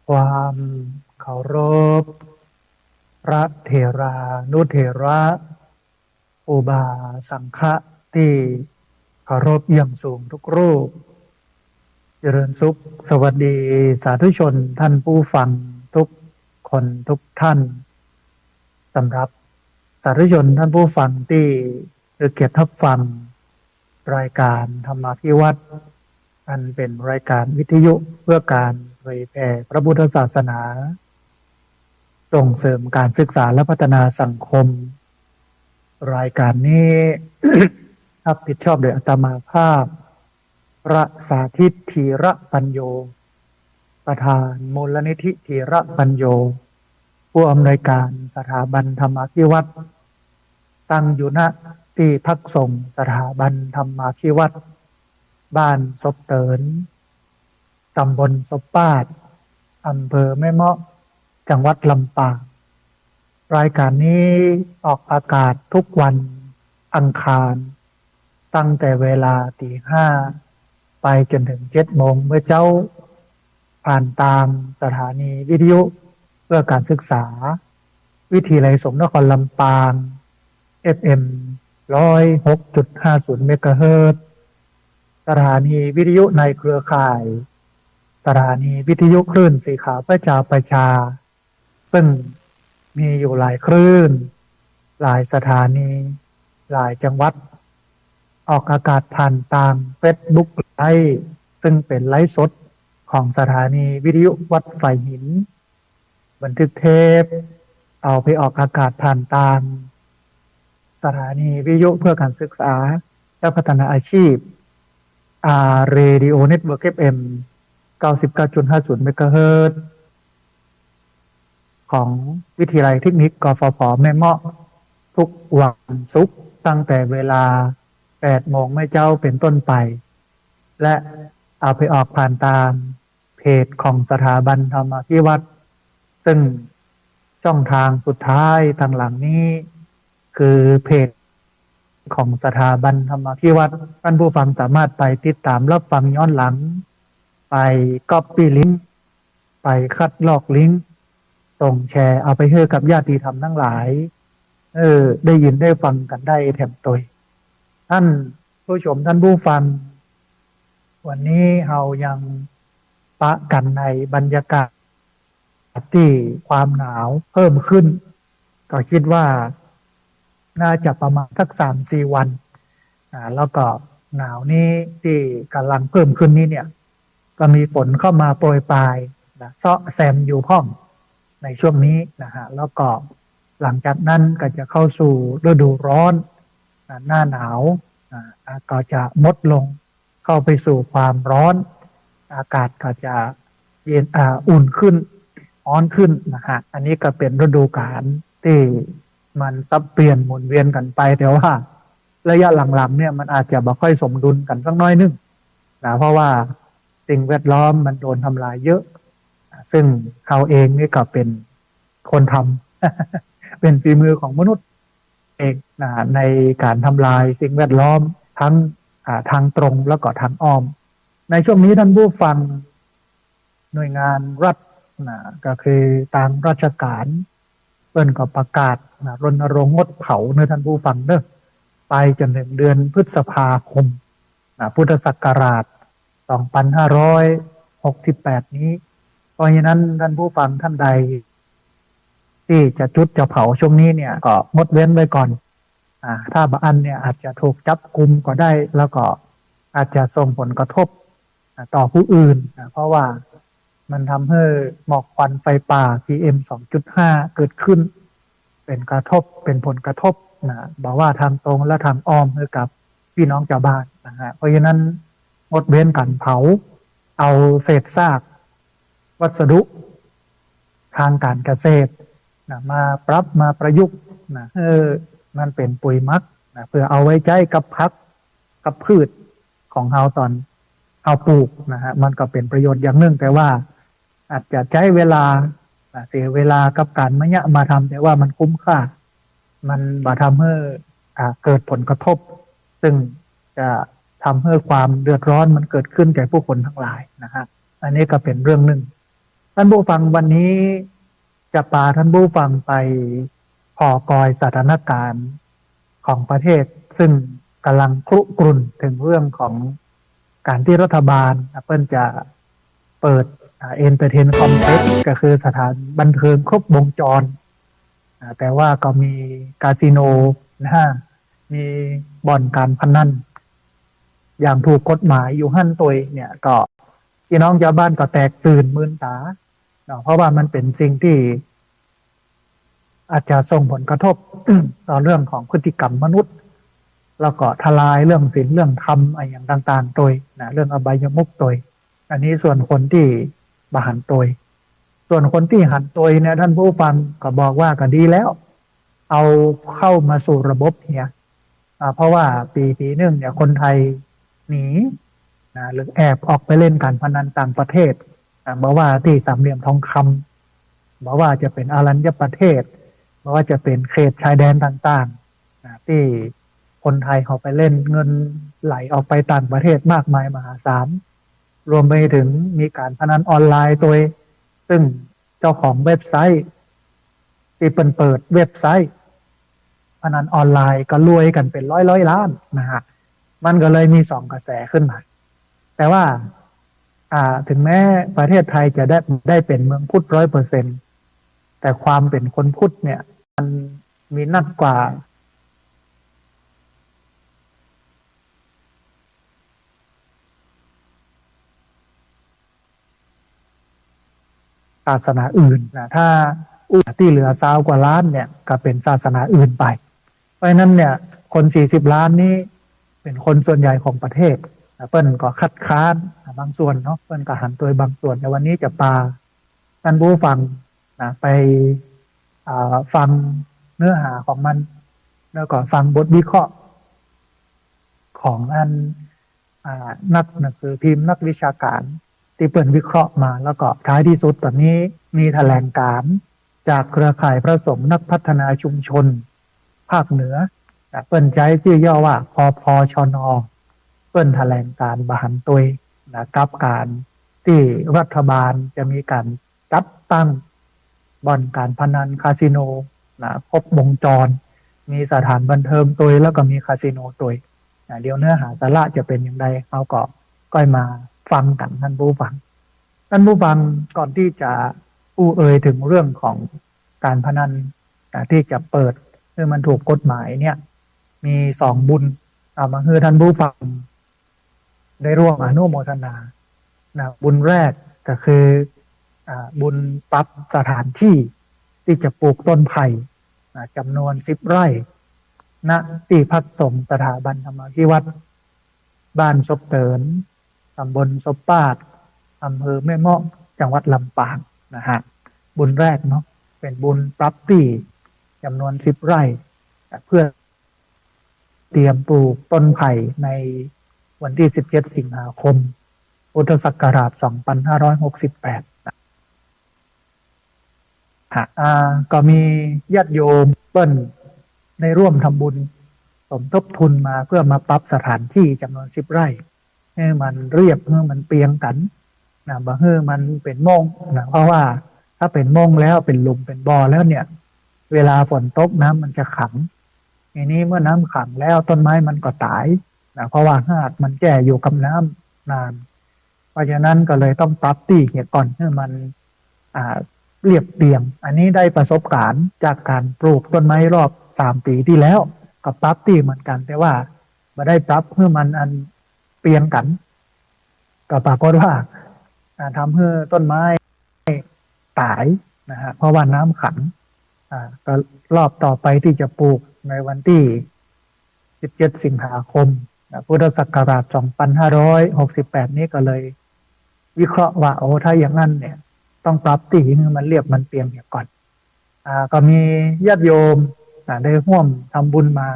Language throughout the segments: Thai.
ความเคารพพระเถรานุเถระอุบาสังฆะที่เคารพอย่างสูงทุกรูปเจริญสุขสวัสดีสาธุชนท่านผู้ฟังทุกคนทุกท่านสำหรับสาธุชนท่านผู้ฟังที่ได้เกียรติรับฟังรายการธรรมาภิวัตน์อันเป็นรายการวิทยุเพื่อการเผยแผ่พระพุทธศาสนาส่งเสริมการศึกษาและพัฒนาสังคมรายการนี้ รับผิดชอบโดยอาตมาภาพพระสาธิตธีระปัญโยประธานมูลนิธิธีระปัญโยผู้อำนวยการสถาบันธรรมาภิวัตน์ตั้งอยู่ณที่พักส่งสถาบันธรรมาภิวัตน์บ้านศพเตินตำบลศพปาดอำเภอแม่เมาะจังหวัดลำปางรายการนี้ออกอากาศทุกวันอังคารตั้งแต่เวลาตี 5ไปจนถึง7 โมงเมื่อเจ้าผ่านตามสถานีวิทยุเพื่อการศึกษาวิทยาลัยสงฆ์นครลำปาง FM 106.50 เมกะเฮิรตซ์สถานีวิทยุในเครือข่ายสถานีวิทยุคลื่นสีขาวประชาประชาซึ่งมีอยู่หลายคลื่นหลายสถานีหลายจังหวัดออกอากาศผ่านทาง Facebook ไลฟ์ซึ่งเป็นไลฟ์สดของสถานีวิทยุวัดไฟหินบันทึกเทปเอาไปออกอากาศผ่านทางสถานีวิทยุเพื่อการศึกษาและพัฒนาอาชีพเรดิโอเน็ตเวิร์ก FM 99.50 เมกะเฮิรตซ์ของวิทยาลัยเทคนิคกฟผแม่เมาะทุกวันศุกร์ตั้งแต่เวลา8 โมงไม่เจ้าเป็นต้นไปและเอาไปออกผ่านตามเพจของสถาบันธรรมาภิวัตน์ซึ่งช่องทางสุดท้ายทางหลังนี้คือเพจของสถาบันธรรมาภิวัตน์ท่านผู้ฟังสามารถไปติดตามรับฟังย้อนหลังไปก๊อปปี้ลิงก์ไปคัดลอกลิงก์ส่งแชร์เอาไปให้กับญาติธรรมทั้งหลายได้ยินได้ฟังกันได้แถมตัวท่านผู้ชมท่านผู้ฟังวันนี้เรายังปะกันในบรรยากาศที่ความหนาวเพิ่มขึ้นก็คิดว่าน่าจะประมาณสัก3-4 วันแล้วก็หนาวนี้ที่กำลังเพิ่มขึ้นนี้เนี่ยก็มีฝนเข้ามาโปรยปลายนะเซาะแซมอยู่ห้องในช่วงนี้นะฮะแล้วก็หลังจากนั้นก็จะเข้าสู่ฤดูร้อนหน้าหนาวก็จะลดลงเข้าไปสู่ความร้อนอากาศก็จะเย็นอุ่นขึ้นร้อนขึ้นนะฮะอันนี้ก็เป็นฤดูกาลที่มันสับเปลี่ยนหมุนเวียนกันไปแต่ว่าระยะหลังๆเนี่ยมันอาจจะไม่ค่อยสมดุลกันสักน้อยนึงนะเพราะว่าสิ่งแวดล้อมมันโดนทำลายเยอะซึ่งเขาเองนี่ก็เป็นคนทำ เป็นฝีมือของมนุษย์เองนะในการทำลายสิ่งแวดล้อมทั้งทางตรงแล้วก็ทางอ้อมในช่วงนี้ท่านผู้ฟังหน่วยงานรัฐนะก็คือทางราชการเปิ้นก็ประกาศนะรณรงค์งดเผาเนอะท่านผู้ฟังเนอะไปจนถึงเดือนพฤษภาคมนะพุทธศักราช2568นี้เพราะฉะนั้นท่านผู้ฟังท่านใดที่จะจุดจะเผาช่วงนี้เนี่ยก็งดเว้นไว้ก่อนถ้าบางอันเนี่ยอาจจะถูกจับกุมก็ได้แล้วก็อาจจะส่งผลกระทบต่อผู้อื่นเพราะว่ามันทำให้หมอกควันไฟป่า PM 2.5 เกิดขึ้นเป็นผลกระทบบอกว่าทางตรงและทางอ้อมให้กับพี่น้องชาวบ้านนะฮะเพราะฉะนั้นงดเว้นการเผาเอาเศษซากวัสดุทางการเกษตรมาปรับมาประยุกต์มันเป็นปุ๋ยหมักเพื่อเอาไว้ใช้กับพักกับพืชของเราตอนเอาปลูกนะฮะมันก็เป็นประโยชน์อย่างหนึ่งแต่ว่าอาจจะใช้เวลาเสียเวลากับการมาทำแต่ว่ามันคุ้มค่ามันมาทำให้เกิดผลกระทบซึ่งจะทำให้ความเดือดร้อนมันเกิดขึ้นแก่ผู้คนทั้งหลายนะฮะ อันนี้ก็เป็นเรื่องหนึ่งท่านผู้ฟังวันนี้จะพาท่านผู้ฟังไปพอกอยสถานการณ์ของประเทศซึ่งกำลังครุกรุ่นถึงเรื่องของการที่รัฐบาลเพิ่นจะเปิดเอนเตอร์เทนคอมเพล็กซ์ก็คือสถานบันเทิงครบวงจรแต่ว่าก็มีคาสิโนนะฮะมีบ่อนการพนันอย่างถูกกฎหมายอยู่หั่นตัวเนี่ยก็พี่น้องชาวบ้านก็แตกตื่นมื่นตาเนาะเพราะว่ามันเป็นสิ่งที่อาจจะส่งผลกระทบ ต่อเรื่องของพฤติกรรมมนุษย์แล้วก็ทลายเรื่องศีลเรื่องธรรมอะไรอย่างต่างๆโดยนะเรื่องอบายมุขโดยอันนี้ส่วนคนที่บหันโดยส่วนคนที่หันโดยเนี่ยท่านผู้ฟังก็บอกว่าก็ดีแล้วเอาเข้ามาสู่ระบบเนี่ยเพราะว่าปีหนึ่งเนี่ยคนไทยหนีนะหรือแอบออกไปเล่นการพนันต่างประเทศบอกว่าที่สามเหลี่ยมทองคำบอกว่าจะเป็นอารัญญประเทศบอกว่าจะเป็นเขตชายแดนต่างๆที่คนไทยเขาไปเล่นเงินไหลออกไปต่างประเทศมากมายมหาศาลรวมไปถึงมีการพนันออนไลน์ตัวซึ่งเจ้าของเว็บไซต์ที่เปิดเว็บไซต์พนันออนไลน์ก็รวยกันเป็นร้อยล้านนะฮะมันก็เลยมีสองกระแสขึ้นมาแต่ว่าถึงแม้ประเทศไทยจะได้เป็นเมืองพุทธ100%แต่ความเป็นคนพุทธเนี่ยมันมีนักกว่าศาสนาอื่นนะถ้าที่เหลือ20 กว่าล้านเนี่ยก็เป็นศาสนาอื่นไปเพราะฉะนั้นเนี่ยคน40 ล้านนี้เป็นคนส่วนใหญ่ของประเทศเปิ้ลก็คัดค้านบางส่วนเนาะเปิ้ลก็หันตัวบางส่วนในวันนี้จะพาท่านผู้ฟังนะไปฟังเนื้อหาของมันแล้วก็ฟังบทวิเคราะห์ของนักหนังสือพิมพ์นักวิชาการที่เปิดวิเคราะห์มาแล้วก็ท้ายที่สุดตอนนี้มีแถลงการณ์จากเครือข่ายพระสงฆ์นักพัฒนาชุมชนภาคเหนือเปิ้นใช้ชื่อย่อว่าพพชนเปิ้นแถลงการบหันตุยกับการที่รัฐบาลจะมีการจัดตั้งบ่อนการพนันคาสิโนครบวงจรมีสถานบันเทิงตุยแล้วก็มีคาสิโนตุยเดี๋ยวเนื้อหาสาระจะเป็นอย่างไรเราก็ก้อยมาฟังกันท่านผู้ฟังก่อนที่จะถึงเรื่องของการพนันที่จะเปิดคือมันถูกกฎหมายเนี่ยมี2 บุญเอามาให้ท่านผู้ฟังได้ร่วมอนุโมทนาบุญแรกก็คือบุญปรับสถานที่ที่จะปลูกต้นไผ่จำนวน10 ไร่ณที่พักสงฆ์สถาบันธรรมาภิวัตรบ้านศพเตินตำบลศพปาดอำเภอแม่เมาะจังหวัดลำปางนะฮะบุญแรกเนาะเป็นบุญปรับที่จำนวน10 ไร่เพื่อเตรียมปลูกต้นไผ่ในวันที่17 สิงหาคมพุทธศักราช2568ก็มีญาติโยมเปิ้ลในร่วมทำบุญสมทบทุนมาเพื่อมาปรับสถานที่จำนวน10 ไร่ให้มันเรียบให้มันเปียงกันบ่ให้มันเป็นโม่งเพราะว่าถ้าเป็นโม่งแล้วเป็นหลุมเป็นบ่อแล้วเนี่ยเวลาฝนตกน้ำมันจะขังทีนี้เมื่อน้ำขังแล้วต้นไม้มันก็ตายเพราะว่าหากมันแก่อยู่กับน้ำนานเพราะฉะนั้นก็เลยต้องปรับที่เหี่ยก่อนให้มันเรียบเรียงอันนี้ได้ประสบการณ์จากการปลูกต้นไม้รอบ3 ปีที่แล้วกับปรับที่เหมือนกันแต่ว่าไม่ได้ปรับเพื่อมันเปียงกันก็ปรากฏว่าทำให้ต้นไม้ตายนะฮะเพราะว่าน้ำขังก็รอบต่อไปที่จะปลูกในวันที่17 สิงหาคมพุทธศักราช2568นี้ก็เลยวิเคราะห์ว่าถ้าอย่างนั้นเนี่ยต้องปรับที่ให้มันเรียบมันเปียงอย่างก่อนก็มีญาติโยมได้ร่วมทำบุญมา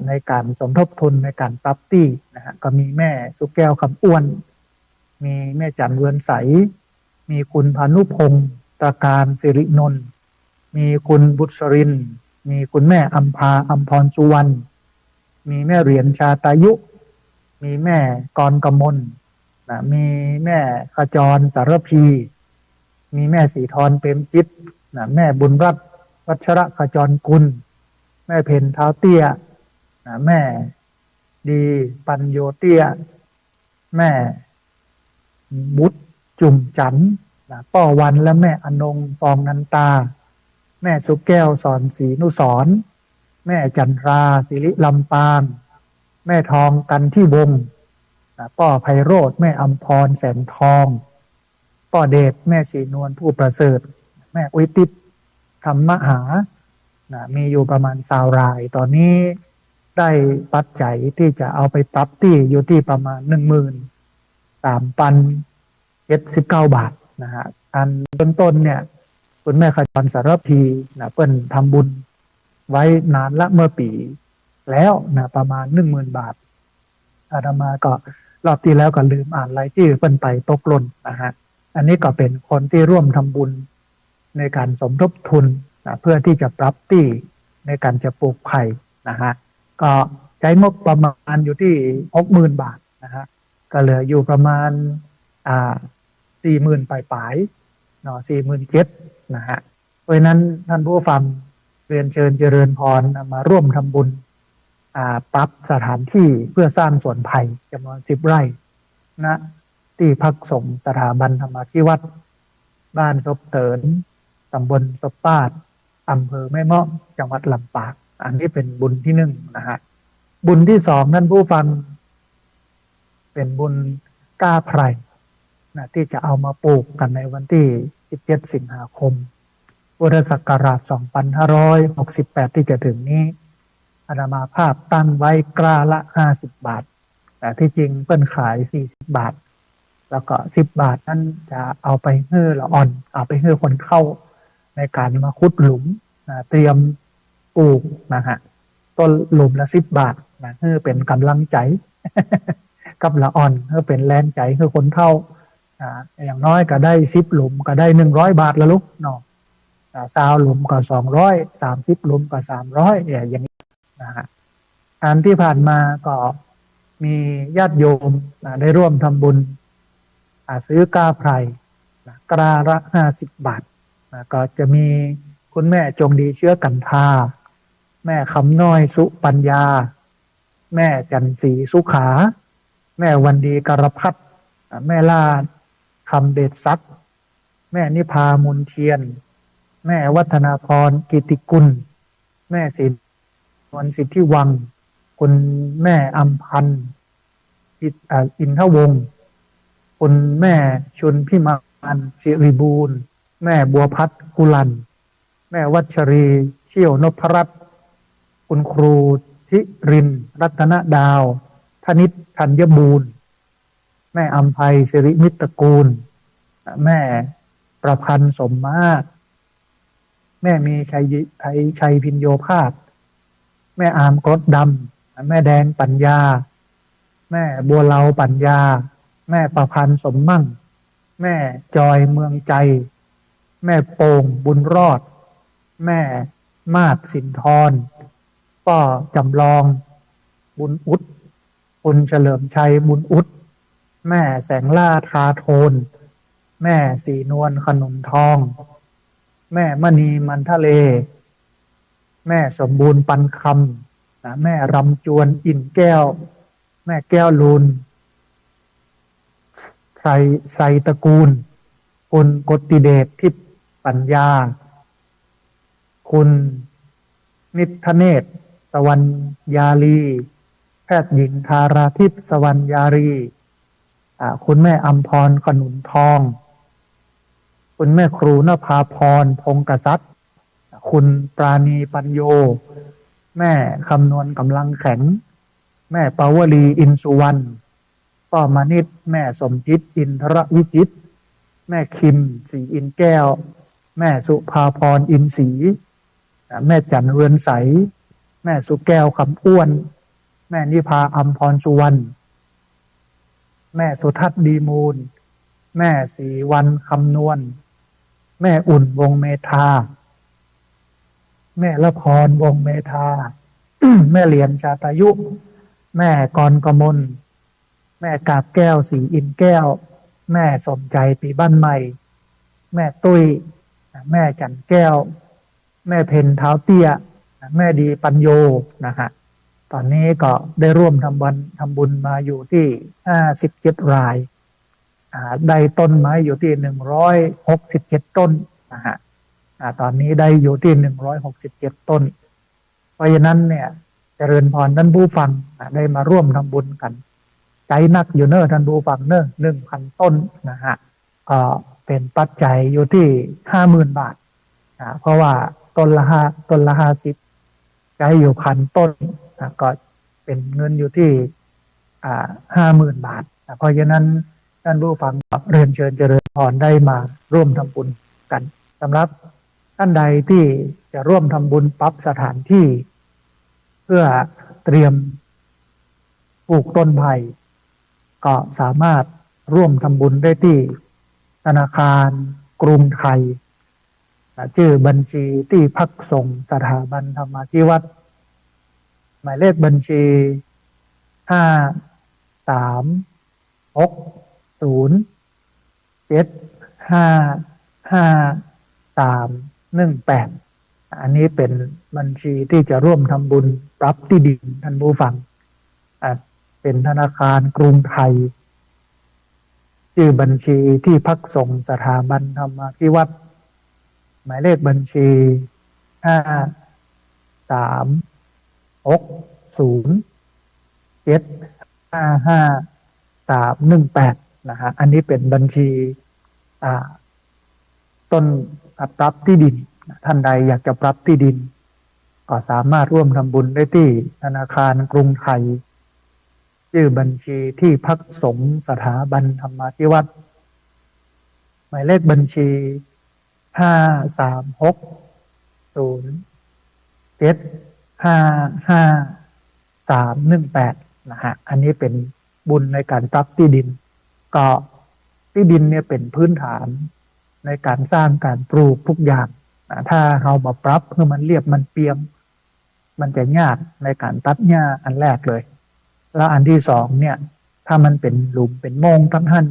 ในการสมทบทุนในการปรับที่นะฮะก็มีแม่สุแก้วคำอ้วนมีแม่จันเวือนใสมีคุณพานุพงศ์ตระการสิรินนท์มีคุณบุษรินมีคุณแม่อัมพรสุวรรณมีแม่เหรียญชาตายุมีแม่กรกมล มีแม่ขจรสารพี มีแม่สีทรเปรมจิตแม่บุญรัตน์วัชระขจรกุล แม่เพนเท้าเตี้ยแม่ดีปัญโยเตี้ย แม่บุตรจุ่มจันป้อวันและแม่อนงฟองนันตา แม่สุแก้วสอนศรีนุสรณ์แม่จันทราศิริลำปางแม่ทองกันที่วงป้อไพโรธแม่อัมพรแสงทองป้อเดชแม่ศรีนวลผู้ประเสริฐแม่อุทิศธรรมหามีอยู่ประมาณ20 รายตอนนี้ได้ปัจจัยที่จะเอาไปปรับที่อยู่ที่ประมาณ13,079 บาทนะฮะอันต้นเนี่ยคุณแม่ขจรสารพีเปิ้นทำบุญไว้นานละเมื่อปีแล้วประมาณ10,000 บาทอาตมาก็รอบที่แล้วก็ลืมอ่านรายชื่อเปิ้นไปตกหล่นนะฮะอันนี้ก็เป็นคนที่ร่วมทำบุญในการสมทบทุนเพื่อที่จะปรับที่ในการจะปลูกไผ่นะฮะก็ใช้งบประมาณอยู่ที่60,000 บาทนะฮะก็เหลืออยู่ประมาณ40,000 ปลายๆ47,000นะฮะเพราะฉะนั้นท่านผู้ฟังเรียนเชิญเจริญพรมาร่วมทำบุญปรับสถานที่เพื่อสร้างสวนไผ่จำนวน10 ไร่นะที่พักสงฆ์สถาบันธรรมาภิวัตรบ้านศพเตินตำบลศพปาดอำเภอแม่เมาะจังหวัดลำปางอันนี้เป็นบุญที่1นะฮะบุญที่2ท่านผู้ฟังเป็นบุญกล้าไพรที่จะเอามาปลูกกันในวันที่17 สิงหาคมพุทธศักราช2568ที่จะถึงนี้อาตมาภาพตั้งไว้กล้าละ50 บาทแต่ที่จริงเปิ้นขาย40 บาทแล้วก็10 บาทนั้นจะเอาไปเฮือละอ่อนเอาไปเฮือคนเข้าในการมาขุดหลุมเตรียมปลูกนะฮะต้นหลุมละ10 บาทเฮือเป็นกำลังใจ กับละอ่อนเฮือเป็นแรงใจเฮือคนเข้าอย่างน้อยก็ได้10 หลุมก็ได้100 บาทละลูกเนาะ20 หลุมก็200 30 หลุมก็300อย่างนี้นะฮะอันที่ผ่านมาก็มีญาติโยมได้ร่วมทำบุญซื้อกล้าไพรกล้าละ50 บาทก็จะมีคุณแม่จงดีเชื้อกันทาแม่คำน้อยสุปัญญาแม่จันศรีสุขา แม่วันดีกรพัฒน์แม่ลาดคำเดชซักแม่นิพามุนเทียนแม่วัฒนาพรกิติกุลแม่ศิลวันสิทธิวังคุณแม่อัมพันธ์อินทวงศ์คุณแม่ชุนพิมานสิริบูรณ์แม่บัวพัฒน์กุลันแม่วัชรีเชี่ยวนพรัตน์คุณครูทิรินรัตนดาวธนิตธัญบูรณ์แม่อัมภัยสิริมิตรกูลแม่ประพันธ์สมมาตรแม่มีชัยพินโยภาพแม่อามกรดดำแม่แดงปัญญาแม่บัวเลาปัญญาแม่ประพันธ์สมมั่งแม่จอยเมืองใจแม่โป่งบุญรอดแม่มาศสินทรป้อจำลองบุญอุดคุณเฉลิมชัยบุญอุดแม่แสงล่าทาโทนแม่สีนวลขนมทองแม่มณีมันทะเลแม่สมบูรณ์ปันคำแม่รำจวนอินแก้วแม่แก้วลูนไทรตระกูลคุณกติเดชทิพย์ปัญญาคุณนิทเนศสวรรยาลีแพทย์หญิงธาราทิพย์สวรรยาลีคุณแม่อัมพรขนุนทองคุณแม่ครูนภาพรพงกษัตริย์คุณปราณีปัญโยแม่คำนวณกำลังแข็งแม่ปาวลีอินสุวรรณป้อมานิตแม่สมจิตอินทรวิจิตรแม่คิมศรีอินแก้วแม่สุภาพรอินศรีแม่จันเรือนใสแม่สุแก้วคำอ้วนแม่นิพาอัมพรสุวรรณแม่สุทัศน์ดีมูลแม่ศรีวันคำนวณแม่อุ่นวงเมธาแม่ละพรวงเมธา แม่เหรียญชาตายุแม่กรกมล แม่กาบแก้วสีอินแก้วแม่สมใจปีบ้านใหม่แม่ตุ้ยแม่จันแก้วแม่เพนเท้าเตี้ยแม่ดีปัญโยนะฮะตอนนี้ก็ได้ร่วมทำบุญมาอยู่ที่57 รายได้ต้นไม้อยู่ที่167 ต้นนะฮะตอนนี้ได้อยู่ที่167 ต้นเพราะฉะนั้นเนี่ยเจริญพรท่านผู้ฟังได้มาร่วมทำบุญกันใจนักอยู่เนอะท่านผู้ฟังเนอะ1,000 ต้นนะฮะก็เป็นปัจจัยอยู่ที่50,000 บาทเพราะว่าต้นละ50ใจอยู่1,000 ต้นก็เป็นเงินอยู่ที่50,000 บาทเพราะฉะนั้นท่านผู้ฟังเรียนเชิญเจริญพรได้มาร่วมทำบุญกันสำหรับท่านใดที่จะร่วมทำบุญปรับสถานที่เพื่อเตรียมปลูกต้นไผ่ก็สามารถร่วมทำบุญได้ที่ธนาคารกรุงไทยชื่อบัญชีที่พักส่งสถาบันธรรมาธิวัตรหมายเลขบัญชี5360755318อันนี้เป็นบัญชีที่จะร่วมทำบุญปรับที่ดินท่านผู้ฟังเป็นธนาคารกรุงไทยชื่อบัญชีที่พักส่งสถาบันธรรมาธิวัตรหมายเลขบัญชี5360755318นะฮะอันนี้เป็นบัญชีต้นปรับที่ดินท่านใดอยากจะปรับที่ดินก็สามารถร่วมทำบุญได้ที่ธนาคารกรุงไทยชื่อบัญชีที่พักสงฆ์สถาบันธรรมาธิวัตรหมายเลขบัญชี5360755318นะฮะอันนี้เป็นบุญในการปรับที่ดินก็ที่ดินเนี่ยเป็นพื้นฐานในการสร้างการปลูกทุกอย่างถ้าเรามาปรับเพื่อมันเรียบมันเปียงมันจะยากในการตัดหญ้าอันแรกเลยแล้วอันที่สองเนี่ยถ้ามันเป็นหลุมเป็นโมงทั้งหั่น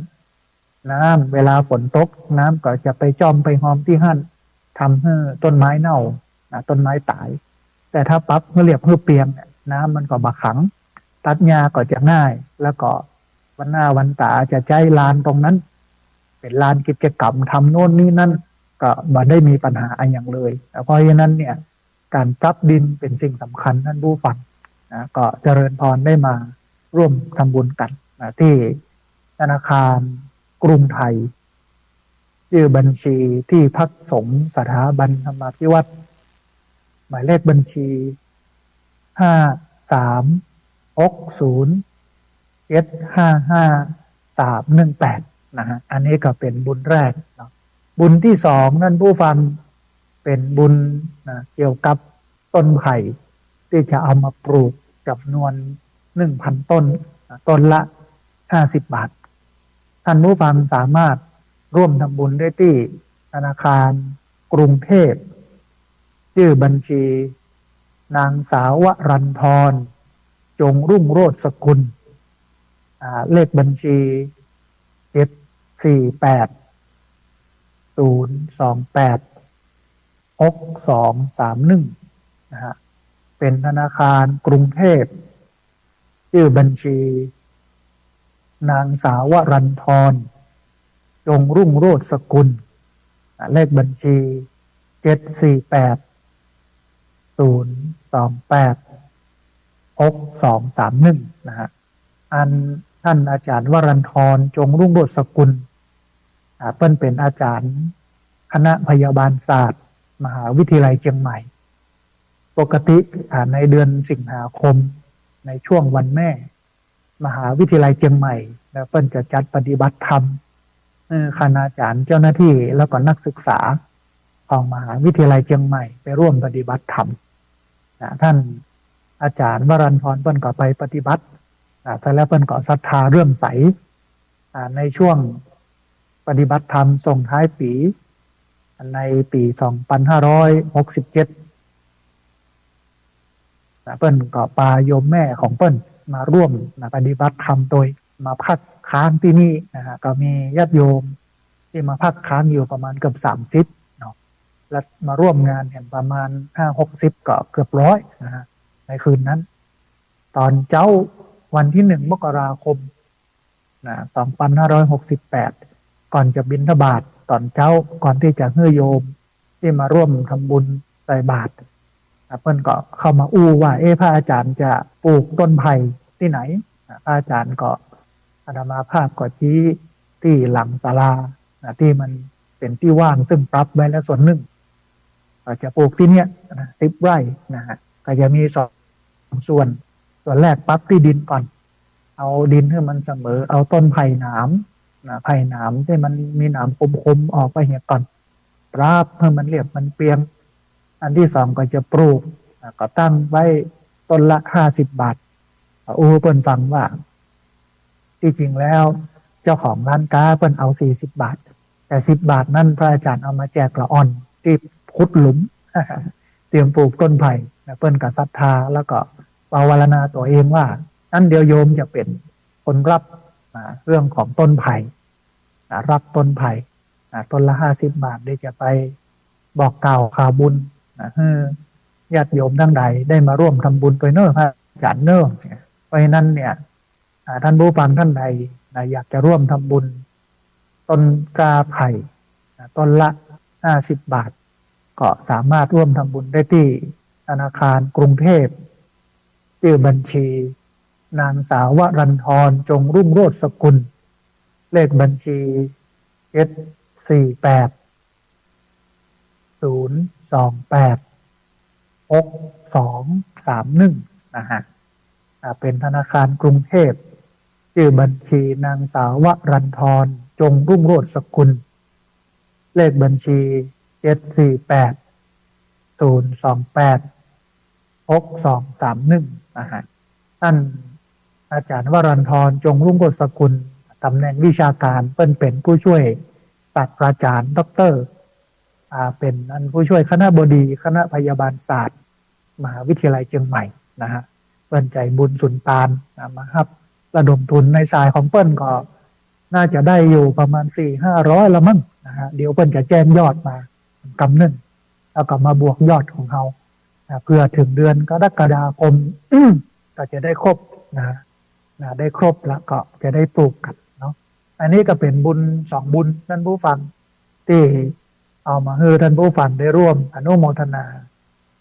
น้ำเวลาฝนตกน้ำก็จะไปจอมไปหอมที่หั่นทำให้ต้นไม้เน่าต้นไม้ตายแต่ถ้าปรับเพื่อเรียบเพื่อเปียงน้ำมันก็บะขังตัดหญ้าก็จะง่ายแล้วก็วันหน้าวันตาจะใช้ลานตรงนั้นเป็นลานกิจกรรมทำโน่นนี่นั่นก็บ่ได้มีปัญหาอะไรอย่างเลยเพราะฉะนั้นเนี่ยการปรับดินเป็นสิ่งสำคัญท่านผู้ฟังก็เจริญพรได้มาร่วมทำบุญกันที่ธนาคารกรุงไทยชื่อบัญชีที่พักสงฆ์สถาบันธรรมาธิวัตรหมายเลขบัญชี5360755318นะฮะอันนี้ก็เป็นบุญแรกบุญที่สองนั่นผู้ฟังเป็นบุญเกี่ยวกับต้นไผ่ที่จะเอามาปลูกจำนวน1,000 ต้นต้นละ50 บาทท่านผู้ฟังสามารถร่วมทำบุญได้ที่ธนาคารกรุงเทพชื่อบัญชีนางสาววรันทรจงรุ่งโรจน์สกุลเลขบัญชี748 028 6231นะฮะเป็นธนาคารกรุงเทพชื่อบัญชีนางสาววรันทรจงรุ่งโรจน์สกุลเลขบัญชี748 028 6231นะฮะอันท่านอาจารย์วรันทรจงรุ่งโรจน์สกุลเพิ่นเป็นอาจารย์คณะพยาบาลศาสตร์มหาวิทยาลัยเชียงใหม่ปกติในเดือนสิงหาคมในช่วงวันแม่มหาวิทยาลัยเชียงใหม่แล้วเพิ่นจะจัดปฏิบัติธรรมคณาจารย์เจ้าหน้าที่แล้วก็นักศึกษาของมหาวิทยาลัยเชียงใหม่ไปร่วมปฏิบัติธรรมท่านอาจารย์วรันทรเพิ่นก็ไปปฏิบัติแต่แล้วเพิ่นก็ศรัทธาเรื่อมใสในช่วงปฏิบัติธรรมส่งท้ายปีในปี2567เปิ้นก็ปาโยมแม่ของเปิ้นมาร่วมปฏิบัติธรรมโดย มาพักค้างที่นี่นะฮะก็มีญาติโยมที่มาพักค้างอยู่ประมาณเกือบ30เนาะและมาร่วมงานกันประมาณ50-60ก็เกือบ100นะฮะในคืนนั้น ตอนเจ้าวันที่1 มกราคมนะ2568ก่อนจะบิณฑบาตตอนเจ้าก่อนที่จะเฮือโยมที่มาร่วมทำบุญใส่บาตรเพิ่นก็เข้ามาอู้ว่าพระอาจารย์จะปลูกต้นไผ่ที่ไหนพระอาจารย์ก็อาตมาภาพก็ชี้ที่หลังศาลาที่มันเป็นที่ว่างซึ่งปรับไว้แล้วส่วนหนึ่งจะปลูกที่เนี้ย10 ไร่นะฮะก็จะมี2 ส่วนแรกปรับที่ดินก่อนเอาดินให้มันเสมอเอาต้นไผ่หนามไผ่หนามที่มันมีหนามคมๆออกไปเหี่ยก่อนปรับให้มันเรียบมันเปียงอันที่สองก็จะปลูกก็ตั้งไว้ต้นละ50 บาทเปิ้นฟังว่าที่จริงแล้วเจ้าของร้านค้าเปิ้นเอา40 บาทแต่10 บาทนั่นพระอาจารย์เอามาแจกละอ่อนที่ขุดหลุมเตรียมปลูกต้นไผ่เปิ้นกับศรัทธาแล้วก็ภาวนาตัวเองว่านั่นเดียวโยมจะเป็นคนรับเรื่องของต้นไผ่รับต้นไผ่ต้นละ50 บาทได้จะไปบอกกล่าวข่าวบุญให้ญาติโยมทั้งใดได้มาร่วมทำบุญโดยเนิ่นพระอาจารย์เนิ่นเพราะฉะนั้นเนี่ยท่านผู้ฟังท่านใดอยากจะร่วมทำบุญต้นกาไผ่ต้นละ50 บาทก็สามารถร่วมทำบุญได้ที่ธนาคารกรุงเทพชื่อบัญชีนางสาววรันทรจงรุ่งโรจน์สกุลเลขบัญชี748 028 6231นะฮะเป็นธนาคารกรุงเทพชื่อบัญชีนางสาววรันทรจงรุ่งโรจน์สกุลเลขบัญชี748 028 6231นะฮะท่านอาจารย์วรันทรจงรุ่งโรจน์สกุลตำแหน่งวิชาการเป็นผู้ช่วยศาสตราจารย์ด็อกเตอร์เป็นผู้ช่วยคณบดีคณะพยาบาลศาสตร์มหาวิทยาลัยเชียงใหม่นะฮะเปิ้นใจบุญสุนตานมาครับระดมทุนในสายของเปิ้นก็น่าจะได้อยู่ประมาณ400-500ละมั้งนะฮะเดี๋ยวเปิ้นจะแจ้งยอดมากำหนึ่งแล้วก็มาบวกยอดของเขาเพื่อถึงเดือนกรกฎาคมก็จะได้ครบได้ครบแล้วก็จะได้ปลูกกันเนาะอันนี้ก็เป็นบุญ2 บุญท่านผู้ฟังที่เอามาให้ท่านผู้ฟังได้ร่วมอนุโมทนา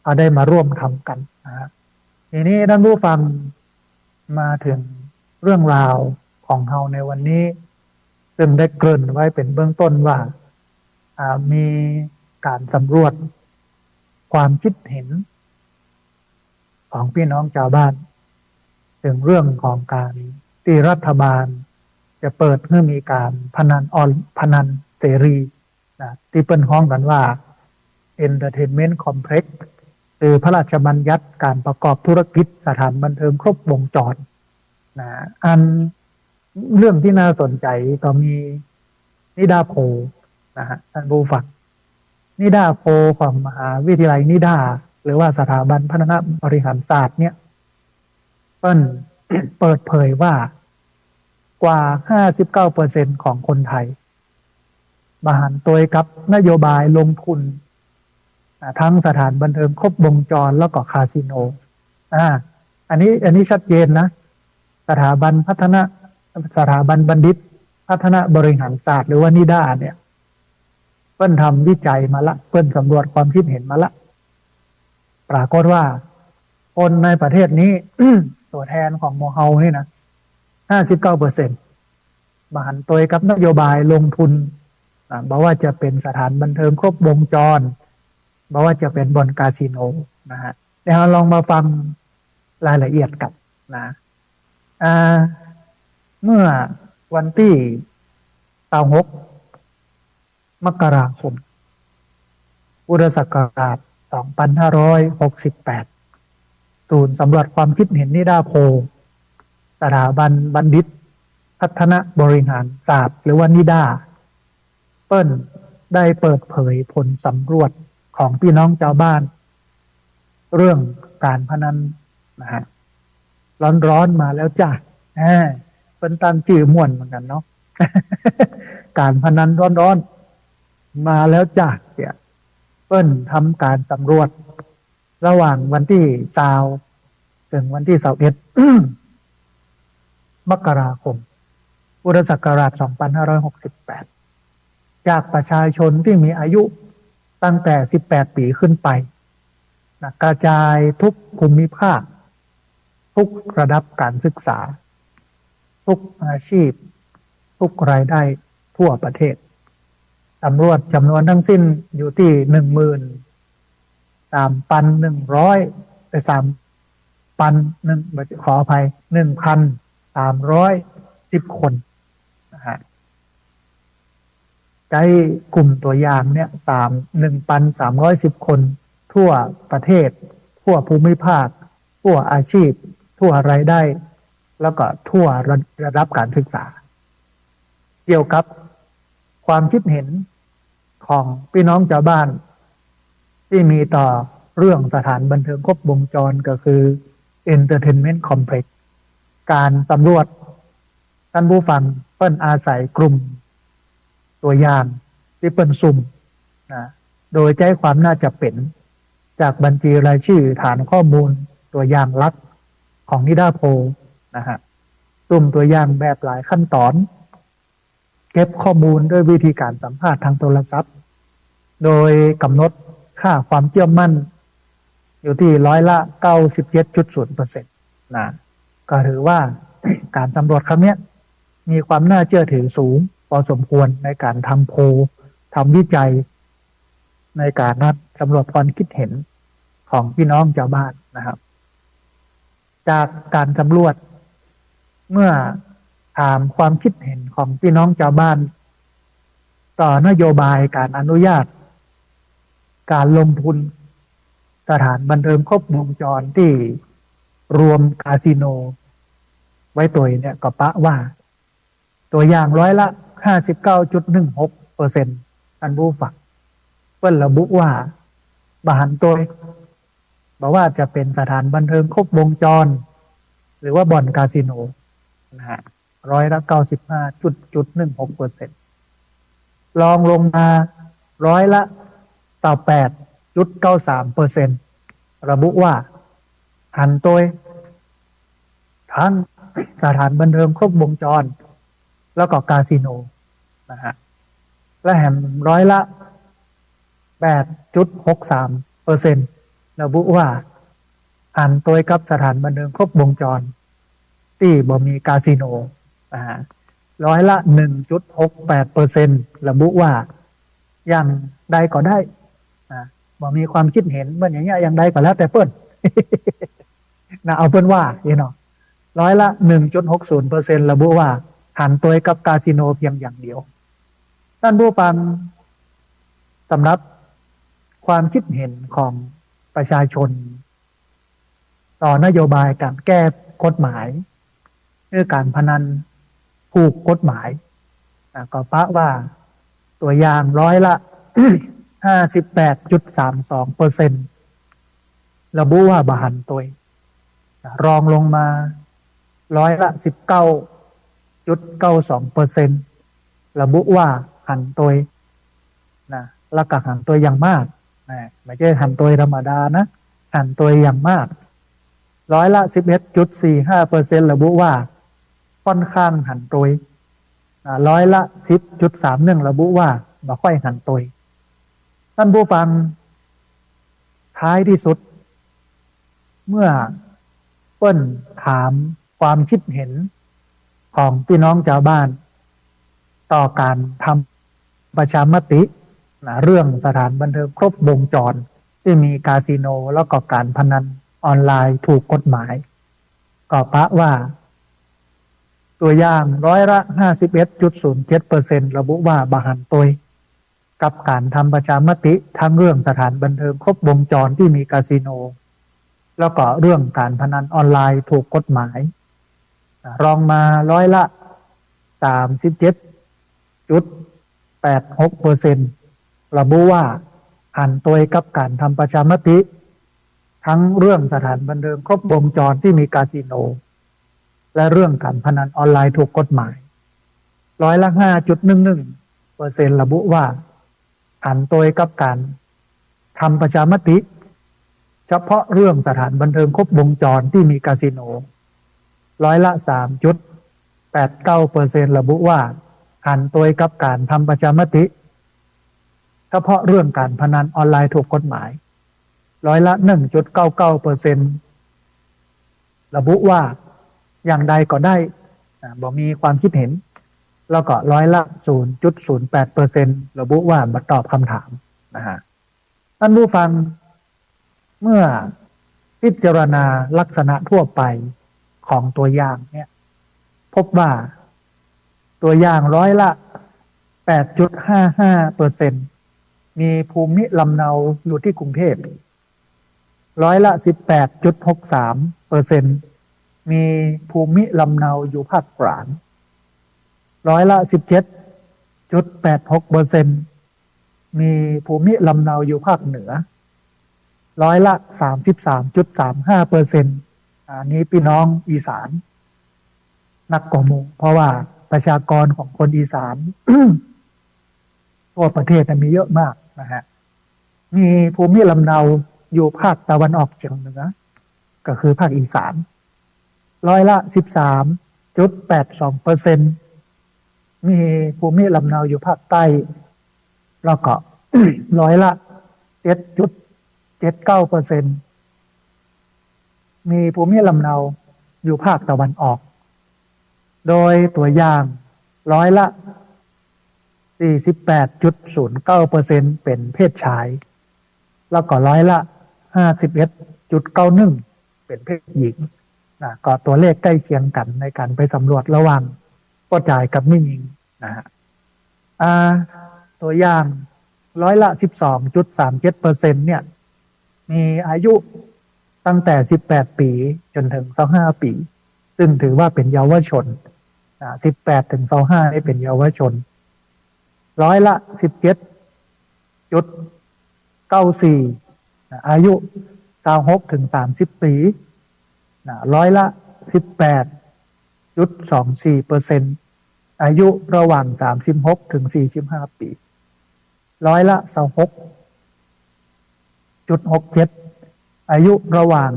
เอาได้มาร่วมทำกันนะทีนี้ท่านผู้ฟังมาถึงเรื่องราวของเราในวันนี้ซึ่งได้เกริ่นไว้เป็นเบื้องต้นว่ามีการสำรวจความคิดเห็นของพี่น้องชาวบ้านถึงเรื่องของการที่รัฐบาลจะเปิดให้มีการพนันเสรีที่เปิ้นฮ้องกันว่า Entertainment Complex คือพระราชบัญญัติการประกอบธุรกิจสถานบันเทิงครบวงจรอันเรื่องที่น่าสนใจก็มีนิดาโพนะฮะท่านผู้ฟังนิดาโพของมหาวิทยาลัยนิดาหรือว่าสถาบันพัฒนาบริหารศาสตร์เนี่ยเปิ้น เปิดเผยว่ากว่า 59% ของคนไทยมาหันตัวกับนโยบายลงทุนทั้งสถานบันเทิงครบวงจรแล้วก็คาสิโนอันนี้ชัดเจนนะสถาบันบัณฑิตพัฒนาบริหารศาสตร์หรือว่านิด้าเนี่ยเพิ่นทำวิจัยมาละเพิ่นสำรวจความคิดเห็นมาละปรากฏว่าคนในประเทศนี้ ตัวแทนของโมเฮานี่นะ 59% มาหันตัวกับนโยบายลงทุนบอกว่าจะเป็นสถานบันเทิงครบวงจรบอกว่าจะเป็นบ่อนคาสิโนนะฮะเดี๋ยวเราลองมาฟังรายละเอียดกันนะเมื่อวันที่26 มกราคมพุทธศักราช 2568 ศูนย์สำรวจความคิดเห็นนิดาโพสถาบันบัณฑิตพัฒนาบริหารศาสตร์หรือว่านิดาเปิ้ลได้เปิดเผยผลสำรวจของพี่น้องชาวบ้านเรื่องการพนันนะฮะร้อนๆมาแล้วจ้ะ เป็นตั้งชื่อม่วนเหมือนกันเนาะ การพนันร้อนๆมาแล้วจ้ะเนี่ยเปิ้นทำการสำรวจระหว่างวันที่20ถึงวันที่21 มกราคมพุทธศักราช2568จากประชาชนที่มีอายุตั้งแต่18 ปีขึ้นไปนะกระจายทุกภูมิภาคทุกระดับการศึกษาทุกอาชีพทุกรายได้ทั่วประเทศสำรวจจำนวนทั้งสิ้นอยู่ที่13,100 ขออภัย1,310 คนนะฮะใช้กลุ่มตัวอย่างเนี่ย1,310 คนทั่วประเทศทั่วภูมิภาคทั่วอาชีพทั่วรายได้แล้วก็ทั่วระดับการศึกษาเกี่ยวกับความคิดเห็นของพี่น้องชาวบ้านที่มีต่อเรื่องสถานบันเทิงครบวงจรก็คือ Entertainment Complex การสำรวจท่านผู้ฟังเปิ้นอาศัยกลุ่มตัวอย่างที่เปิ้นสุ่มนะโดยใช้ความน่าจะเป็นจากบัญชีรายชื่อฐานข้อมูลตัวอย่างลักของนิดาโพนะฮะสุ่มตัวอย่างแบบหลายขั้นตอนเก็บข้อมูลด้วยวิธีการสัมภาษณ์ทางโทรศัพท์โดยกำหนดค่าความเชื่อมั่นอยู่ที่97.0%นะก็ถือว่าการสำรวจครั้งนี้มีความน่าเชื่อถือสูงพอสมควรในการทำโพลทำวิจัยในการนัดสำรวจความคิดเห็นของพี่น้องชาวบ้านนะครับจากการสำรวจเมื่อถามความคิดเห็นของพี่น้องชาวบ้านต่อนโยบายการอนุญาตการลงทุนสถานบันเทิงครบวงจรที่รวมคาสิโนไว้ตัวเนี่ยก็ปะว่าตัวอย่าง59.16%ท่านผู้ฟังเพิ่นระบุว่าบหันตัวบอกว่าจะเป็นสถานบันเทิงครบวงจรหรือว่าบ่อนคาสิโนนะฮะ95.16%ลองลงมา8.93%ระบุว่าหันตัวทั้งสถานบันเทิงครบวงจรแล้วก็คาสิโนนะฮะและแหม8.63%ระบุว่าหันตัวกับสถานบันเทิงครบวงจรที่บ่มีคาสิโนนะฮะ1.68%ระบุว่าอย่างใดก็ได้บ่มีความคิดเห็นเมื่ออย่างเงี้ยอย่างใดก็แล้วแต่เปิ้น นะเอาเปิ้นว่าเนาะ1.60%ระบุว่าหันตัวกับคาสิโนเพียงอย่างเดียวท่านผู้ฟังสำหรับความคิดเห็นของประชาชนต่อนโยบายการแก้กฎหมายเรื่องการพนันถูกกฎหมายก็ปะว่าตัวอย่าง58.32%ระบุว่าบหันตัวรองลงมา19.92%ระบุว่าหันตัวนะแล้วก็หันตัวอย่างมากนะไม่ใช่หันตัวธรรมดานะหันตัวอย่างมาก11.45%ระบุว่าค่อนข้างหันตัว10.31%ระบุว่าบ่ค่อยหันตัวท่านผู้ฟังท้ายที่สุดเมื่อเปิ้นถามความคิดเห็นของพี่น้องชาวบ้านต่อการทำประชามติเรื่องสถานบันเทิงครบวงจรที่มีคาสิโนแล้วก็การพนันออนไลน์ถูกกฎหมายก็ปะว่าตัวอย่าง51.07%ระบุว่าบหันตัวกับการทำประชามติทั้งเรื่องสถานบันเทิงครบวงจรที่มีคาสิโนแล้วก็เรื่องการพนันออนไลน์ถูกกฎหมายรองมา37.86%ระบุว่าหันตัวกับการทำประชามติทั้งเรื่องสถานบันเทิงครบวงจรที่มีคาสิโน และเรื่องการพนันออนไลน์ถูกกฎหมายร้อยละ5.11%ระบุว่าหันตัวกับการทำประชามติเฉพาะเรื่องสถานบันเทิงครบวงจรที่มีคาสิโนร้อยละ3.89%ระบุว่าหันตัวกับการทำประชามติเฉพาะเรื่องการพนันออนไลน์ถูกกฎหมายร้อยละ1.99%ระบุว่าอย่างใดก็ได้บ่มีความคิดเห็นแล้วก็ร้อยละ0.08%ระบุว่าบ่ตอบคำถามนะฮะท่านผู้ฟังเมื่อพิจารณาลักษณะทั่วไปของตัวอย่างเนี่ยพบว่าตัวอย่างร้อยละ 8.55% มีภูมิลำเนาอยู่ที่กรุงเทพร้อยละ 18.63% มีภูมิลำเนาอยู่ภาคกลางร้อยละ 17.86% มีภูมิลำเนาอยู่ภาคเหนือร้อยละ 33.35% อันนี้พี่น้องอีสานนักกว่าหมู่เพราะว่าประชากรของคนอีสาน ทั่วประเทศมีเยอะมากนะฮะมีภูมิลำเนาอยู่ภาคตะวันออกเฉียงเหนือก็คือภาคอีสานร้อยละ 13.82% มีภูมิลำเนาอยู่ภาคใต้แล้วก็ ร้อยละ 7.79% มีภูมิลำเนาอยู่ภาคตะวันออกโดยตัวอย่างร้อยละ 48.09% เป็นเพศชายแล้วก็ร้อยละ 51.91% เป็นเพศหญิงนะก็ตัวเลขใกล้เคียงกันในการไปสำรวจระหว่างผู้ชายกับผู้หญิงนะฮะตัวอย่างร้อยละ 12.37% เนี่ยมีอายุตั้งแต่18 ปีจนถึง25 ปีซึ่งถือว่าเป็นเยาวชน18 ถึง 25นี่เป็นเยาวชนร้อยละ 17.94 อายุ26 ถึง 30 ปีร้อยละ 18.24% อายุระหว่าง36 ถึง 45 ปีร้อยละ 26.67 อายุระหว่าง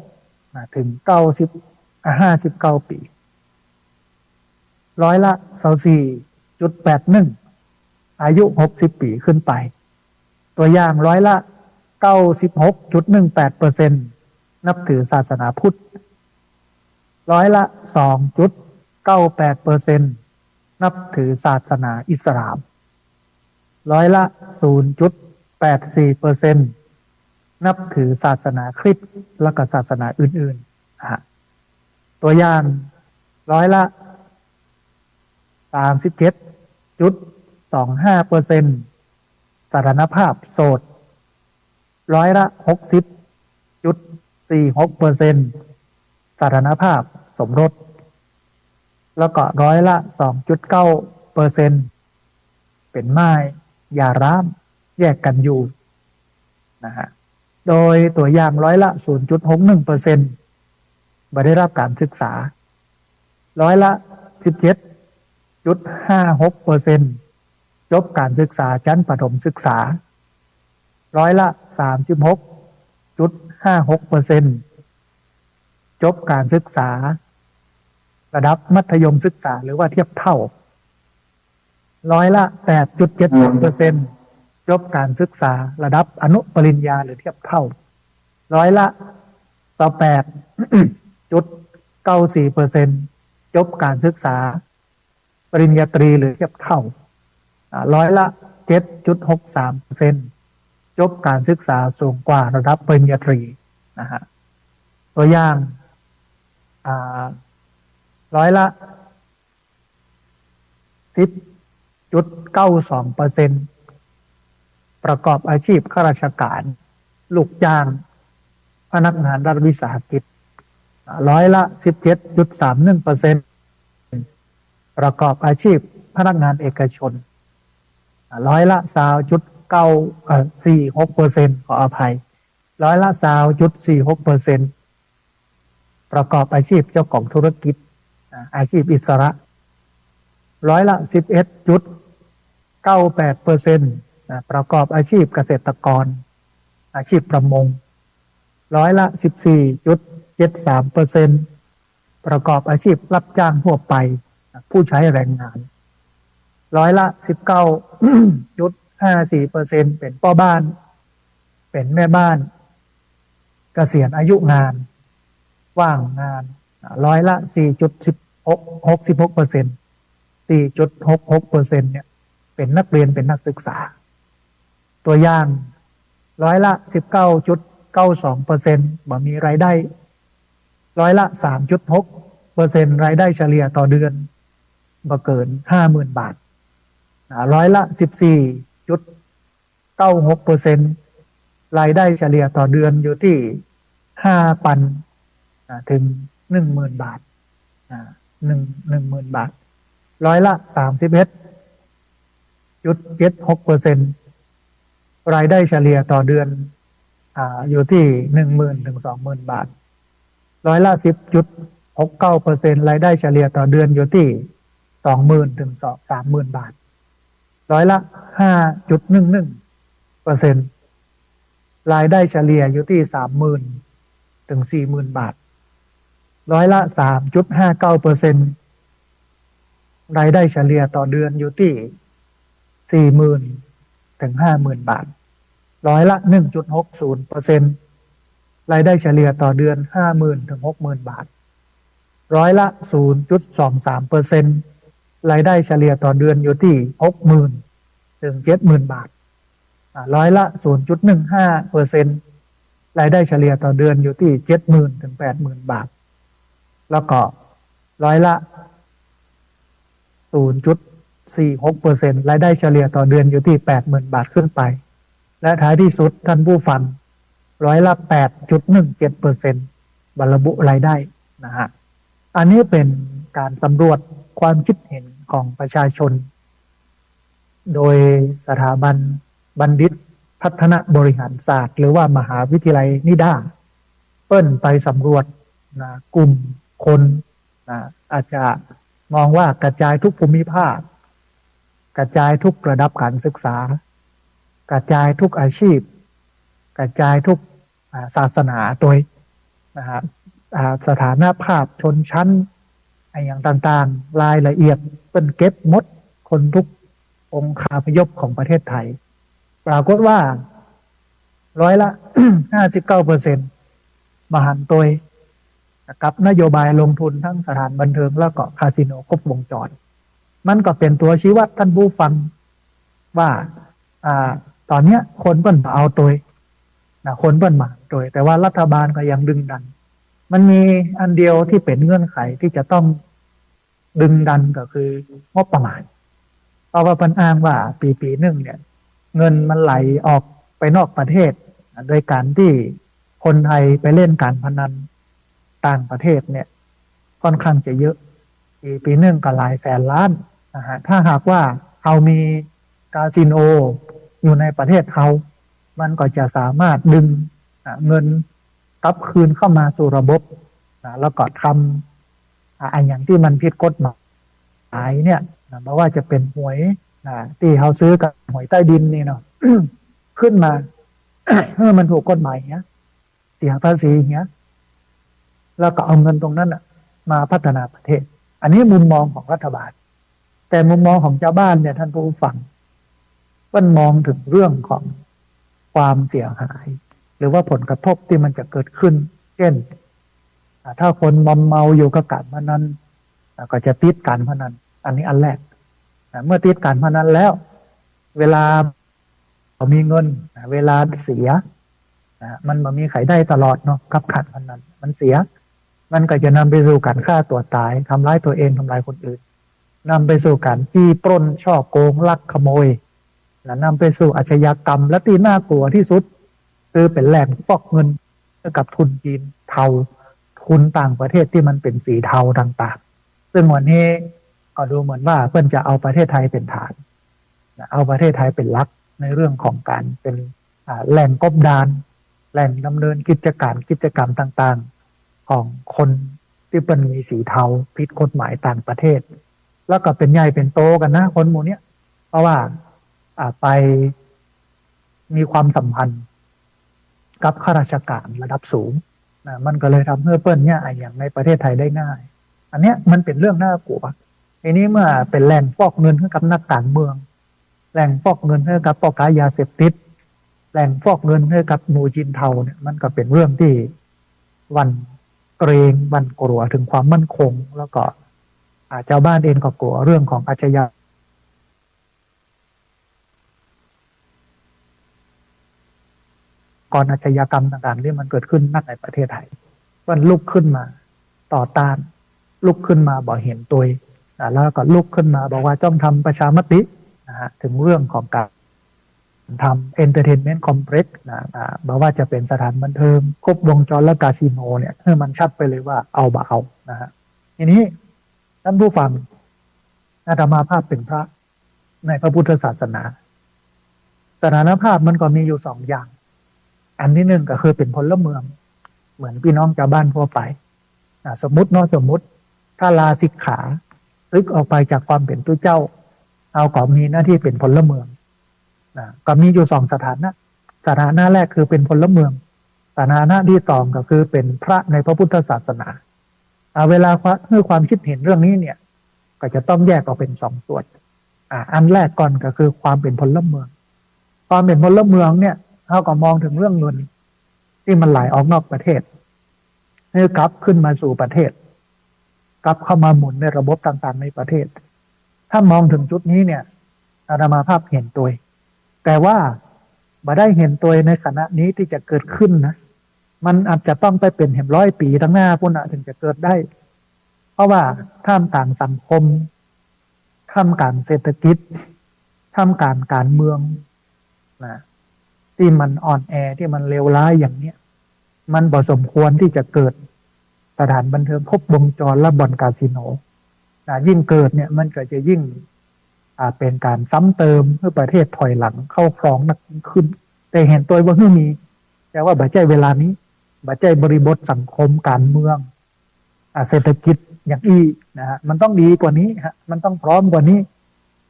46 ถึง 59 ปีร้อยละ 24.81 อายุ60 ปีขึ้นไปตัวอย่างร้อยละ 96.18% นับถือศาสนาพุทธร้อยละ 2.98% นับถือศาสนาอิสลามร้อยละ 0.84% นับถือศาสนาคริสต์และก็ศาสนาอื่นๆตัวอย่างร้อยละ 37.25% สถานภาพโสดร้อยละ 60.46% สถานภาพสมรสแล้วก็ร้อยละ 2.9% เป็นม่ายหย่าร้างแยกกันอยู่นะฮะโดยตัวอย่างร้อยละ 0.61% บ่ได้รับการศึกษาร้อยละ 17.56% จบการศึกษาชั้นประถมศึกษาร้อยละ 36.56% จบการศึกษาระดับมัธยมศึกษาหรือว่าเทียบเท่าร้อยละ 8.70% จบการศึกษาระดับอนุปริญญาหรือเทียบเท่าร้อยละ 8.94% จบการศึกษาปริญญาตรีหรือเทียบเท่าร้อยละ 7.63% จบการศึกษาสูงกว่าระดับปริญญาตรีนะฮะตัวอย่างร้อยละ 10.92% ประกอบอาชีพข้าราชการลูกจ้างพนักงานรัฐวิสาหกิจร้อยละ 17.31% ประกอบอาชีพพนักงานเอกชนร้อยละ 20.46% ขออภัยร้อยละ 20.46% ประกอบอาชีพเจ้าของธุรกิจอาชีพอิสระ11.98%ประกอบอาชีพเกษตรกรอาชีพประมง14.73%ประกอบอาชีพรับจ้างทั่วไปผู้ใช้แรงงาน19.54%เป็นพ่อบ้านเป็นแม่บ้านเกษียณอายุงานว่างงาน4.66% 4.66%เนี่ยเป็นนักเรียนเป็นนักศึกษาตัวอย่าง19.92%บ่มีรายได้3.6%รายได้เฉลี่ยต่อเดือนบ่เกิน 50,000 บาท14.96%รายได้เฉลี่ยต่อเดือนอยู่ที่ 5,000 ถึง 10,000 บาท10,000 บาท31.76%รายได้เฉลี่ยต่อเดือนอยู่ที่ 10,000 ถึง 20,000 บาท10.69%รายได้เฉลี่ยต่อเดือนอยู่ที่ 20,000 ถึง 30,000 บาท5.11%รายได้เฉลี่ยอยู่ที่ 30,000 ถึง 40,000 บาท3.59%รายได้เฉลี่ยต่อเดือนอยู่ที่ 40,000 ถึง 50,000 บาท1.60%รายได้เฉลี่ยต่อเดือน 50,000 ถึง 60,000 บาท0.23%รายได้เฉลี่ยต่อเดือนอยู่ที่ 60,000 ถึง 70,000 บาท0.15%รายได้เฉลี่ยต่อเดือนอยู่ที่ 70,000 ถึง 80,000 บาทแล้วก็0.46%รายได้เฉลี่ยต่อเดือนอยู่ที่ 80,000 บาทขึ้นไปและท้ายที่สุดท่านผู้ฟัง8.17%บรรลุรายได้นะฮะอันนี้เป็นการสำรวจความคิดเห็นของประชาชนโดยสถาบันบัณฑิตพัฒนาบริหารศาสตร์หรือว่ามหาวิทยาลัยนิด้าเปิ้นไปสำรวจนะกลุ่มคนนะอาจจะมองว่ากระจายทุกภูมิภาคกระจายทุกระดับการศึกษากระจายทุกอาชีพกระจายทุกศาสนาโดยนะฮะสถานภาพชนชั้นอย่างต่างๆรายละเอียดเป็นเก็บหมดคนทุกองคาพยพของประเทศไทยปรากฏว่า59%มหันต์โดยกับนโยบายลงทุนทั้งสถานบันเทิงแล้วก็คาสิโนครบวงจรมันก็เป็นตัวชี้วัดท่านผู้ฟังว่าตอนนี้คนเปิ้นมาเอาตัวคนเปิ้นมาตัวแต่ว่ารัฐบาลก็ยังดึงดันมันมีอันเดียวที่เป็นเงื่อนไขที่จะต้องดึงดันก็คืองบประมาณเพราะว่าเปิ้นอ้างว่าปีหนึ่งเนี่ยเงินมันไหลออกไปนอกประเทศโดยการที่คนไทยไปเล่นการพนันต่างประเทศเนี่ยค่อนข้างจะเยอะปีหนึ่งก็หลายแสนล้านนะฮะถ้าหากว่าเขามีคาสิโนอยู่ในประเทศเขามันก็จะสามารถดึงเงินกลับคืนเข้ามาสู่ระบบแล้วก็ทำอย่างที่มันผิดกฎหมายเนี่ยไม่ว่าจะเป็นหวยที่เขาซื้อกับหวยใต้ดินนี่เนาะ ขึ้นมา เมื่อมันถูกกฎหมายเนี้ยเสียภาษีเนี้ยแล้วก็เอาเงินตรงนั้นมาพัฒนาประเทศอันนี้มุมมองของรัฐบาลแต่มุมมองของชาวบ้านเนี่ยท่านผู้ฟังมันมองถึงเรื่องของความเสียหายหรือว่าผลกระทบที่มันจะเกิดขึ้นเช่นถ้าคนมอมเมาอยู่กับการพนันก็จะติดการพนันอันนี้อันแรกเมื่อติดการพนันแล้วเวลามีเงินเวลาเสียมันมีไขได้ตลอดเนาะกับการพนันมันเสียมันก็จะนำไปสู่การฆ่าตัวตายทำร้ายตัวเองทำลายคนอื่นนำไปสู่การจี้ปล้นช่อโกงลักขโมยและนำไปสู่อาชญากรรมและที่น่ากลัวที่สุดคือเป็นแหล่งฟอกเงินกับทุนจีนเทาทุนต่างประเทศที่มันเป็นสีเทาต่างๆซึ่งวันนี้ก็ดูเหมือนว่าเพื่อนจะเอาประเทศไทยเป็นฐานเอาประเทศไทยเป็นหลักในเรื่องของการเป็นแหล่งกบดานแหล่งดำเนินกิจกรรมต่าง ของคนที่เป็นมีสีเทาผิดกฎหมายต่างประเทศ แล้วก็เป็นใหญ่เป็นโตกันนะคนหมู่เนี้ยเพราะว่าไปมีความสัมพันธ์กับข้าราชการระดับสูงนะมันก็เลยทำให้เปิ้ลเนี่ยอย่างในประเทศไทยได้ง่าย อันเนี้ยมันเป็นเรื่องน่ากลัวทีนี้เมื่อเป็นแหล่งฟอกเงินให้กับนักการเมืองแหล่งฟอกเงินให้กับพ่อค้ายาเสพติดแหล่งฟอกเงินให้กับหนูจีนเทาเนี่ยมันก็เป็นเรื่องที่หวันเกรงหวันกลัวถึงความมั่นคงแล้วก็ชาวบ้านเองก็กลัวเรื่องของอาชญากรอาชญากรรมต่างๆที่มันเกิดขึ้นนักในประเทศไทยมันลุกขึ้นมาต่อต้านลุกขึ้นมาบอกเห็นตัวแล้วก็ลุกขึ้นมาบอกว่าต้องทำประชามตินะฮะถึงเรื่องของการทำ entertainment complex บอกว่าจะเป็นสถานบันเทิงครบวงจรและคาสิโนเนี่ยให้มันชัดไปเลยว่าเอาบ่เอานะฮะทีนี้ท่านผู้ฟังอาตมาภาพเป็นพระในพระพุทธศาสนาสถานภาพมันก็มีอยู่สองอย่าง อันที่หนึ่งก็คือเป็นพลเมืองเหมือนพี่น้องชาวบ้านทั่วไปสมมติสมมติถ้าลาสิกขาซึกออกไปจากความเป็นตัวเจ้าเอาก็มีหน้าที่เป็นพลเมืองก็มีอยู่สองสถานะสถานะแรกคือเป็นพลเมืองสถานะที่สองก็คือเป็นพระในพระพุทธศาสนาเวลาให้ความคิดเห็นเรื่องนี้เนี่ยก็จะต้องแยกออกเป็นสองส่วนอันแรกก่อนก็คือความเป็นพลเมืองความเป็นพลเมืองเนี่ยเขาก็มองถึงเรื่องเงินที่มันไหลออกนอกประเทศให้กลับขึ้นมาสู่ประเทศกลับเข้ามาหมุนในระบบต่างๆในประเทศถ้ามองถึงจุดนี้เนี่ยอาตมาภาพเห็นตัวแต่ว่าบ่ได้เห็นตัวในขณะนี้ที่จะเกิดขึ้นนะมันอาจจะต้องไปเป็น100 ปีตั้งหน้าพุ่นถึงจะเกิดได้เพราะว่าท่ามกลางสังคมท่ามกลางเศรษฐกิจท่ามกลางการเมืองนะที่มันอ่อนแอที่มันเลวร้ายอย่างเนี้ยมันบ่สมควรที่จะเกิดสถานบันเทิงครบวงจรและบ่อนคาสิโนยิ่งเกิดเนี่ยมันก็จะยิ่งเป็นการซ้ำเติมให้ประเทศถอยหลังเข้าครองนักขึ้นแต่เห็นตัวว่าไม่มีแต่ว่าบัจจัยเวลานี้บัจจัยบริบทสังคมการเมืองเศรษฐกิจอย่างอี้นะฮะมันต้องดีกว่านี้ฮะมันต้องพร้อมกว่านี้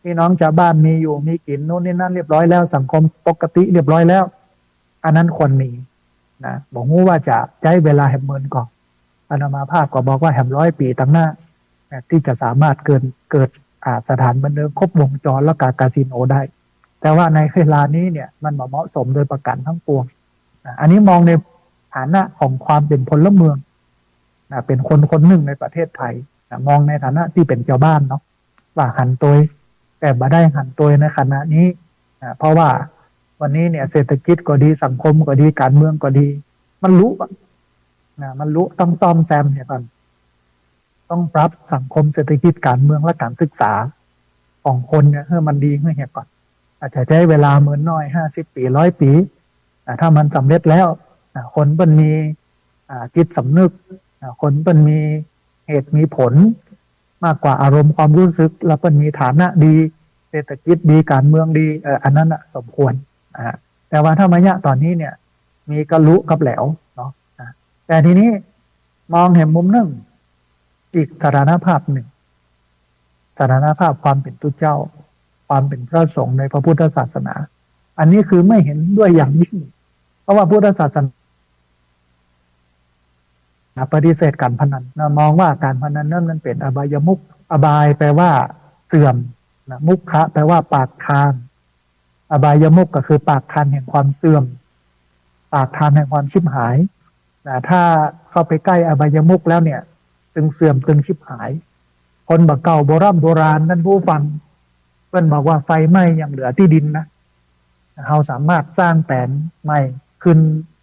พี่น้องชาวบ้านมีอยู่มีกินโน่นนี่นั่นเรียบร้อยแล้วสังคมปกติเรียบร้อยแล้วอันนั้นควรมีนะบอกว่าจะใช้เวลาแหมเมินก่อนอาตมาภาพก็บอกว่า100 ปีตั้งหน้าที่จะสามารถเกิดสถานบันเทิงครบวงจรและการคาสิโนได้แต่ว่าในเวลานี้เนี่ยมันเหมาะสมโดยประการทั้งปวงอันนี้มองในฐานะของความเป็นพลเมืองเป็นคนหนึ่งในประเทศไทยมองในฐานะที่เป็นชาวบ้านเนาะว่าหันตัวแต่บ่ได้หันตัวในขณะนี้เพราะว่าวันนี้เนี่ยเศรษฐกิจก็ดีสังคมก็ดีการเมืองก็ดีมันรู้มันรู้ต้องซ่อมแซมเนี่ยก่อนต้องปรับสังคมเศรษฐกิจการเมืองและการศึกษาของคนเนี่ยให้มันดีให้เห็นก่อนอาจจะใช้เวลาเหมือนน้อย50 ปี100 ปีถ้ามันสำเร็จแล้วคนมันมีจิตสำนึกคนมันมีเหตุมีผลมากกว่าอารมณ์ความรู้สึกแล้วมันมีฐานะดีเศรษฐกิจดีการเมืองดีอันนั้นสมควรแต่ว่าถ้ามายะตอนนี้เนี่ยมีกระลุกับแหลวเนาะแต่ทีนี้มองเห็นมุมหนึ่งอีกสถานภาพหนึ่งสถานภาพความเป็นตุเจ้าความเป็นพระสงฆ์ในพระพุทธศาสนาอันนี้คือไม่เห็นด้วยอย่างยิ่งเพราะว่าพุทธศาสนาปฏิเสธการพนันมองว่าการพนันนั้นมันเป็นอบายมุขอบายแปลว่าเสื่อมมุขะแปลว่าปากทางอบายมุขก็คือปากทางแห่งความเสื่อมปากทางแห่งความชิบหายถ้าเข้าไปใกล้อบายมุขแล้วเนี่ยตึงเสื่อมตึงชิบหายคนบักเก่าโบราณนั่นผู้ฟังเพิ่นบอกว่าไฟไหม้ยังเหลือที่ดินนะเราสามารถสร้างแผนใหม่ขึ้น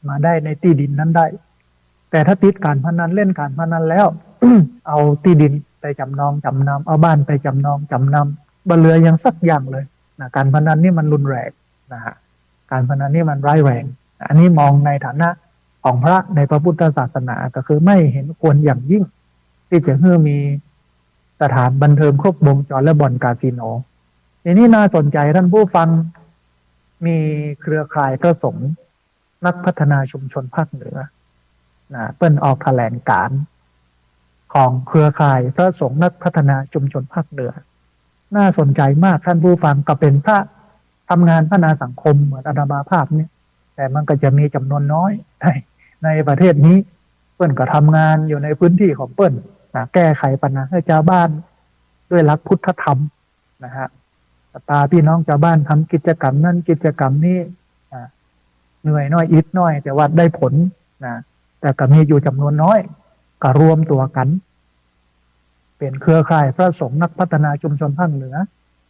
มาได้ในที่ดินนั้นได้แต่ถ้าติดการพนันเล่นการพนันแล้ว เอาที่ดินไปจำนองจำนำเอาบ้านไปจำนองจำนำบ่เหลือยังสักอย่างเลยการพนันนี่มันรุนแรงนะฮะการพนันนี่มันร้ายแรงอันนี้มองในฐานะของพระในพระพุทธศาสนาก็คือไม่เห็นควรอย่างยิ่งที่จะให้มีสถานบันเทิงครบวงจรและบ่อนคาสิโนทีนี้น่าสนใจท่านผู้ฟังมีเครือข่ายพระสงฆ์นักพัฒนาชุมชนภาคเหนือ เปิ้นออกแถลงการณ์ของเครือข่ายพระสงฆ์นักพัฒนาชุมชนภาคเหนือน่าสนใจมากท่านผู้ฟังก็เป็นพระทำงานพัฒนาสังคมเหมือนอาตมาภาพเนี่ยแต่มันก็จะมีจำนวนน้อยในประเทศนี้เปิ้นก็ทำงานอยู่ในพื้นที่ของเปิ้นแก้ไขปัญหาให้ชาวบ้านด้วยหลักพุทธธรรมนะฮะตาพี่น้องชาวบ้านทำกิจกรรมนั่นกิจกรรมนี้เหนื่อยน้อยอิดน้อย แต่ว่าได้ผลนะแต่ก็มีอยู่จำนวนน้อยก็รวมตัวกันเป็นเครือข่ายพระสงฆ์นักพัฒนาชุมชนภาคเหนือ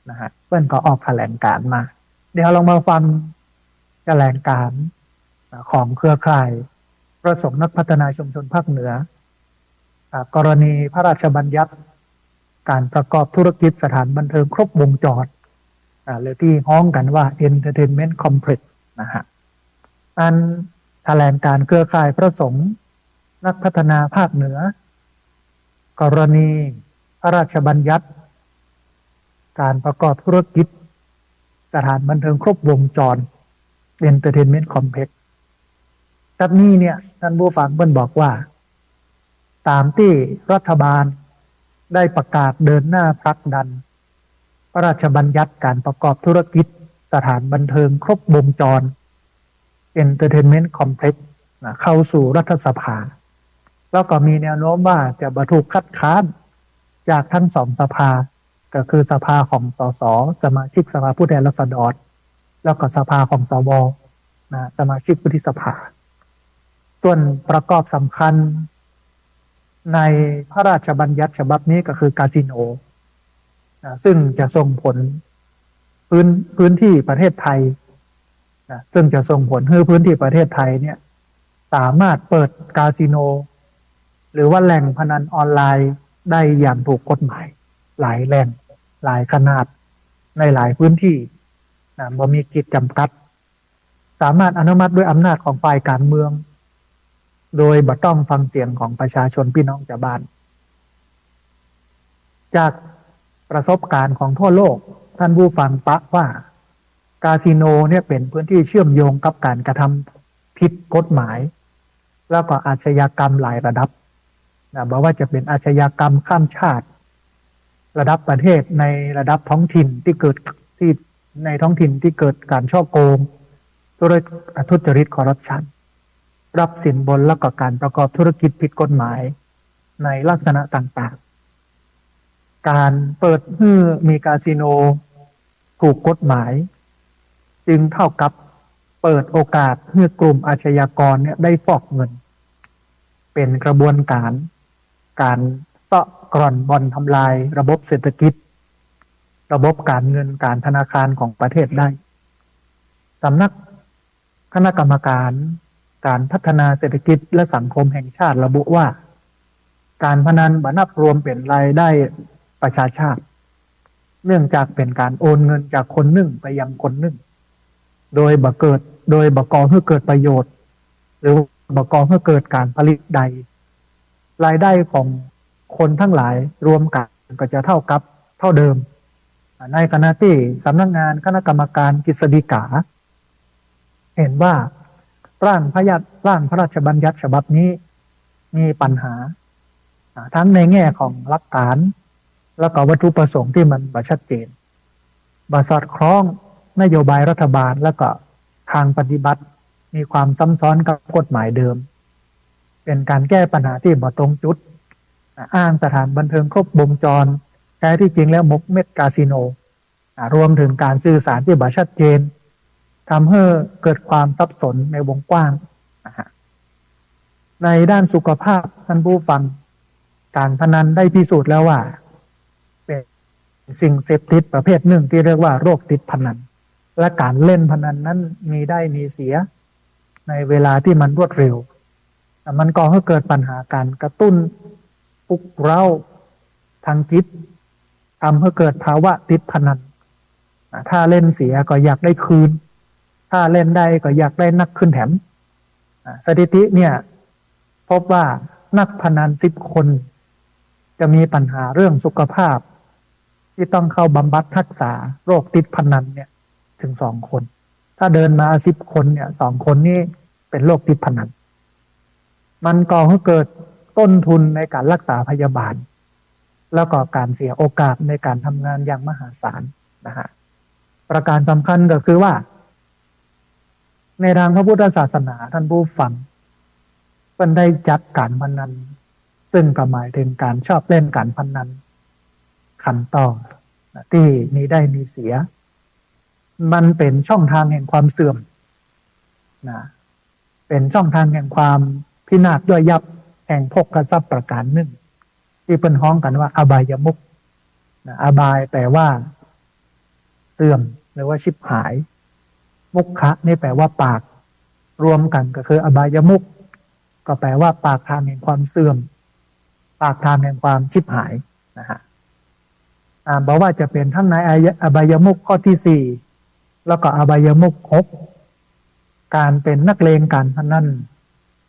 นะฮะเพื่อนก็ออกแถลงการณ์มาเดี๋ยวเรามาฟังแถลงการณ์ของเครือข่ายพระสงฆ์นักพัฒนาชุมชนภาคเหนือกรณีพระราชบัญญัติการประกอบธุรกิจสถานบันเทิงครบวงจรหรือที่ฮ้องกันว่า Entertainment Complex นะฮะอันแถลงการเครือข่ายพระสงฆ์นักพัฒนาภาคเหนือกรณีพระราชบัญญัติการประกอบธุรกิจสถานบันเทิงครบวงจร Entertainment Complex จากนี้เนี่ยท่านผู้ฟังเพิ่นบอกว่าตามที่รัฐบาลได้ประกาศเดินหน้าผลักดันพระราชบัญญัติการประกอบธุรกิจสถานบันเทิงครบวงจร Entertainment Complex เข้าสู่รัฐสภาแล้วก็มีแนวโน้มว่าจะบรรทุกคัดค้านจากทั้งสองสภาก็คือสภาของสสสมาชิกสภาผู้แทนราษฎรแล้วก็สภาของสวสมาชิกวุฒิสภาส่วนประกอบสำคัญในพระราชบัญญัติฉบับนี้ก็คือคาสิโนซึ่งจะส่งผลพื้นที่ประเทศไทยซึ่งจะส่งผลให้พื้นที่ประเทศไทยเนี่ยสามารถเปิดคาสิโนหรือว่าแหล่งพนันออนไลน์ได้อย่างถูกกฎหมายหลายแหล่งหลายขนาดในหลายพื้นที่บ่มีขีดจำกัดสามารถอนุมัติด้วยอำนาจของฝ่ายการเมืองโดยบ่ต้องฟังเสียงของประชาชนพี่น้องชาวบ้านจากประสบการณ์ของทั่วโลกท่านผู้ฟังปะว่าคาสิโนเนี่ยเป็นพื้นที่เชื่อมโยงกับการกระทำผิดกฎหมายแล้วก็อาชญากรรมหลายระดับบอกว่าจะเป็นอาชญากรรมข้ามชาติระดับประเทศในระดับท้องถิ่นที่เกิดที่ในท้องถิ่นที่เกิดการฉ้อโกงทุจริตคอร์รัปชันรับสินบนแล้วก็การประกอบธุรกิจผิดกฎหมายในลักษณะต่างๆการเปิดให้มีคาสิโนถูกกฎหมายจึงเท่ากับเปิดโอกาสให้กลุ่มอาชญากรเนี่ยได้ฟอกเงินเป็นกระบวนการเซาะกร่อนบ่อนทำลายระบบเศรษฐกิจระบบการเงินการธนาคารของประเทศได้สำนักคณะกรรมการพัฒนาเศรษฐกิจและสังคมแห่งชาติระบุว่าการพนันบ่นับรวมเป็นรายได้ประชาชาติเนื่องจากเป็นการโอนเงินจากคนหนึ่งไปยังคนหนึ่งโดยบ่ก่อให้เกิดประโยชน์หรือบ่ก่อให้เกิดการผลิตใดรายได้ของคนทั้งหลายรวมกันก็จะเท่าเดิมในขณะที่สำนักงานคณะกรรมการกฤษฎีกาเห็นว่าร่างพระราชบัญญัติฉบับนี้มีปัญหาทั้งในแง่ของหลักฐานแล้วก็วัตถุประสงค์ที่มันบ่ชัดเจนบ่สอดคล้องนโยบายรัฐบาลแล้วก็ทางปฏิบัติมีความซ้ำซ้อนกับกฎหมายเดิมเป็นการแก้ปัญหาที่บ่ตรงจุดอ้างสถานบันเทิงครบวงจรแท้ที่จริงแล้วมกเม็ดคาสิโนรวมถึงการสื่อสารที่บ่ชัดเจนทำให้เกิดความสับสนในวงกว้างในด้านสุขภาพท่านผู้ฟังการพนันได้พิสูจน์แล้วว่าเป็นสิ่งเสพติดประเภทหนึ่งที่เรียกว่าโรคติดพนันและการเล่นพนันนั้นมีได้มีเสียในเวลาที่มันรวดเร็วมันก่อให้เกิดปัญหาการกระตุ้นปลุกเร้าทางจิตทำให้เกิดภาวะติดพนันถ้าเล่นเสียก็อยากได้คืนถ้าเล่นได้ก็อยากได้นักขึ้นแถมสถิติเนี่ยพบว่านักพนัน10 คนจะมีปัญหาเรื่องสุขภาพที่ต้องเข้าบำบัดรักษาโรคติดพนันเนี่ยถึง2 คนถ้าเดินมา10 คนเนี่ย2 คนนี้เป็นโรคติดพนัน มันก่อให้เกิดต้นทุนในการรักษาพยาบาลแล้วก็การเสียโอกาสในการทำงานอย่างมหาศาลนะฮะประการสำคัญก็คือว่าในทางพระพุทธศาสนาท่านผู้ฟังมันได้จัดการพนันซึ่งก็หมายถึงการชอบเล่นการพนันขันต่อที่มีได้มีเสียมันเป็นช่องทางแห่งความเสื่อมนะเป็นช่องทางแห่งความพินาศย่อยยับแห่งภพทรัพย์ประการหนึ่งที่เป็นฮ้องกันว่าอบายมุขนะอบายแปลว่าเสื่อมหรือว่าชิบหายมุขะนี่แปลว่าปากรวมกันก็คืออบายมุขก็แปลว่าปากทางแห่งความเสื่อมปากทางแห่งความชิบหายนะฮะบอกว่าจะเป็นทั้งในอบายมุขข้อที่สี่แล้วก็อบายมุขหกการเป็นนักเลงการพนัน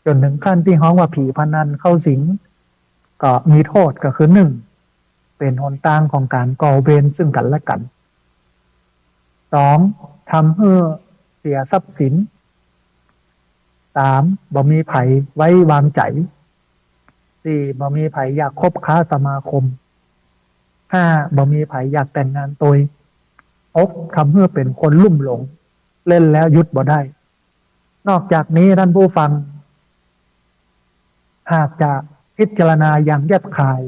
จนถึงขั้นที่ฮ้องว่าผีพนันเข้าสิงก็มีโทษก็คือหนึ่งเป็นหนทางของการก่อเวรซึ่งกันและกันสองทำให้เสียทรัพย์สินสามบ่มีไผไว้วางใจสี่บ่มีไผอยากคบค้าสมาคมห้าบ่มีไผอยากแต่งงานตัวหกทำให้เป็นคนลุ่มหลงเล่นแล้วยุดบ่ได้นอกจากนี้ท่านผู้ฟังหากจะพิจารณาอย่างแยบคาย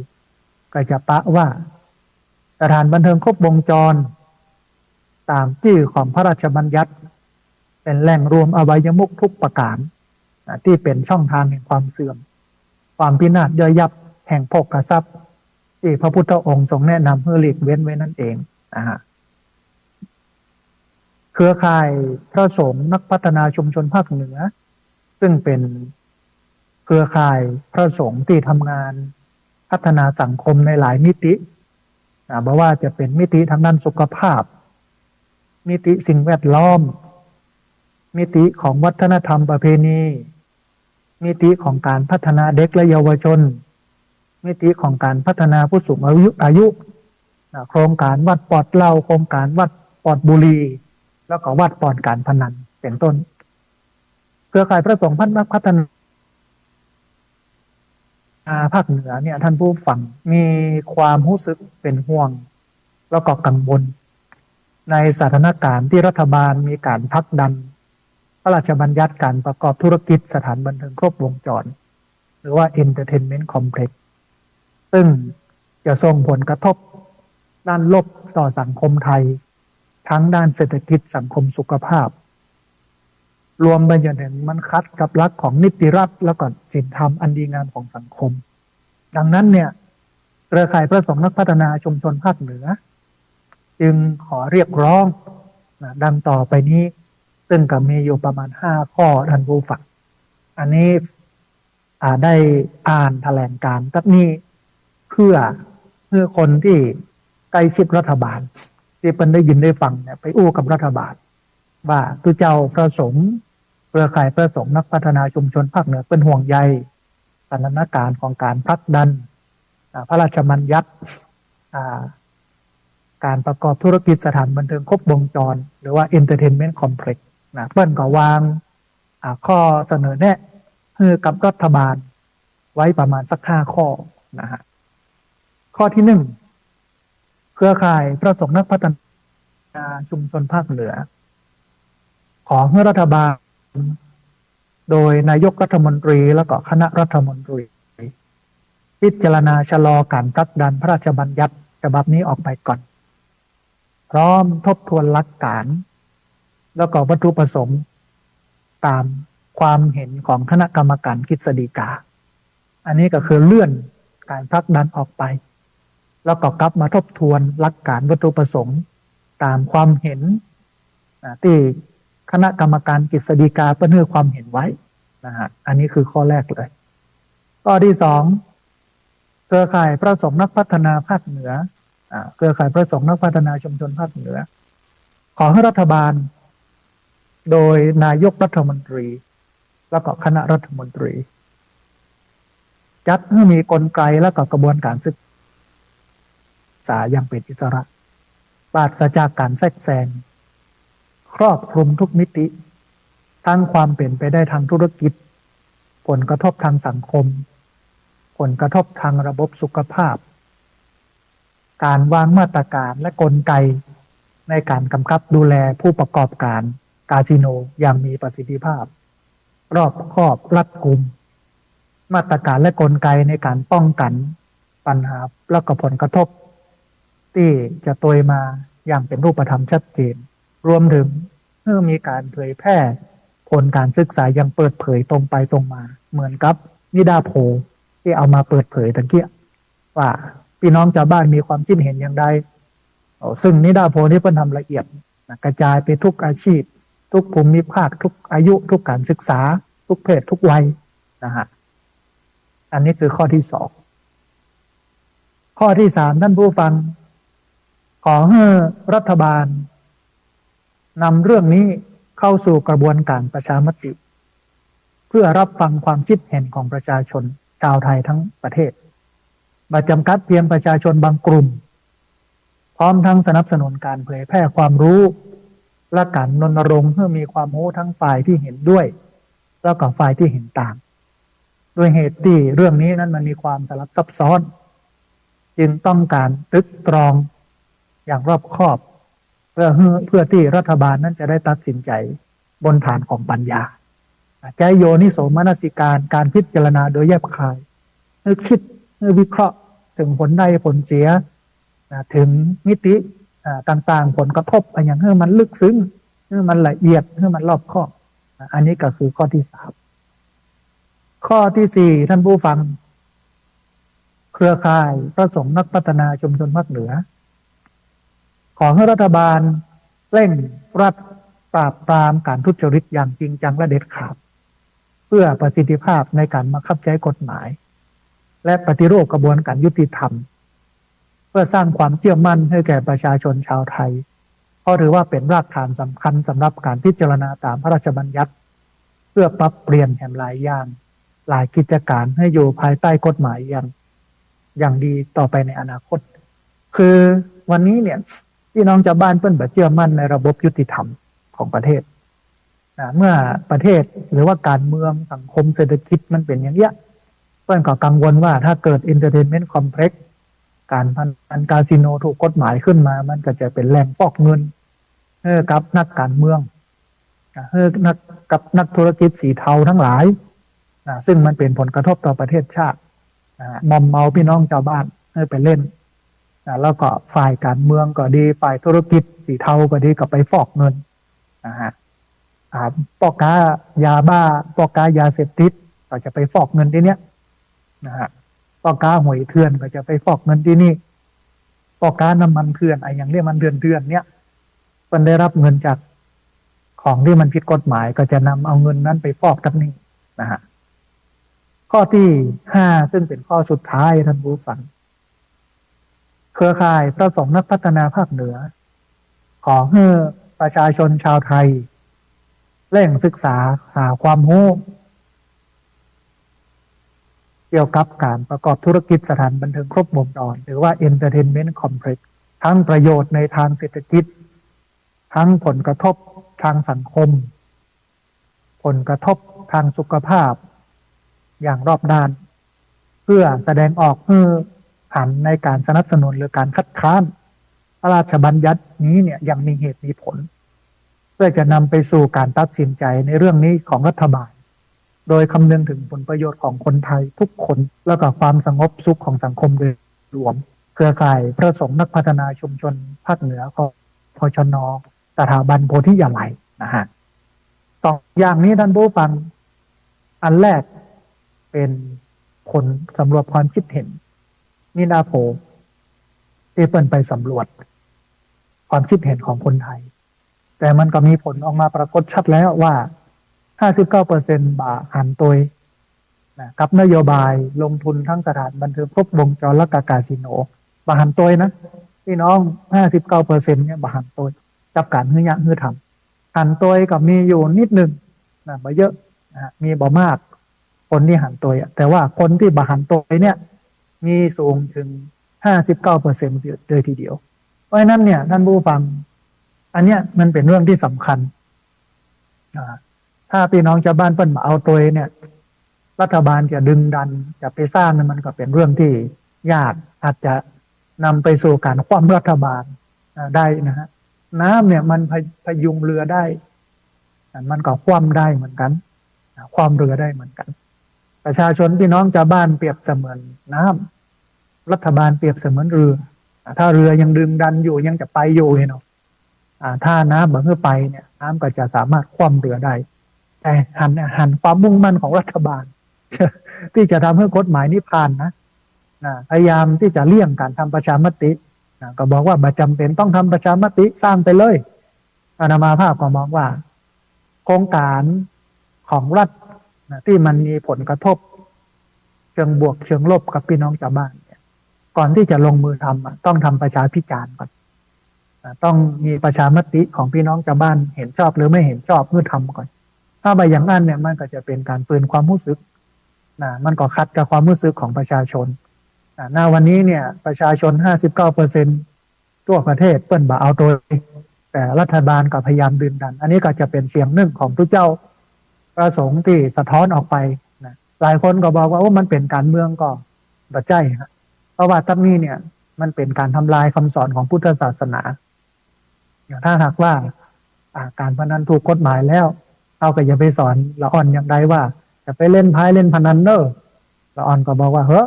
ก็จะปะว่าสถานบันเทิงครบวงจรตามชื่อของพระราชบัญญัติเป็นแหล่งรวมอบายมุขทุกประการที่เป็นช่องทางแห่งความเสื่อมความพินาศย่อยยับแห่งภพทรัพย์ที่พระพุทธองค์ทรงแนะนำให้หลีกเว้นไว้นั่นเองเครือข่ายพระสงฆ์นักพัฒนาชุมชนภาคเหนือซึ่งเป็นเครือข่ายพระสงฆ์ที่ทำงานพัฒนาสังคมในหลายมิติไม่ว่าจะเป็นมิติทางด้านสุขภาพมิติสิ่งแวดล้อมมิติของวัฒนธรรมประเพณีมิติของการพัฒนาเด็กและเยาวชนมิติของการพัฒนาผู้สูงอายุโครงการวัดปลอดเหล้าโครงการวัดปลอดบุหรี่แล้วก็วัดปลอดการพนันเป็นต้นเครือข่ายพระสงฆ์พัฒนาภาคเหนือเนี่ยท่านผู้ฟังมีความรู้สึกเป็นห่วงแล้วก็กังวลในสถานการณ์ที่รัฐบาลมีการผลักดันพระราชบัญญัติการประกอบธุรกิจสถานบันเทิงครบวงจรหรือว่า Entertainment Complex ซึ่งจะส่งผลกระทบด้านลบต่อสังคมไทยทั้งด้านเศรษฐกิจสังคมสุขภาพรวมไปจนถึงมันคัดกับหลักของนิติรัฐแล้วก็ศีลธรรมอันดีงามของสังคมดังนั้นเนี่ยเครือข่ายพระสงฆ์นักพัฒนาชุมชนภาคเหนือจึงขอเรียกร้องดังต่อไปนี้ซึ่งก็มีอยู่ประมาณ5ข้อท่านผู้ฟังอันนี้ได้อ่านแถลงการณ์นี้เพื่อคนที่ใกล้ชิดรัฐบาลที่เป็นได้ยินได้ฟังเนี่ยไปอู้กับรัฐบาลว่าตุเจ้าพระสงฆ์เครือข่ายพระสงฆ์นักพัฒนาชุมชนภาคเหนือเป็นห่วงใยสถานการณ์ของการผลักดันพระราชบัญญัติการประกอบธุรกิจสถานบันเทิงครบวงจรหรือว่า Entertainment Complex เปิ้ลก็วางข้อเสนอแนะให้กับรัฐบาลไว้ประมาณสัก5ข้อนะฮะข้อที่1เครือข่ายพระสงฆ์นักพัฒนาชุมชนภาคเหนือขอให้รัฐบาลโดยนายกรัฐมนตรีและก็คณะรัฐมนตรีพิจารณาชะลอการผลักดันพระราชบัญญัติฉบับนี้ออกไปก่อนพร้อมทบทวนหลักการแล้วก็วัตถุประสงค์ตามความเห็นของคณะกรรมการกฤษฎีกาอันนี้ก็คือเลื่อนการผลักดันออกไปแล้วก็กลับมาทบทวนหลักการวัตถุประสงค์ตามความเห็นที่คณะกรรมการกฤษฎีกาเพื่อความเห็นไว้นะฮะอันนี้คือข้อแรกเลยข้อที่2เครือข่ายพระสงฆ์นักพัฒนาภาคเหนือเครือข่ายพระสงฆ์นักพัฒนาชุมชนภาคเหนือขอให้รัฐบาลโดยนายกรัฐมนตรีแล้วก็คณะรัฐมนตรีจัดให้มีกลไกและก็กระบวนการศึกษาอย่างเป็นอิสระปราศจากการแทรกแซงครอบคลุมทุกมิติทั้งความเป็นไปได้ทางธุรกิจ ผลกระทบทางสังคมผลกระทบทางระบบสุขภาพการวางมาตรการและกลไกในการกำกับดูแลผู้ประกอบการคาสิโนอย่างมีประสิทธิภาพรอบคอบรัดกุมมาตรการและกลไกในการป้องกันปัญหาและก็ผลกระทบที่จะตวยมาอย่างเป็นรูปธรรมชัดเจนรวมถึงเมื่อมีการเผยแพร่ผลการศึกษาอย่างเปิดเผยตรงไปตรงมาเหมือนกับนิดาโพลที่เอามาเปิดเผยตะเกียว่าพี่น้องชาวบ้านมีความคิดเห็นอย่างไรซึ่งนิดาโพลนี้เพิ่นทำละเอียดกระจายไปทุกอาชีพทุกภูมิภาคทุกอายุทุกการศึกษาทุกเพศทุกวัยนะฮะอันนี้คือข้อที่สองข้อที่สามท่านผู้ฟังขอให้รัฐบาลนำเรื่องนี้เข้าสู่กระบวนการประชามติเพื่อรับฟังความคิดเห็นของประชาชนชาวไทยทั้งประเทศมาจำกัดเพียงประชาชนบางกลุ่มพร้อมทั้งสนับสนุนการเผยแพร่ความรู้และการรณรงค์เพื่อมีความรู้ทั้งฝ่ายที่เห็นด้วยแล้วก็ฝ่ายที่เห็นต่างโดยเหตุที่เรื่องนี้นั้นมันมีความสลับซับซ้อนจึงต้องการตรึกตรองอย่างรอบคอบเพื่อที่รัฐบาลนั้นจะได้ตัดสินใจบนฐานของปัญญาใจโยนิโสมนสิการพิจารณาโดยแยบคายคิดวิเคราะห์ถึงผลได้ผลเสียถึงมิติต่างๆผลกระทบอย่างให้มันลึกซึ้งให้มันละเอียดให้มันรอบคอบอันนี้ก็คือข้อที่สามข้อที่สี่ท่านผู้ฟังเครือข่ายพระสงฆ์นักพัฒนาชุมชนภาคเหนือขอให้รัฐบาลเร่งรัดปราบปรามการทุจริตอย่างจริงจังและเด็ดขาดเพื่อประสิทธิภาพในการบังคับใช้กฎหมายและปฏิรูปกระบวนการยุติธรรมเพื่อสร้างความเชื่อมั่นให้แก่ประชาชนชาวไทยเพราะถือว่าเป็นรากฐานสำคัญสำหรับการพิจารณาตามพระราชบัญญัติเพื่อปรับเปลี่ยนแห่งหลายอย่างหลายกิจการให้อยู่ภายใต้กฎหมายอย่างดีต่อไปในอนาคตคือวันนี้เนี่ยพี่น้องชาวบ้านเพิ่นเชื่อมั่นในระบบยุติธรรมของประเทศเมื่อประเทศหรือว่าการเมืองสังคมเศรษฐกิจมันเป็นอย่างเนี้ยเพิ่นก็กังวลว่าถ้าเกิด entertainment complex การพนันคาสิโนถูกกฎหมายขึ้นมามันก็จะเป็นแหล่งฟอกเงินกับนักการเมืองกับนักธุรกิจสีเทาทั้งหลายซึ่งมันเป็นผลกระทบต่อประเทศชาติมอมเมาพี่น้องชาวบ้านให้ไปเล่นแล้วก็ฝ่ายการเมืองก็ดีฝ่ายธุรกิจสีเทาก็ดีก็ไปฟอกเงินปอกค้ายาบ้าปอกค้ายาเสพติดก็จะไปฟอกเงินที่เนี้ยปอกค้าหวยเถื่อนก็จะไปฟอกเงินที่นี่ปอกค้าน้ำมันเถื่อนอย่างเรียกมันเถื่อนเนี้ยมันได้รับเงินจากของที่มันผิดกฎหมายก็จะนำเอาเงินนั้นไปฟอกทั้งนี้ข้อที่ห้าซึ่งเป็นข้อสุดท้ายท่านผู้ฟังเครือข่ายพระสงฆ์นักพัฒนาภาคเหนือขอให้ประชาชนชาวไทยเร่งศึกษาหาความรู้เกี่ยวกับการประกอบธุรกิจสถานบันเทิงครบวงจรหรือว่า Entertainment Complex ทั้งประโยชน์ในทางเศรษฐกิจทั้งผลกระทบทางสังคมผลกระทบทางสุขภาพอย่างรอบด้านเพื่อแสดงออกให้หันในการสนับสนุนหรือการคัดค้านพระราชบัญญัตินี้เนี่ยยังมีเหตุมีผลเพื่อจะนำไปสู่การตัดสินใจในเรื่องนี้ของรัฐบาลโดยคำนึงถึงผลประโยชน์ของคนไทยทุกคนแล้วก็ความสงบสุขของสังคมโดยรวมเครือข่ายพระสงฆ์นักพัฒนาชุมชนภาคเหนือของพชน.สถาบันโพธิยาลัยนะฮะสองอย่างนี้ท่านผู้ฟังอันแรกเป็นผลสำรวจความคิดเห็นนิดาโพลที่เปิดไปสำรวจความคิดเห็นของคนไทยแต่มันก็มีผลออกมาปรากฏชัดแล้วว่า 59% บ่าหันตัวกับนโยบายลงทุนทั้งสถานบันเทิงครบวงจรและคาสิโนบ่าหันตัวนะพี่น้อง 59% เนี่ยบ่าหันตัวกับการฮื้อทำหันตัวก็มีอยู่นิดนึงบ่เยอะมีบ่มากคนที่หันตัวแต่ว่าคนที่บ่หันตัวเนี่ยมีสูงถึง 59% เลยทีเดียวเพราะฉะนั้นเนี่ยท่านผู้ฟังอันเนี้ยมันเป็นเรื่องที่สำคัญถ้าพี่น้องชาวบ้านเปิ้นมาเอาตัวเนี่ย รัฐบาลจะดึงดันจะไปสร้างนั้นมันก็เป็นเรื่องที่ยากอาจจะนำไปสู่การคว่ำรัฐบาลได้นะฮะน้ำเนี่ยมันพยุงเรือได้มันก็คว่ำได้เหมือนกันคว่ำเรือได้เหมือนกัน ประชาชนพี่น้องชาวบ้านเปรียบเสมือนน้ำรัฐบาลเปรียบเสมือนเรือถ้าเรือยังดึงดันอยู่ยังจะไปอยู่เนาะถ้าน้ำแบบเพื่อไปเนี่ยน้ำก็จะสามารถคว่ำเรือได้แต่หันความมุ่งมั่นของรัฐบาลที่จะทำให้กฎหมายนี้ผ่านนะพยายามที่จะเลี่ยงการทำประชามติก็บอกว่าบัจำเป็นต้องทำประชามติสร้างไปเลยอานามาภาพก็มองว่าโครงการของรัฐที่มันมีผลกระทบเชิงบวกเชิงลบกับพี่น้องชาวบ้านเนี่ยก่อนที่จะลงมือทำต้องทำประชาพิจารณ์ก่อนต้องมีประชามติของพี่น้องชาวบ้านเห็นชอบหรือไม่เห็นชอบเพื่อทำก่อนถ้าไปอย่างนั้นเนี่ยมันก็จะเป็นการฝืนความรู้สึกมันก็ขัดกับความรู้สึกของประชาชนณวันนี้เนี่ยประชาชน 59%ทั่วประเทศเปิ้นบ่เอาตัวแต่รัฐบาลก็พยายามดึงดันอันนี้ก็จะเป็นเสียงหนึ่งของทุกเจ้าประสงค์ที่สะท้อนออกไปหลายคนก็บอกว่ามันเป็นการเมืองก็บ่ใช่ฮะเพราะว่าตั้งนี้เนี่ยมันเป็นการทำลายคำสอนของพุทธศาสนาอย่างถ้าหากว่าการพนันถูกกฎหมายแล้วเอาก็อย่าไปสอนละอ่อนอย่างใดว่าจะไปเล่นไพ่เล่นพนันเนอะละอ่อนก็บอกว่าเฮ้อ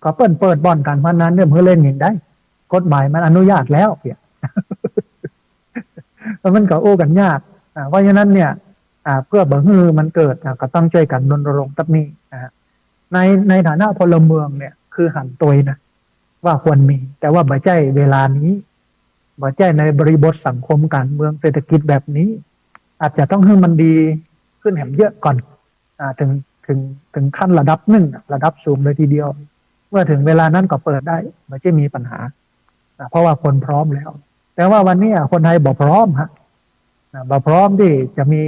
ก็เปิดบ่อนการพนันเนี่ยเพื่อเล่นอย่างได้กฎหมายมันอนุญาตแล้วเนี่ยแล้วมันก็โอ้กันยากเพราะฉะนั้นเนี่ยเพื่อบ่ฮือมันเกิดก็ต้องช่วยกันรณรงค์ตับนี้ในฐานะพลเมืองเนี่ยคือหันตัวนะว่าควรมีแต่ว่าบ่ใช่เวลานี้บ่ใช่ในบริบทสังคมการเมืองเศรษฐกิจแบบนี้อาจจะต้องให้มันดีขึ้นแหมเยอะก่อนถึงขั้นระดับหนึ่งระดับสูงเลยทีเดียวเมื่อถึงเวลานั้นก็เปิดได้ไม่ใช่มีปัญหาเพราะว่าคนพร้อมแล้วแต่ว่าวันนี้คนไทยบ่พร้อมฮะบ่พร้อมที่จะมี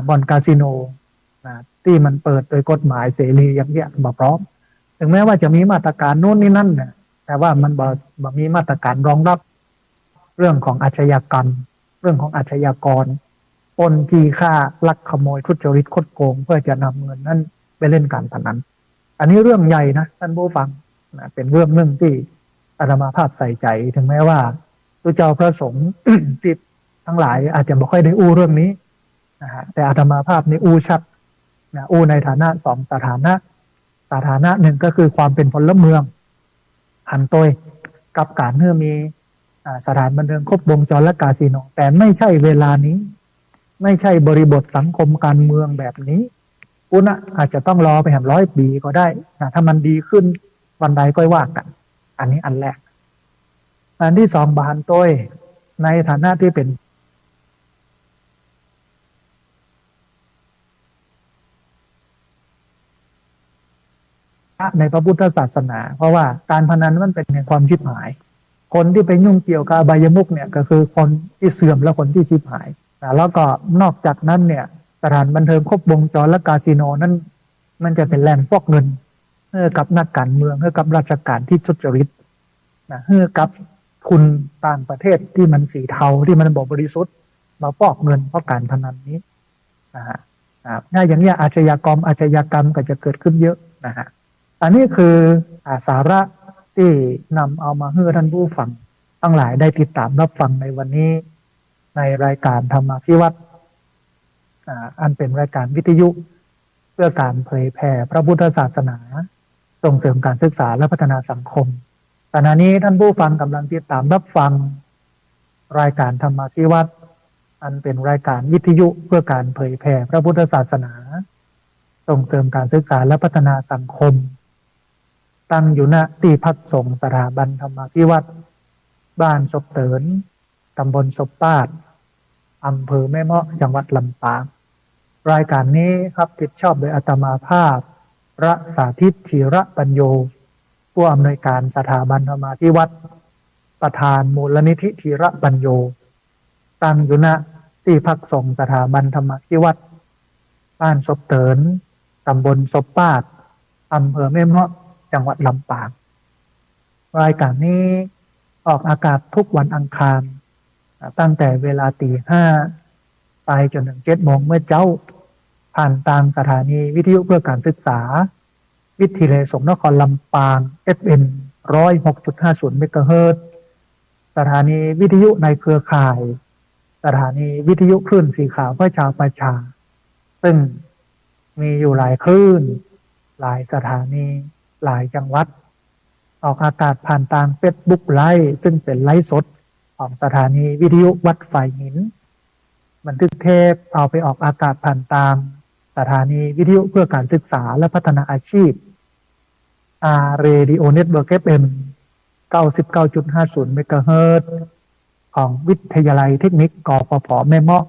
บ่อนคาสิโนที่มันเปิดโดยกฎหมายเสรีอย่างเงี้ยบ่พร้อมถึงแม้ว่าจะมีมาตรการโน่นนี่นั่นเนี่ยแต่ว่ามันบ่มีมาตรการรองรับเรื่องของอาชญากรรมเรื่องของอาชญากรปล้นจี้ฆ่าลักขโมยทุจริตคดโกงเพื่อจะนำเงินนั้นไปเล่นการพนันอันนี้เรื่องใหญ่นะท่านผู้ฟังเป็นเรื่องหนึ่งที่อาตมาภาพใส่ใจถึงแม้ว่าตัวเจ้าพระสงฆ์ ที่ทั้งหลายอาจจะไม่ค่อยได้อู้เรื่องนี้นะฮะแต่อาตมาภาพในอู้ชัดอู้ในฐานะสองสถานะหนึ่งก็คือความเป็นพลเมืองหันตัวกับการเมื่อมีสถานบันเทิงครบวงจรและคาสิโนแต่ไม่ใช่เวลานี้ไม่ใช่บริบทสังคมการเมืองแบบนี้คุณอาจจะต้องรอไปแหม100 ปีก็ได้ถ้ามันดีขึ้นวันใดก็ว่ากันอันนี้อันแรกอันที่สองบานตัวในฐานะที่เป็นในพระพุทธศาสนาเพราะว่าการพนันมันเป็นแห่งความชิบหายคนที่ไปยุ่งเกี่ยวกับอบายมุขเนี่ยก็คือคนที่เสื่อมและคนที่ชิบหายแล้วก็นอกจากนั้นเนี่ยสถานบันเทิงครบวงจรและคาสิโนนั้นมันจะเป็นแหล่งฟอกเงินกับนักการเมืองกับราชการที่ทุจริตกับทุนต่างประเทศที่มันสีเทาที่มันบริสุทธิ์มาฟอกเงินเพราะการพนันนี้นะฮะถ้าอย่างนี้อาชญากรรมก็จะเกิดขึ้นเยอะนะฮะอันนี้คือสาระที่นำเอามาให้ท่านผู้ฟังทั้งหลายได้ติดตามรับฟังในวันนี้ในรายการธรรมาภิวัตน์อันเป็นรายการวิทยุเพื่อการเผยแผ่พระพุทธศาสนาส่งเสริมการศึกษาและพัฒนาสังคมขณะนี้ท่านผู้ฟังกำลังติดตามรับฟังรายการธรรมาภิวัตน์อันเป็นรายการวิทยุเพื่อการเผยแผ่พระพุทธศาสนาส่งเสริมการศึกษาและพัฒนาสังคมตั้งอยู่ณที่พักสงฆ์สถาบันธรรมาภิวัตน์บ้านศพเตินตำบลศพปาดอำเภอแม่เมาะจังหวัดลำปางรายการนี้ครับติดชอบโดยอาตมาภาพพระสาธิตธีระปัญโยผู้อำนวยการสถาบันธรรมาภิวัตน์ประธานมูลนิธิธีระปัญโยตั้งอยู่ณที่พักสงฆ์สถาบันธรรมาภิวัตน์บ้านศพเตินตำบลศพปาดอำเภอแม่เมาะจังหวัดลำปางรายการนี้ออกอากาศทุกวันอังคารตั้งแต่เวลา 5:00 ไปจนถึง 7:00 เมื่อเจ้า ผ่านทางสถานีวิทยุเพื่อการศึกษาวิทยาลัยสงฆ์นครลำปาง FM 106.50 เมกะเฮิรตซ์สถานีวิทยุในเครือข่ายสถานีวิทยุคลื่นสีขาวเพื่อชาวประชาซึ่งมีอยู่หลายคลื่นหลายสถานีหลายจังหวัดออกอากาศผ่านทางเฟซบุ๊กไลฟ์ซึ่งเป็นไลฟ์สดของสถานีวิทยุวัดไฟหินบันทึกเทปเอาไปออกอากาศผ่านทางสถานีวิทยุเพื่อการศึกษาและพัฒนาอาชีพเรดิโอเน็ตเวิร์ก FM 99.50 เมกะเฮิรตซ์ของวิทยาลัยเทคนิคกฟผแม่เมาะ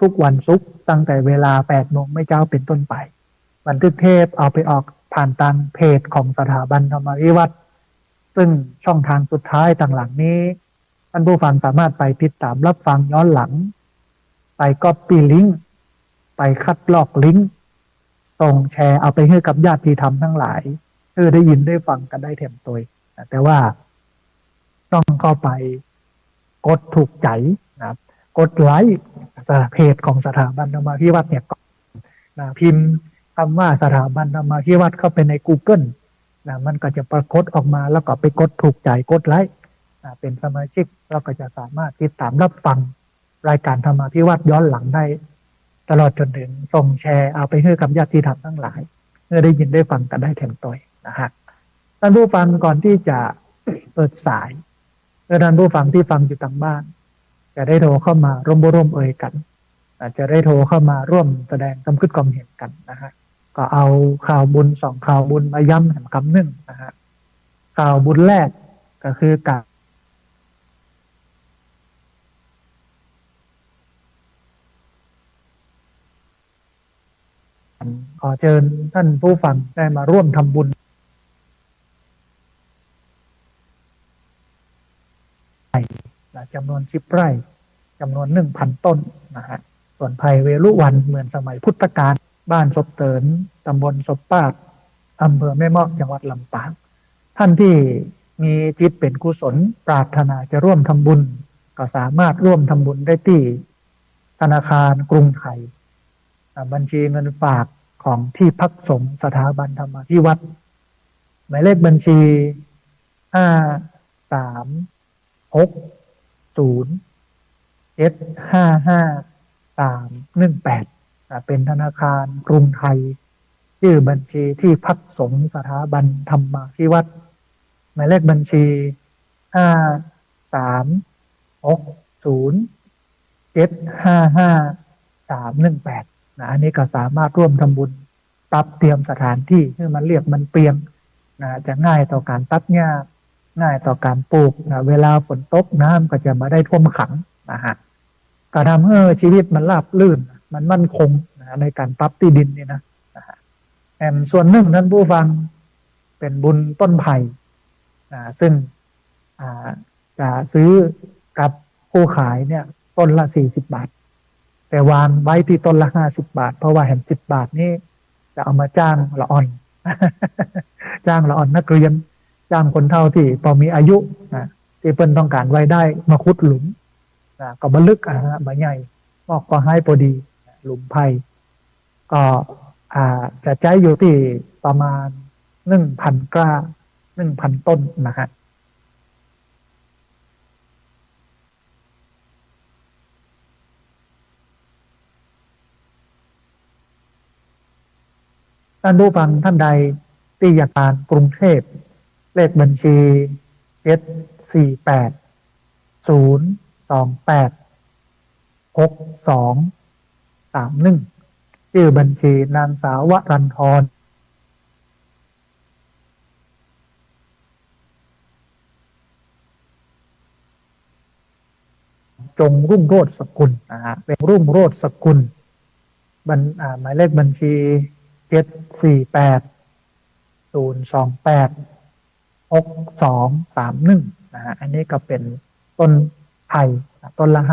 ทุกวันศุกร์ตั้งแต่เวลา 8 โมงไม่เจ้าเป็นต้นไปบันทึกเทปเอาไปออกผ่านทางเพจของสถาบันธรรมวิวัฒน์ซึ่งช่องทางสุดท้ายต่างหลังนี้ท่านผู้ฟังสามารถไปติดตามรับฟังย้อนหลังไปก๊อปปี้ลิงก์ไปคัดลอกลิงก์ส่งแชร์เอาไปให้กับญาติธรรมทั้งหลายได้ยินได้ฟังกันได้เต็มตัวแต่ว่าต้องเข้าไปกดถูกใจนะครับกดไลค์เพจของสถาบันธรรมวิวัฒน์เนี่ยพิมพ์คำว่าสถาบันธรรมวิวัฒน์เข้าไปใน Google มันก็จะปรากฏออกมาแล้วก็ไปกดถูกใจกดไลค์เป็นสมาชิกเราก็จะสามารถติดตามรับฟังรายการธรรมวิวัฒน์ย้อนหลังได้ตลอดจนถึงส่งแชร์เอาไปให้กับญาติธรรมทั้งหลายเมื่อได้ยินได้ฟังกันได้เต็มตัวนะฮะท่านผู้ฟังก่อนที่จะเปิดสายท่านผู้ฟังที่ฟังอยู่ทางบ้านจะได้โทรเข้ามาร่วมเอ่ยกันอาจจะได้โทรเข้ามาร่วมแสดงความคิดความเห็นกันนะฮะก็เอาข่าวบุญ2ข่าวบุญมาย้ำแห่งคำหนึ่งนะฮะข่าวบุญแรกก็คือการขอเชิญท่านผู้ฟังได้มาร่วมทำบุญจำนวน10 ไร่จำนวน 1,000 ต้นนะฮะส่วนไผ่เวลุวันเหมือนสมัยพุทธกาลบ้านศพเตินตำบลศพปากอำเภอแม่เมาะจังหวัดลำปางท่านที่มีจิตเป็นกุศลปรารถนาจะร่วมทำบุญก็สามารถร่วมทำบุญได้ที่ธนาคารกรุงไทยบัญชีเงินฝากของที่พักสงฆ์สถาบันธรรมวิวัฒน์หมายเลขบัญชี536075531เป็นธนาคารกรุงไทยชื่อบัญชีที่พักสงฆ์สถาบันธรรมวิวัฒน์หมายเลขบัญชี536075531อันนี้ก็สามารถร่วมทำบุญปรับเตรียมสถานที่ให้มันเรียบมันเปียงจะง่ายต่อการตัดหญ้าง่ายต่อการปลูกเวลาฝนตกน้ำก็จะมาได้ท่วมขังนะฮะก็ทำให้ชีวิตมันราบรื่นมันมั่นคงในการปรับที่ดินนี่นะส่วนหนึ่งท่านผู้ฟังเป็นบุญต้นไผ่ซึ่งจะซื้อกับผู้ขายเนี่ยต้นละ40 บาทแต่วางไว้ที่ต้นละ50 บาทเพราะว่าแห่ง10 บาทนี่จะเอามาจ้างละอ่อน จ้างละอ่อนนักเรียนจ้างคนเฒ่าที่พอมีอายุที่เพิ่นต้องการไว้ได้มาขุดหลุมก็บรรลึกบะใหญ่มอกก็ให้พอดีหลุมไผ่ก็จะใช้อยู่ที่ประมาณ 1,000 กล้า 1,000 ต้นนะฮะท่านผู้ฟังท่านใดที่อยากการกรุงเทพเลขบัญชี748-028-6231ชื่อบัญชีนางสาววรันทรจงรุ่งโรจน์สกุลนะฮะเป็นรุ่งโรจน์สกุลหมายเลขบัญชี748-028-6231นะฮะอันนี้ก็เป็นต้นไผ่ต้นละ50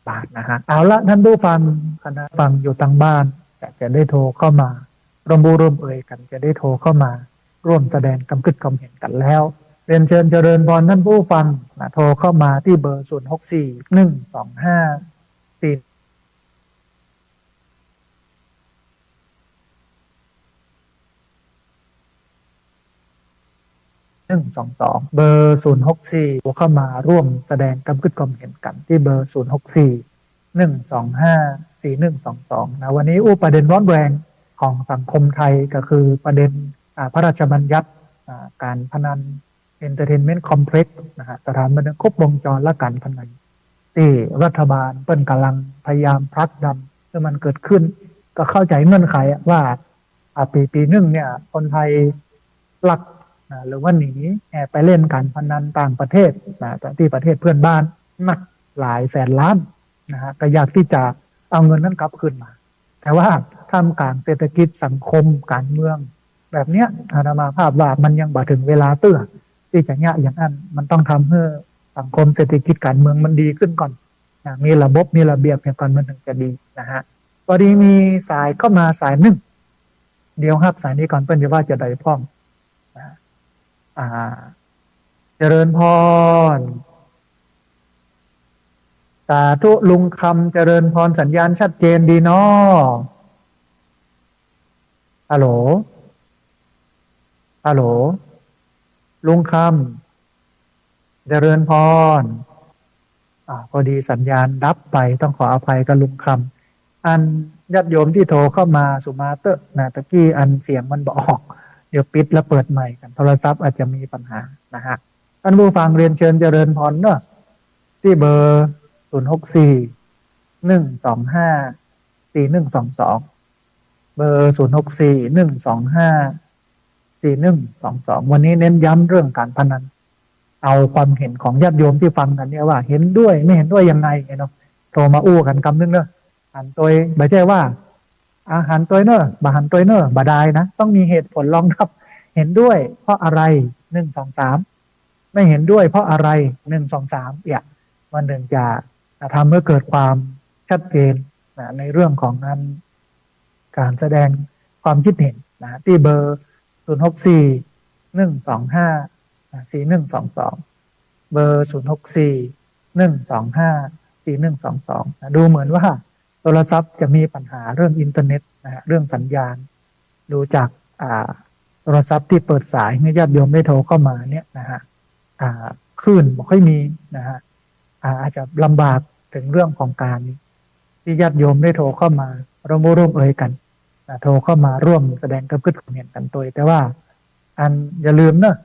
บาทนะฮะเอาละท่านผู้ฟังคณะฟังอยู่ทางบ้านจะได้โทรเข้ามาร่วมเอ่ยกันจะได้โทรเข้ามาร่วมแสดงความคิดความเห็นกันแล้ว เรียนเชิญเจริญพรท่านผู้ฟังโทรเข้ามาที่เบอร์064125 4122เบอร์064เข้ามาร่วมแสดงความเห็นกันที่เบอร์064125 4122นะวันนี้ประเด็นร้อนแรงของสังคมไทยก็คือประเด็นพระราชบัญญัติการพนัน Entertainment Complex นะฮะสถานบันเทิงครบวงจรและการพนันที่รัฐบาลเปิ้นกำลังพยายามผลักดันให้มันเกิดขึ้นก็เข้าใจเงื่อนไขว่าปีหนึ่งเนี่ยคนไทยหลักหรือว่าหนีไปเล่นการพนันต่างประเทศที่ประเทศเพื่อนบ้านหนักหลายแสนล้านนะฮะก็อยากที่จะเอาเงินนั้นกลับคืนมาแต่ว่าท่ามกลางเศรษฐกิจสังคมการเมืองแบบเนี้ยอาตมาภาพว่ามันยังบ่ถึงเวลาที่จะเนี่ยอย่างนั้นมันต้องทำให้สังคมเศรษฐกิจการเมืองมันดีขึ้นก่อนมีระบบมีระเบียบอย่างก่อนมันถึงจะดีนะฮะพอดีมีสายเข้ามาสายหนึ่งเดี๋ยวครับสายนี้ก่อนเพื่อนจะว่าจะได้พ้องเจริญพรสาธุลุงคำเจริญพรสัญญาณชัดเจนดีเนาะฮัลโหลฮัลโหลลุงคำเจริญพรพอดีสัญญาณดับไปต้องขออภัยกับลุงคำอันญาติโยมที่โทรเข้ามาสุมาเตอร์ตะกี้อันเสียงมันบอกเดี๋ยวปิดแล้วเปิดใหม่กันโทรศัพท์อาจจะมีปัญหานะฮะท่านผู้ฟังเรียนเชิญเจริญพรเนอะที่เบอร์064-125-4122เบอร์064-125-4122วันนี้เน้นย้ำเรื่องการพนันเอาความเห็นของญาติโยมที่ฟังกันเนี่ยว่าเห็นด้วยไม่เห็นด้วยยังไงเนาะโทรมาอู้กันคำนึงเนอะหันตัวไม่ใช่ว่าอาหารตัวเนอะบาหันตัวเนอะบาได้นะต้องมีเหตุผลรองรับเห็นด้วยเพราะอะไร1 2 3ไม่เห็นด้วยเพราะอะไร1 2 3เนี่ยมันถึงจะทำให้เกิดความชัดเจนในเรื่องของการแสดงความคิดเห็นที่เบอร์064-125-4122เบอร์064-125-4122ดูเหมือนว่าโทรศัพท์จะมีปัญหาเรื่องอินเทอร์เน็ตเรื่องสัญญาณดูจากโทรศัพท์ที่เปิดสายให้ญาติโยมได้โทรเข้ามาเนี่ยนะฮะคลื่นไม่ค่อยมีนะฮะอาจจะลำบากถึงเรื่องของการที่ญาติโยมได้โทรเข้ามาร่วมเอ่ยกันโทรเข้ามาร่วมแสดงความเห็นกันตัวแต่ว่าอย่าลืมนะ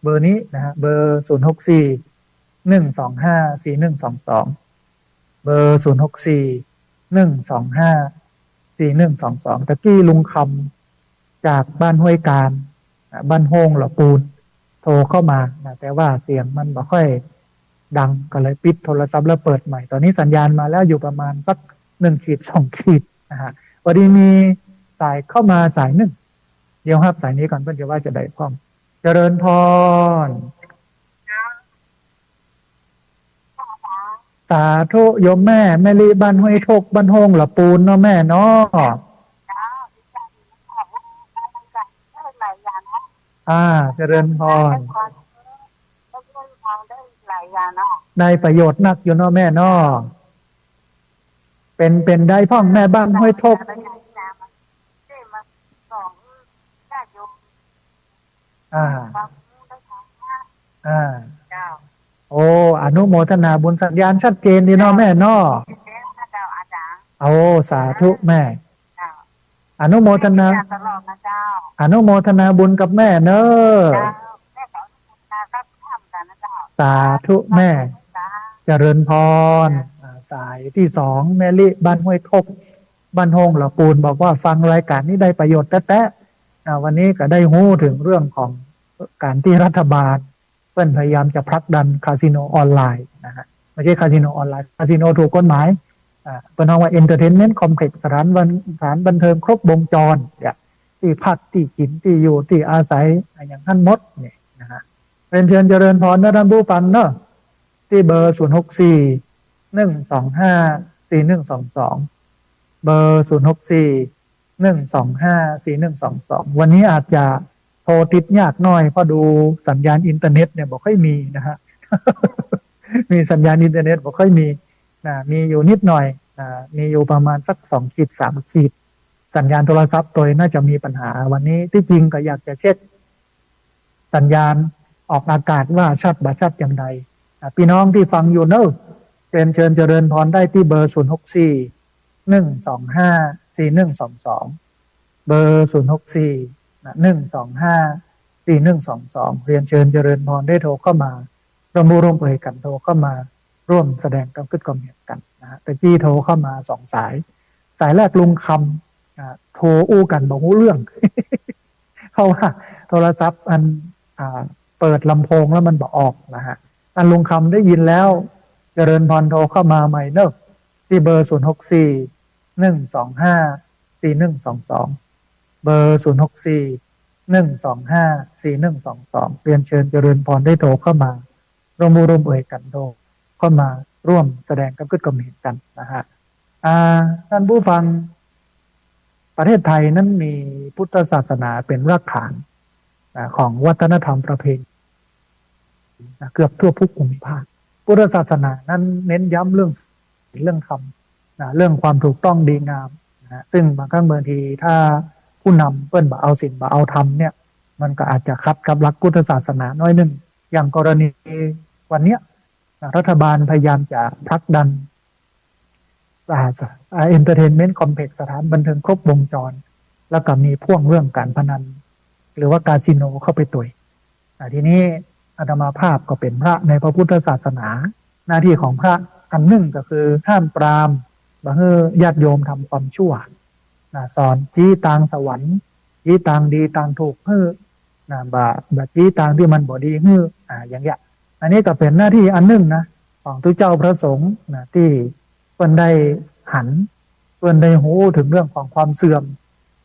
เบอร์นี้นะฮะเบอร์064-125-4122เบอร์064-125-4122ตะกี้ลุงคำจากบ้านห้วยการบ้านโฮงหล่อปูนโทรเข้ามาแต่ว่าเสียงมันไม่ค่อยดังก็เลยปิดโทรศัพท์แล้วเปิดใหม่ตอนนี้สัญญาณมาแล้วอยู่ประมาณสัก1-2 ขีดนะฮะวันนี้มีสายเข้ามาสายหนึ่งเดี๋ยวครับสายนี้ก่อนเพื่อนจะว่าจะได้พร้อมเจริญพรสาธุโยมแม่ลีบ้านห้วยทกบ้านโฮงหล่อปูนเนาะแม่เนาะเจริญพรได้ประโยชน์นักอยู่เนาะแม่เนาะเป็นได้พ่องแม่บ้านห้วยทกโอ้อนุโมทนาบุญสัญญาณชัดเจนดีเนาะแม่เนาะโอ้สาธุแม่อนุโมทนาบุญกับแม่เนอะสาธุแม่เจริญพรสายที่2แม่ลิบ้านห้วยทกบ้านโฮงหล่อปูนบอกว่าฟังรายการนี้ได้ประโยชน์แท้ๆวันนี้ก็ได้หู้ถึงเรื่องของการที่รัฐบาลเพื่อนพยายามจะผลักดันคาสิโนออนไลน์นะฮะไม่ใช่คาสิโนออนไลน์คาสิโนถูกกฎหมายเป็นคำว่า Entertainment Complex สถานบันเทิงครบวงจรที่พักที่กินที่อยู่ที่อาศัยอย่างนั้นหมดเนี่ยนะฮะเป็นเชิญเจริญพรนะท่านผู้ฟังเนอะที่เบอร์064-125-4122เบอร์064-125-4122วันนี้อาจจะ โทรติดยากหน่อยเพราะดูสัญญาณอินเทอร์เน็ตเนี่ยบอกค่อยมีนะฮะ มีสัญญาณอินเทอร์เน็ตบอกค่อยมีมีอยู่นิดหน่อยมีอยู่ประมาณสัก2 ขีด 3 ขีดสัญญาณโทรศัพท์ตัวน่าจะมีปัญหาวันนี้ที่จริงก็อยากจะเช็คสัญญาณออกอากาศว่าชัดบ่ชัดอย่างไรพี่น้องที่ฟังอยู่เนอะเชิญเจริญพรได้ที่เบอร์064 125 4122เบอร์064 125 4122เรียนเชิญเจริญพรได้โทรเข้ามาร่วมเอ่ยกันโทรเข้ามาร่วมแสดงความคิดความเห็นกันนะฮะแต่จี้โทรเข้ามา2 สายแรกลุงคำโทรอู้กันบอกหูเรื่อง เพราะว่าโทรศัพท์เปิดลำโพงแล้วมันบอกออกนะฮะอันลุงคำได้ยินแล้วเจริญพรโทรเข้ามาใหม่เนอะที่เบอร์064 125 4122เบอร์064 125 4122เรียนเชิญเจริญพรได้โทรเข้ามาร่วมเอ่ยกันโทรเข้ามาร่วมแสดงความคิดความเห็นกันนะฮะท่านผู้ฟังประเทศไทยนั้นมีพุทธศาสนาเป็นรากฐานของวัฒนธรรมประเพณีเกือบทั่วทุกภูมิภาคพุทธศาสนานั้นเน้นย้ำเรื่องธรรมเรื่องความถูกต้องดีงามซึ่งบางครั้งบางทีถ้าผู้นำเปิ้นบ่เอาศีลบ่เอาธรรมเนี่ยมันก็อาจจะขัดกับหลักพุทธศาสนาน้อยนึงอย่างกรณีวันเนี้ยรัฐบาลพยายามจะผลักดันเอนเตอร์เทนเมนต์คอมเพล็กซ์สถานบันเทิงครบวงจรแล้วก็มีพ่วงเรื่องการพนันหรือว่าคาสิโนเข้าไปตุยทีนี้อาตมาภาพก็เป็นพระในพระพุทธศาสนาหน้าที่ของพระอันหนึ่งก็คือห้ามปรามบ่ให้ญาติโยมทำความชั่วสอนจี้ตางสวรรค์จี้ตางดีตางถูกเพื่อบะจี้ตางที่มันบ่ดีฮื้ออย่างเงี้ยอันนี้ก็เป็นหน้าที่อันหนึ่งนะของทุกเจ้าพระสงฆ์ที่เพิ่นได้หันเพิ่นได้หูถึงเรื่องของความเสื่อม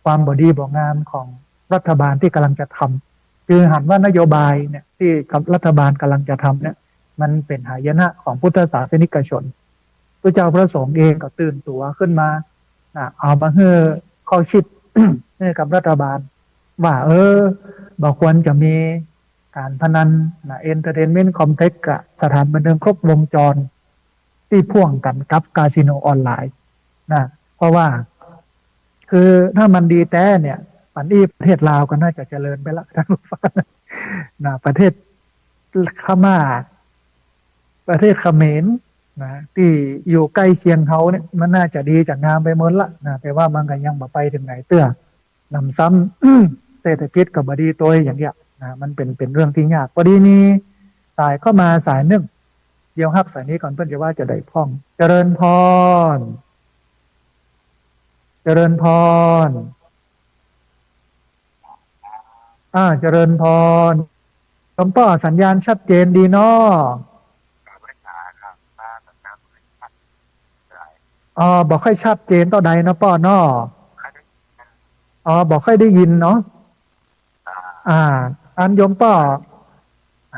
ความบ่ดีบ่งามของรัฐบาลที่กำลังจะทำคือหันว่านโยบายเนี่ยที่รัฐบาลกำลังจะทำเนี่ยมันเป็นหายนะของพุทธศาสนิกชนพระเจ้าพระสงฆ์เองก็ตื่นตัวขึ้นมาเอามาให้ข้อคิด ให้กับรัฐบาลว่าบอกควรจะมีการพนันเอนเตอร์เทนเมนต์คอมเพล็กซ์กับสถานบันเทิงครบวงจรที่พ่วงกันกับคาสิโนออนไลน์เพราะว่าคือถ้ามันดีแต่เนี่ยปันนี้ประเทศลาวก็น่าจะเจริญไปละท่านผู้ฟังประเทศพม่าประเทศเขมรที่อยู่ใกล้เคียงเขาเนี่ยมันน่าจะดีจากงามไปหมดละแต่ว่ามันก็ยังบ่ไปถึงไหนเตื้อนำซ้ำเศรษฐกิจกับบดีตัวอย่างเงี้ยมันเป็นเรื่องที่ยากพอดีนี้สายเข้ามาสายหนึ่งเดี๋ยวครับสายนี้ก่อนเพื่อนจะว่าจะได้พ้องเจริญพรเจริญพรเจริญพรหลวงพ่อสัญญาณชัดเจนดีเนาะบอกค่อยชัดเจนต่อใดนะป้อเนาะบอกค่อยได้ยินเนาะอันโยมป้อ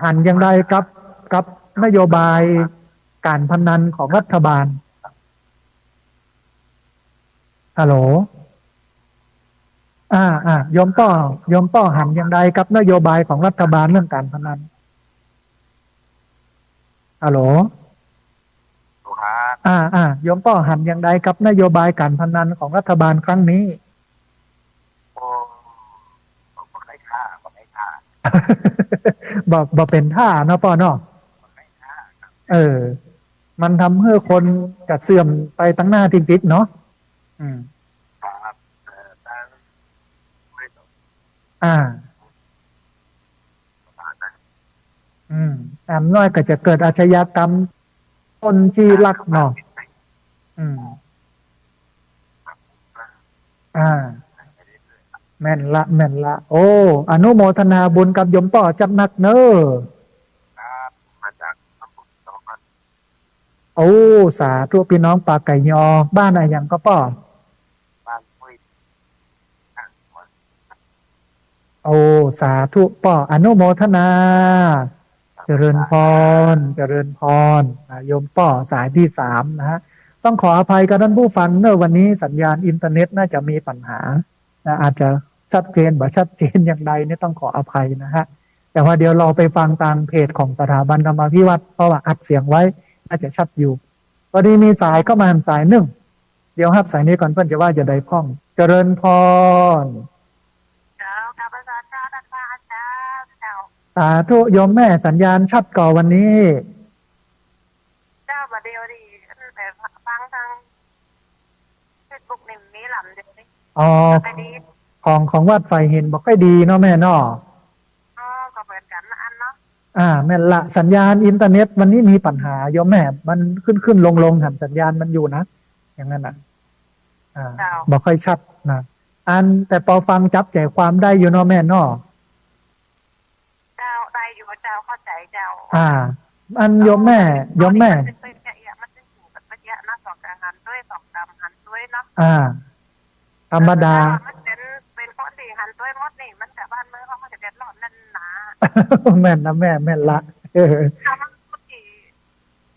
หันอย่างไรกับนโยบายการพนันของรัฐบาลฮัลโหลโยมป้อหันอย่างไรกับนโยบายของรัฐบาลเรื่องการพนันฮัลโหลโยมป้อหันอย่างไรกับนโยบายการพนันของรัฐบาลครั้งนี้บอกเป็นท่าเนาะป้อเนาะมันทำให้คนจัดเสื่อมไปตั้งหน้าติดเนาะน้อยก็จะเกิดอาชญากรรมคนที่ลักเนาะแม่นละโอ้อนุโมทนาบุญกับโยมป้อจัดหนักเนอะโอ้สาธุพี่น้องปากไก่ยอบ้านอะไรอย่างก็ป้อโอ้สาธุป้ออนุโมทนาเจริญพรโยมป้อสายที่3นะฮะต้องขออภัยกับท่านผู้ฟังเนอะวันนี้สัญญาณอินเทอร์เน็ตน่าจะมีปัญหาอาจจะ ชัดเจนบ่ชัดเจนอย่างใดเนี่ยต้องขออภัยนะฮะแต่ว่าเดี๋ยวเราไปฟังทางเพจของสถาบันธรรมาภิวัตน์เพราะว่าอัดเสียงไว้น่าจะชัดอยู่พอดีมีสายเข้ามาสายหนึ่งเดี๋ยวครับสายนี้ก่อนเพื่อนจะว่าจะได้พ้องเจริญพรสาธุโยมแม่สัญญาณชัดก่อวันนี้เจ้าบาเดียวดีแต่ฟังทางเฟซบุ๊กนี่มีหลำเดียวนี่อ๋อของวัดไฟเห็นบอกค่อยดีเนาะแม่เนาะอ๋อก็เหมือนกันนะอันเนาะแม่ละสัญญาณอินเทอร์เน็ตวันนี้มีปัญหาโยมแม่มันขึ้นลงหันสัญญาณมันอยู่นะอย่างนั้นบอกค่อยชัดนะแต่พอฟังจับใจความได้อยู่เนาะแม่เนาะเจ้าได้อยู่เจ้าเข้าใจเจ้าโยมแม่มันจะอยู่กับเยอะนะสองการหันด้วยสองกำหันด้วยเนาะธรรมดามันเป็นข้อดีหันด้วยมดนี่มันแต่บ้านเมืองเขาจะเดือดร้อนนั่นนะแม่นนะแม่นละถ้ามันพูดดี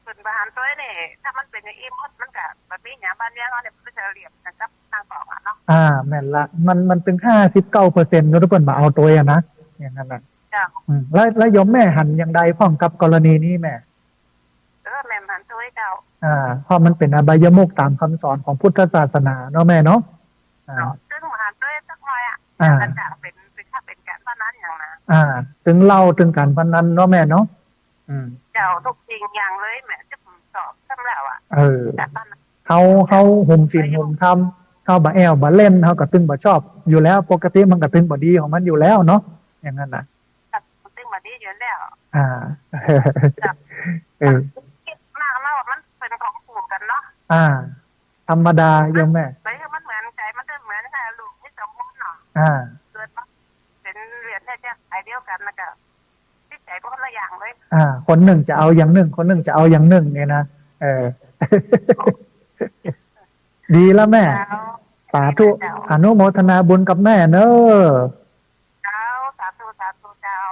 ส่วนบ้านด้วยเนี่ยถ้ามันเป็นอย่างอีมดมันกับแบบนี้เนี่ยบ้านเนี้ยเขาเนี่ยมันจะเรียบกันกับทางสองเนาะแม่นละมันเป็น59%นุทุกคนมาเอาตัวนะอย่างนั้นนะแล้วยมแม่หันอย่างใดพ้องกับกรณีนี้แม่แม่หันตัวเจ้าเพราะมันเป็นอบายมุขตามคำสอนของพุทธศาสนาเนาะแม่เนาะซึ่งหันด้วยสักหน่อยมันจะเป็นถ้าเป็นการพนันอย่างนะถึงเล่าถึงการพนันเนาะแม่เนาะเจ้าทุกจริงอย่างเลยแม่จะสอบซ้ำแล้วเขาหุ่มศีลหุ่มธรรมเขาบะแอวบะเล่นเขาก็ตึงบะชอบอยู่แล้วปกติมันก็ตึงบะดีของมันอยู่แล้วเนาะอย่างนั้นนะตึงบะดีอยู่แล้วคิดมากแล้วมันเป็นของผูกกันเนาะธรรมดาโยมแม่ไปมันเหมือนใจมันจะเหมือนแต่ลูกที่สมบูรณ์เนาะเกิดมาเป็นเรียนแค่ไอเดียวกันนะก็ที่ใจก็คนละอย่างเลยคนหนึ่งจะเอาอย่างหนึ่งคนหนึ่งจะเอาอย่างหนึ่งเนี่ยนะดีแล้วแม่สาธุอนุโมทนาบุญกับแม่เนอะ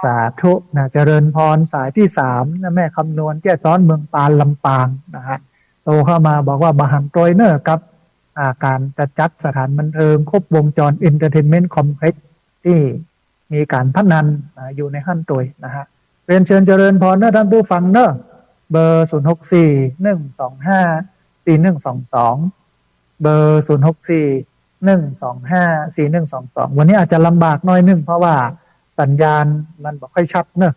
สาธุนะเจริญพรสายที่3นะแม่คำนวณแก้ซ้อนเมืองปานลำปางนะฮะโตเข้ามาบอกว่าบาหันโตยเนอร์กับการจัดสถานบันเทิงครบวงจรเอนเตอร์เทนเมนต์คอมเพล็กซ์ที่มีการพนันอยู่ในขั้นตัวนะฮะเรียนเชิญเจริญพรเนอะท่านผู้ฟังเนอะเบอร์0641254122เบอร์0641254122วันนี้อาจจะลำบากน้อยนึงเพราะว่าสัญญาณมันบอกค่อยชัดเนอะ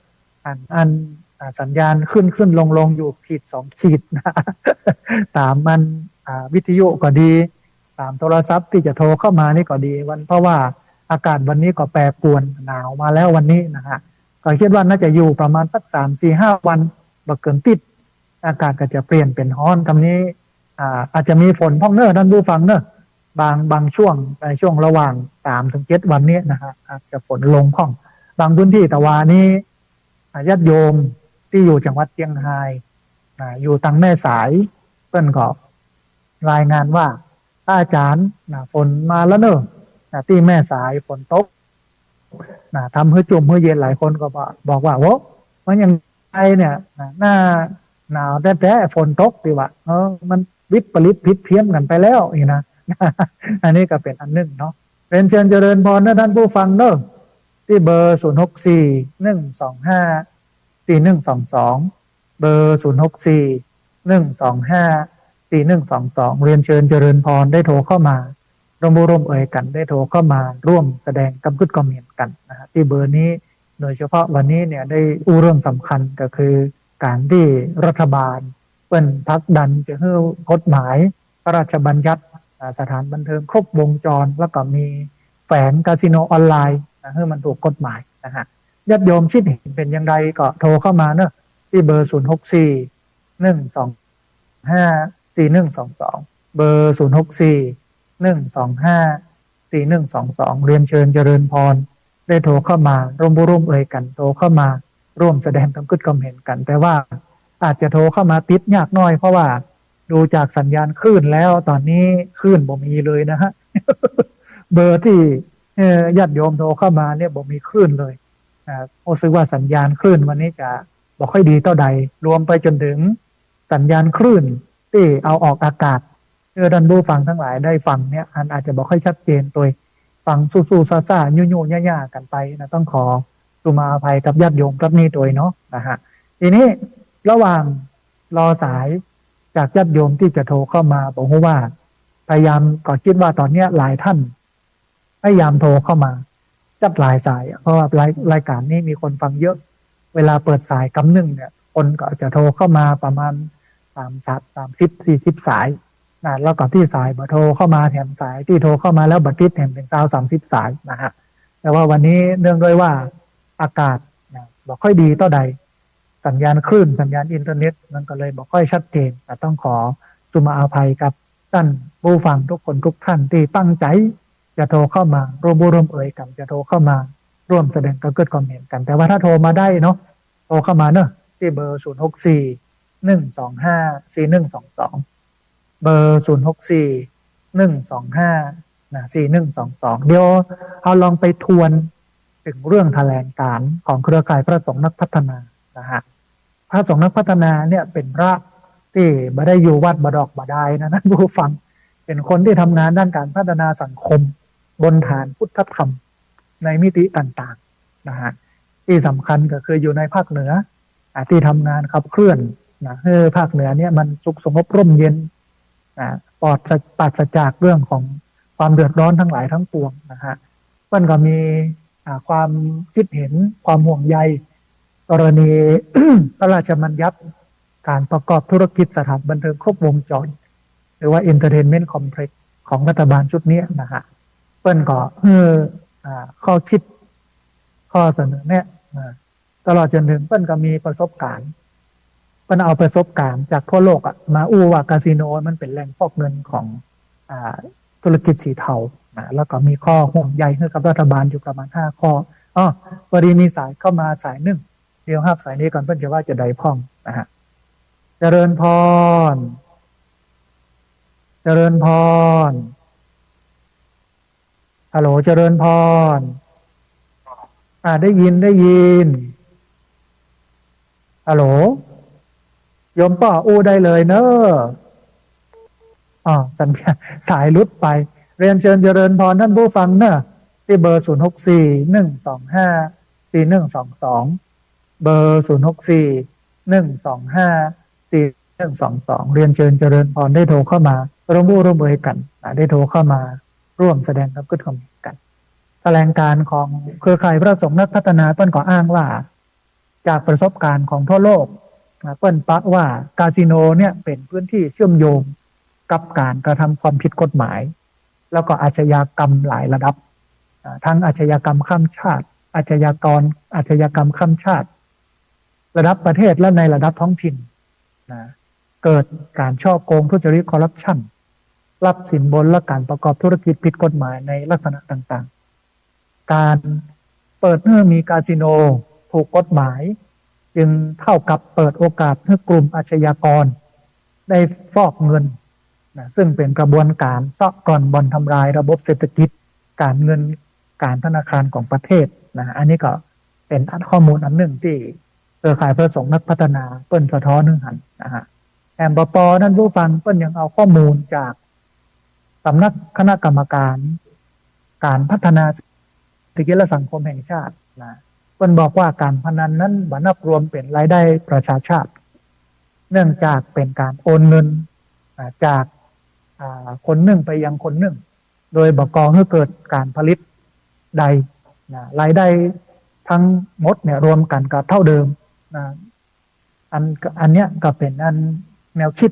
สัญญาณขึ้นลงอยู่ขีด2ขีดนะตามมันวิทยุก็ดีตามโทรศัพท์ที่จะโทรเข้ามานี่ก็ดีเพราะว่าอากาศวันนี้ก็แปรปรวนหนาวมาแล้ววันนี้นะฮะก็คิดว่าน่าจะอยู่ประมาณสัก3-4-5 วันบ่เกินติดอากาศก็จะเปลี่ยนเป็นร้อนคำนี้อาจจะมีฝนพ่องเนอะท่านผู้ฟังเนอะบางช่วงในช่วงระหว่าง3-7 วันนี้นะฮะอาจจะฝนลงพ่องบางพื้นที่แต่ว่านี้ญาติโยมที่อยู่จังหวัดเชียงรายอยู่ทางแม่สายเพิ่นก็รายงานว่าอาจารย์ฝนมาแล้วเนอะที่แม่สายฝนตกทำให้จุ่มให้เย็นหลายคนก็บอกว่าโว้มันยังไงเนี่ยหน้าหนาวแต่ฝนตกดีว่ามันวิปริตผิดเพี้ยนกันไปแล้วอีกนะอันนี้ก็เป็นอันหนึ่งเนาะเป็นเชิญเจริญพรนะท่านผู้ฟังเนอะที่เบอร์0641254122เบอร์0641254122เรียนเชิญเจริญพรได้โทรเข้ามาร่วมเอ่ยกันได้โทรเข้ามาร่วมแสดงคำคิดความเห็นกันนะฮะที่เบอร์นี้โดยเฉพาะวันนี้เนี่ยได้เรื่องสำคัญก็คือการที่รัฐบาลเปิ้นผลักดันจะให้กฎหมายพระราชบัญญัติสถานบันเทิงครบวงจรแล้วก็มีแฝงคาสิโนออนไลน์ให้มันถูกกฎหมายนะฮะญาติโยมคิดเห็นเป็นอย่างไรก็โทรเข้ามาเนอะที่เบอร์0641254122เบอร์0641254122เรียนเชิญเจริญพรได้โทรเข้ามาร่วมเอ่ยกันโทรเข้ามาร่วมแสดงความคิดความเห็นกันแต่ว่าอาจจะโทรเข้ามาติดยากน้อยเพราะว่าดูจากสัญญาณคลื่นแล้วตอนนี้คลื่นบ่มีเลยนะฮะเบอร์ที่ญาติโยมโทรเข้ามาเนี่ยบ่มีคลื่นเลยรู้สึกว่าสัญญาณคลื่นวันนี้จะบ่ค่อยดีเท่าใดรวมไปจนถึงสัญญาณคลื่นที่เอาออกอากาศท่านผู้ฟังทั้งหลายได้ฟังเนี่ยอาจจะบ่ค่อยชัดเจนตัว ฟังสู้ๆซ่าๆยุ่ๆย่าๆกันไปนะต้องขอสุมาอภัยกับญาติโยมรับนี้โดยเนาะนะฮะทีนี้ระหว่างรอสายจากญาติโยมที่จะโทรเข้ามาบอกว่าพยายามก็คิดว่าตอนนี้หลายท่านพยายามโทรเข้ามาจัดหลายสายเพราะว่ารายการนี้มีคนฟังเยอะเวลาเปิดสายกำหนึ่งเนี่ยคนก็จะโทรเข้ามาประมาณ30 40 สายนะแล้วก็ที่สายโทรเข้ามาแถมสายที่โทรเข้ามาแล้วบัตรทิศแถมเป็น30 สายนะฮะแต่ว่าวันนี้เนื่องด้วยว่าอากาศนะบอกค่อยดีต่อใดสัญญาณคลื่นสัญญาณอินเทอร์เน็ตมันก็เลยบอกค่อยชัดเจนแต่ต้องขอสุมาอภัยกับท่านผู้ฟังทุกคนทุกท่านที่ตั้งใจจะโทรเข้ามาร่วมบุร่วมเอ่ยกันจะโทรเข้ามาร่วมแสดงความคิดความเห็นกันแต่ว่าถ้าโทรมาได้เนาะโทรเข้ามาเนอะที่เบอร์064 125 4122เบอร์064 125 4122เดี๋ยวเอาลองไปทวนถึงเรื่องแถลงการณ์ของเครือข่ายพระสงฆ์นักพัฒนานะฮะพระสงฆ์นักพัฒนาเนี่ยเป็นพระที่ไม่ได้อยู่วัดบดอกบดายนะผู้ฟังเป็นคนที่ทำงานด้านการพัฒนาสังคมบนฐานพุทธธรรมในมิติต่างๆนะฮะที่สำคัญก็คืออยู่ในภาคเหนือที่ทำงานขับเคลื่อนนะให้ภาคเหนือเนี่ยมันสุขสงบร่มเย็นปลอดปราศจากเรื่องของความเดือดร้อนทั้งหลายทั้งปวงนะฮะมันก็มีความคิดเห็นความห่วงใยกรณี พระราชบัญญัติการประกอบธุรกิจสถานบันเทิงครบวงจรหรือว่า Entertainment Complex ของรัฐบาลชุดนี้นะฮะเปิ้นก็ข้อคิดข้อเสนอแนะตลอดจนถึงเปิ้นก็มีประสบการณ์เปิ้นเอาประสบการณ์จากทั่วโลกมาอู้ว่าคาสิโนมันเป็นแหล่งฟอกเงินของธุรกิจสีเทาแล้วก็มีข้อห่วงใยให้กับรัฐบาลอยู่ประมาณ5 ข้อพอดีมีสายเข้ามาสายหนึ่งเดี๋ยวครับสายนี้ก่อนเพื่อนจะว่าจะได้พ่องนะฮะเจริญพรเจริญพรฮัลโหลเจริญพรได้ยินฮัลโหลโยมป้ออู้ได้เลยเนอะสัญญาสายลุดไปเรียนเชิญเจริญพรท่านผู้ฟังเนอะที่เบอร์064 125 4122เบอร์064 125 4122เรียนเชิญเจริญพรได้โทรเข้ามาร่วมมือกันได้โทรเข้ามาร่วมแสดงความคิดความเห็นกันแถลงการของเครือข่ายพระสงฆ์นักพัฒนาเปิ้นก็อ้างว่าจากประสบการณ์ของทั่วโลกเปิ้นปะว่าคาสิโนเนี่ยเป็นพื้นที่เชื่อมโยงกับการกระทำความผิดกฎหมายแล้วก็อาชญากรรมหลายระดับทั้งอาชญากรรมข้ามชาติอาชญากรรมข้ามชาติระดับประเทศและในระดับท้องถิ่นเกิดการฉ้อโกงทุจริตคอร์รัปชันรับสินบนและการประกอบธุรกิจผิดกฎหมายในลักษณะต่างๆการเปิดเมื่อมีคาสิโนถูกกฎหมายจึงเท่ากับเปิดโอกาสให้กลุ่มอาชญากรได้ฟอกเงินซึ่งเป็นกระบวนการซอกก่อนบ่อนทำลายระบบเศรษฐกิจการเงินการธนาคารของประเทศอันนี้ก็เป็นข้อมูลอันหนึ่งที่เครือข่ายพระสงฆ์นักพัฒนาเปิ้นสะท้อนนึงหันแอมปอนั่นผู้ฟังเปิ้นยังเอาข้อมูลจากสำนักคณะกรรมการการพัฒนาเศรษฐกิจและสังคมแห่งชาติเปิ้นบอกว่าการพนันนั้นบันับรวมเป็นรายได้ประชาชาติเนื่องจากเป็นการโอนเงินจากคนหนึ่งไปยังคนหนึ่งโดยบกองให้เกิดการผลิตใดรายได้ทั้งหมดเนี่ยรวมกันก็เท่าเดิมอันเนี้ยก็เป็นแนวคิด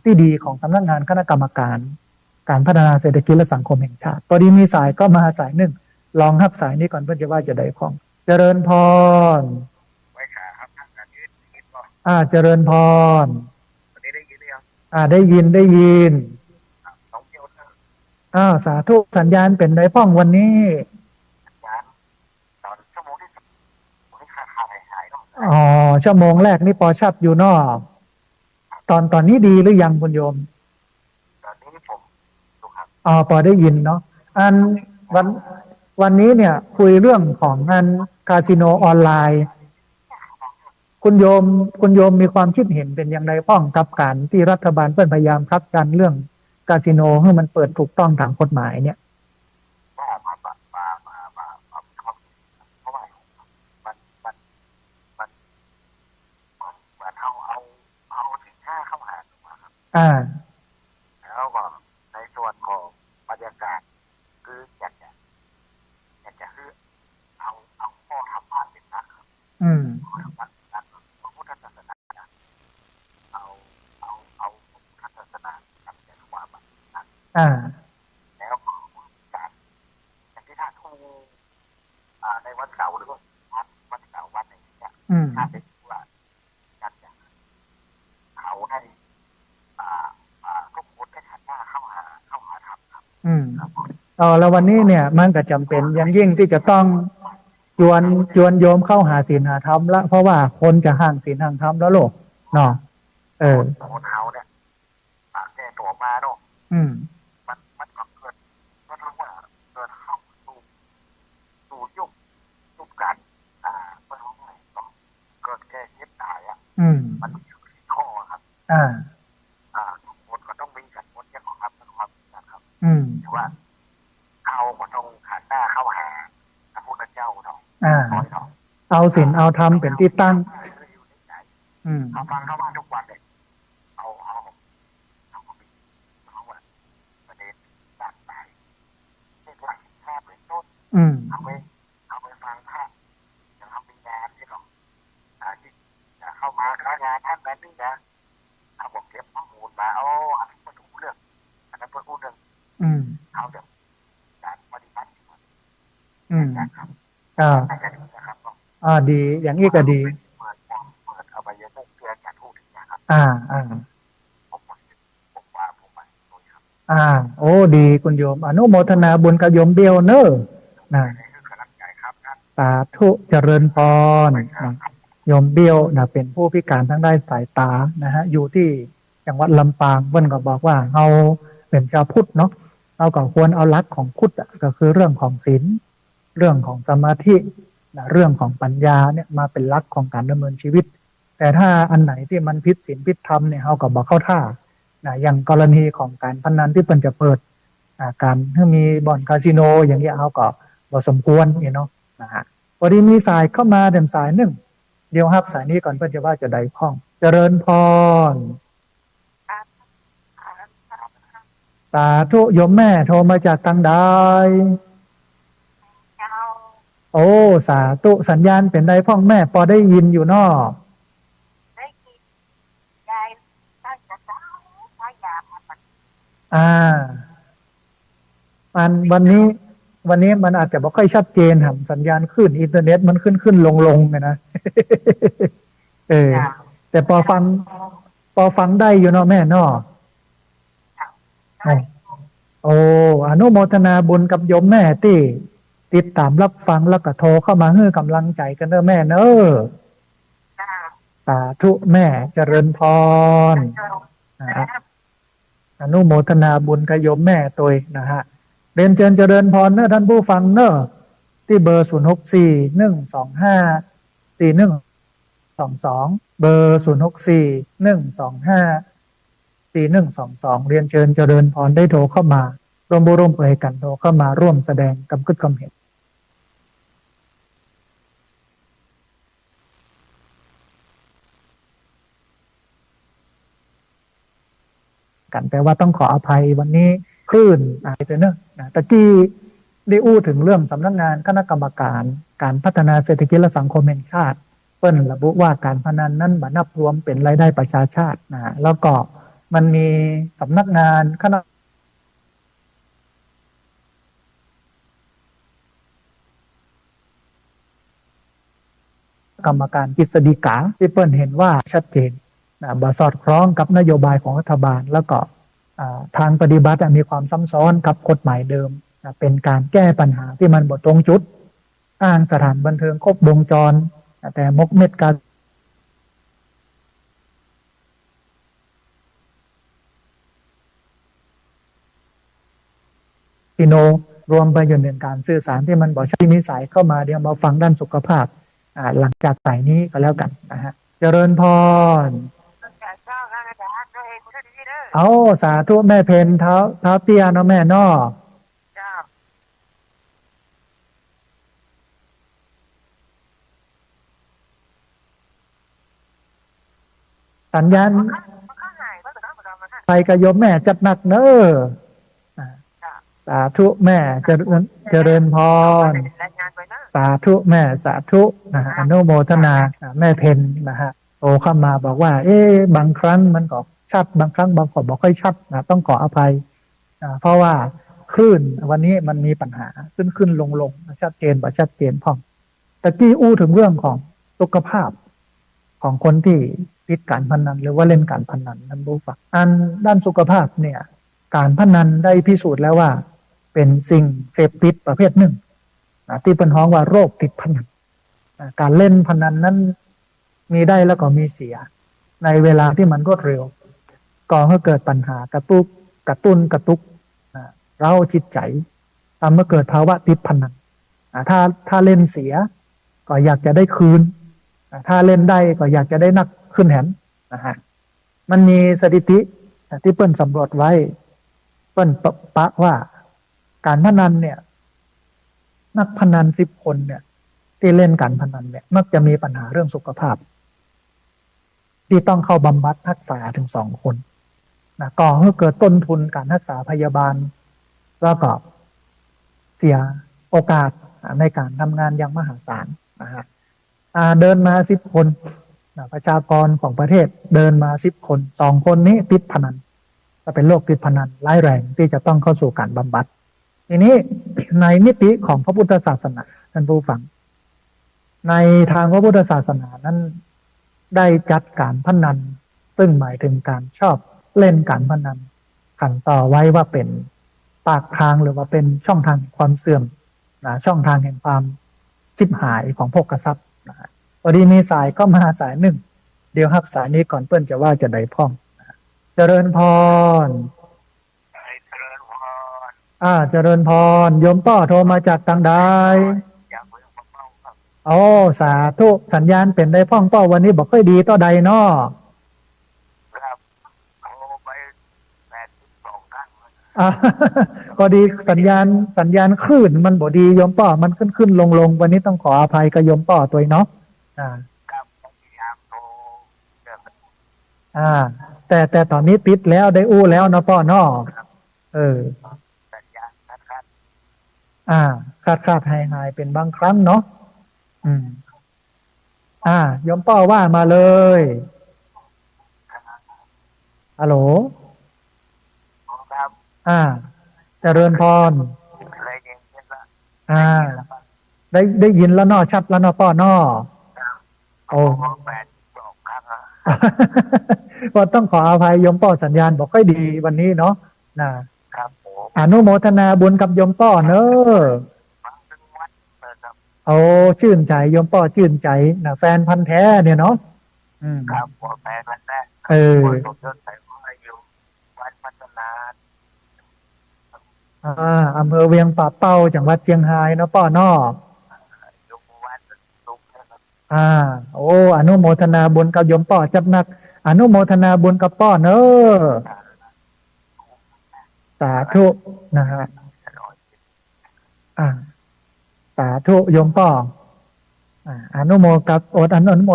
ที่ดีของสำนักงานคณะกรรมการการพัฒนาเศรษฐกิจและสังคมแห่งชาติตอนนี้มีสายก็มาสายหนึ่งลองรับสายนี้ก่อนเพื่อจะว่าจะได้พ้องเจริญพรไว้ขาครับทางการยืดเจริญพรวันนี้ได้ยินหรือยังได้ยินสาธุสัญญาณเป็นไดพ้องวันนี้ชั่วโมงที่ขาดหายชั่วโมงแรกนี่ปอชับอยู่นอกตอนนี้ดีหรือยังคุณโยมตอนนี้ผมถูกครับปอได้ยินเนาะวันนี้เนี่ยคุยเรื่องของงานคาสิโนออนไลน์คุณโยมมีความคิดเห็นเป็นอย่างไรพ้องกับการที่รัฐบาลเพิ่นพยายามผลักดันเรื่องคาสิโนให้มันเปิดถูกต้องตามกฎหมายเนี่ย อ่าแล้วก็ในส่วนของบรรยากาศคืออยากจะคือเอาข้อธรรมะเป็นหลักครับอืมข้อธรรมะเป็นหลักพระพุทธศาสนาเอาเอาพุทธศาสนาทำใจความเป็นหลักอ่าแล้วก็การอย่างที่ท่านทูในวันเสาร์หรือว่าวันเสาร์วันไหนเนี่ยอืมท่านได้ว่าการจะเขาให้ทุกคนได้หันหน้าเข้าหาธรรมครับอืมครับแล้ววันนี้เนี่ยมันก็จำเป็นอย่างยิ่งที่จะต้องชวนโยมเข้าหาศีลหาธรรมละเพราะว่าคนจะห่างศีลห่างธรรมแล้วโลกเนาะคนเขาเนี่ยแก้ตัวมาเนาะอืมมันก็เกิดก็รู้ว่าเกิดเข้าสู่ยุคกันเมื่อไหร่ก็เกิดแก้เย็บตายอืมมันมีอยู่ที่ข้อครับอ่าทุกคนก็ต้องมีกันคนจะความเป็นความนะครับอืมแต่ว่าเขาก็ต้องหันหน้าเข้าหาพระพุทธเจ้าเนาะคอยเนาะเอาศีลเอาธรรมเป็นที่ตั้งอยู่ในใจอืมเขาฟังเขาว่าทุกวันเลยเอาก็มีเขาว่าประเด็นต่างไปเช่นว่าภาพเป็นต้นอืมเอาไปฟังภาพอย่างเขามีงานที่เราที่เข้ามาค้างานท่านแบบนี้นะเขาบอกเก็บข้อมูลมาอันนี้เป็นรู้เรื่องอันนั้นเป็นรู้เรื่องอืมเขาเดี๋ยวการปฏิบัติอืมครับอ่าจะดีนะครับก็ดีอย่างนี้ก็ดีเปิดเอาไปยังเพื่อการพูดถึงนะครับอ่าอ่าผมว่าผมไปด้วยครับโอ้ดีคุณโยมอนุโมทนาบุญกับโยมเบลเนอะนะกำลังใจครับท่านสาธุเจริญพรนะโยมเบลนะเป็นผู้พิการทางด้านสายตานะฮะอยู่ที่จังหวัดลำปางเพิ่นก็บอกว่าเราเป็นชาวพุทธเนาะเราก็ควรเอาหลักของพุทธก็คือเรื่องของศีลเรื่องของสมาธินะเรื่องของปัญญาเนี่ยมาเป็นหลักของการดำเนินชีวิตแต่ถ้าอันไหนที่มันผิดศีลผิดธรรมเนี่ยเราก็บอกเข้าท่านะอย่างกรณีของการพนันที่เพิ่นจะเปิดการถ้ามีบ่อนคาสิโนอย่างเงี้ยเราก็บ่สมควรเนาะนะฮะพอดีมีสายเข้ามาเดิมสายหนึ่งเดี๋ยวครับสายนี้ก่อนเพื่อนจะว่าจะได้พ้องเจริญพรสาธุโยมแม่โทรมาจากทางใดโอ้สาธุสัญญาณเป็นไดพ้องแม่พอได้ยินอยู่นออ่าวันนี้มันอาจจะไม่ค่อยชัดเจนครับสัญญาณขึ้นอินเทอร์เน็ตมันขึ้นลงไงนะเออแต่พอฟังได้อยู่เนาะแม่เนาะโอ้อนุโมทนาบุญกับโยมแม่ที่ติดตามรับฟังแล้วก็โทรเข้ามาให้กำลังใจกันเนอะแม่เนอะสาธุแม่เจริญพรอนุโมทนาบุญกับโยมแม่ตัวนะฮะเรียนเชิญเจริญพรเนอะท่านผู้ฟังเนอะที่เบอร์0641254122เบอร์0641254122เรียนเชิญเจริญพรได้โทรเข้ามาร่วมบุร่วมเอ่ยกันโทรเข้ามาร่วมแสดงกำกึศกำเห็นกันแต่ว่าต้องขออภัยวันนี้คลื่นอะไรเนอะตะกี้ได้อู้ถึงเรื่องสำนักงานคณะกรรมการการพัฒนาเศรษฐกิจและสังคมแห่งชาติเปิ้นระบุว่าการพนันนั้นบันับรวมเป็นรายได้ประชาชาติแล้วก็มันมีสำนักงานคณะกรรมการกฤษฎีกาที่เปิ้นเห็นว่าชัดเจนบ่สอดคล้องกับนโยบายของรัฐบาลแล้วก็ทางปฏิบัติมีความซ้ำซ้อนกับกฎหมายเดิมเป็นการแก้ปัญหาที่มันบ่ตรงจุดอ้างสถานบันเทิงครบวงจรแต่มกเม็ดการซิโนรวมไปจนถึงการสื่อสารที่มันบ่ใช่มีสายเข้ามาเดี๋ยวมาฟังด้านสุขภาพหลังจากสายนี้ก็แล้วกันนะฮะเจริญพรเอาสาธุแม่เพนเท้าเตี้ยเนาะแม่นอสัญญาณ ไปกับโยมแม่จัดหนักเนอะอ่าสาธุแม่เจริญพรสาธุแม่สาธุนะฮะอนุโมทนาแม่เพนนะฮะโทรเข้ามาบอกว่า บางครั้งมันก็ชัดบางครั้งบางคนบอกค่อยชัดนะต้องขออภัยเพราะว่าคลื่นวันนี้มันมีปัญหาขึ้นลงชัดเจนบ่ชัดเจนพอตะกี้อู้ถึงเรื่องของสุขภาพของคนที่ติดการพนันหรือว่าเล่นการพนันนั่นรู้ฝักด้านสุขภาพเนี่ยการพนันได้พิสูจน์แล้วว่าเป็นสิ่งเสพติดประเภทหนึ่งที่เป็นฮ้องว่าโรคติดพนันการเล่นพนันนั้นมีได้แล้วก็มีเสียในเวลาที่มันรวดเร็วก่อให้เกิดปัญหากระตุกเราจิตใจทำให้เกิดภาวะติดพนันถ้าเล่นเสียก็อยากจะได้คืนถ้าเล่นได้ก็อยากจะได้นักขึ้นแหนนะฮะมันมีสถิติที่เปิ้นสำรวจไว้เปิ้นปะว่าการพนันเนี่ยนักพนัน10 คนเนี่ยที่เล่นการพนันเนี่ยมักจะมีปัญหาเรื่องสุขภาพที่ต้องเข้าบำบัดรักษาถึง2 คนนะก่อให้เกิดต้นทุนการรักษาพยาบาลแล้วก็เสียโอกาสในการทำงานอย่างมหาศาลนะฮะเดินมา10 คนประชากรของประเทศเดินมา10 คน2 คนนี้ติดพนันจะเป็นโรคติดพนันร้ายแรงที่จะต้องเข้าสู่การบำบัดทีนี้ในมิติของพระพุทธศาสนาท่านผู้ฟังในทางพระพุทธศาสนานั้นได้จัดการพนันซึ่งหมายถึงการชอบเล่นการพนันขันต่อไว้ว่าเป็นปากทางหรือว่าเป็นช่องทางความเสื่อมช่องทางแห่งความชิบหายของภกทรัพย์พอดีมีสายก็มาสายหนึ่งเดี๋ยวครับสายนี้ก่อนเปิ้นจะว่าจะได้พ่องเจริญพรเจริญพรโยมป้อโทรมาจากทางใดโอ้สาธุสัญญาณเป็นได้พ่องป้อวันนี้บอกค่อยดีต่อใดเนาะก็ดีสัญญาณคลื่นมันบ่ดีโยมป้อมันขึ้นลงวันนี้ต้องขออภัยกับโยมป้อตัวเนาะแต่ตอนนี้ติดแล้วได้อู้แล้วเนาะป้อเนาะขาดหายเป็นบางครั้งเนาะโยมป้อว่ามาเลยฮัลโหลเจริญพรได้ยินแล้วเนาะชัดแล้วเนาะป้อเนาะโอ้ก็ต้องขออภัยโยมป้อสัญญาณบอกค่อยดีวันนี้เนาะนะครับอนุโมทนาบุญกับโยมป้อเนอะโอ้ชื่นใจโยมป้อชื่นใจนะแฟนพันธุ์แท้เนี่ยเนาะครับแฟนพันธุ์แท้อำเภอเวียงป่าเป้าจังหวัดเชียงรายเนาะป้อเนาะโอ้อนุโมทนาบุญกับโยมป้อจับนักอนุโมทนาบุญกับป้อเนอะสาธุนะฮะสาธุโยมป้ออนุโม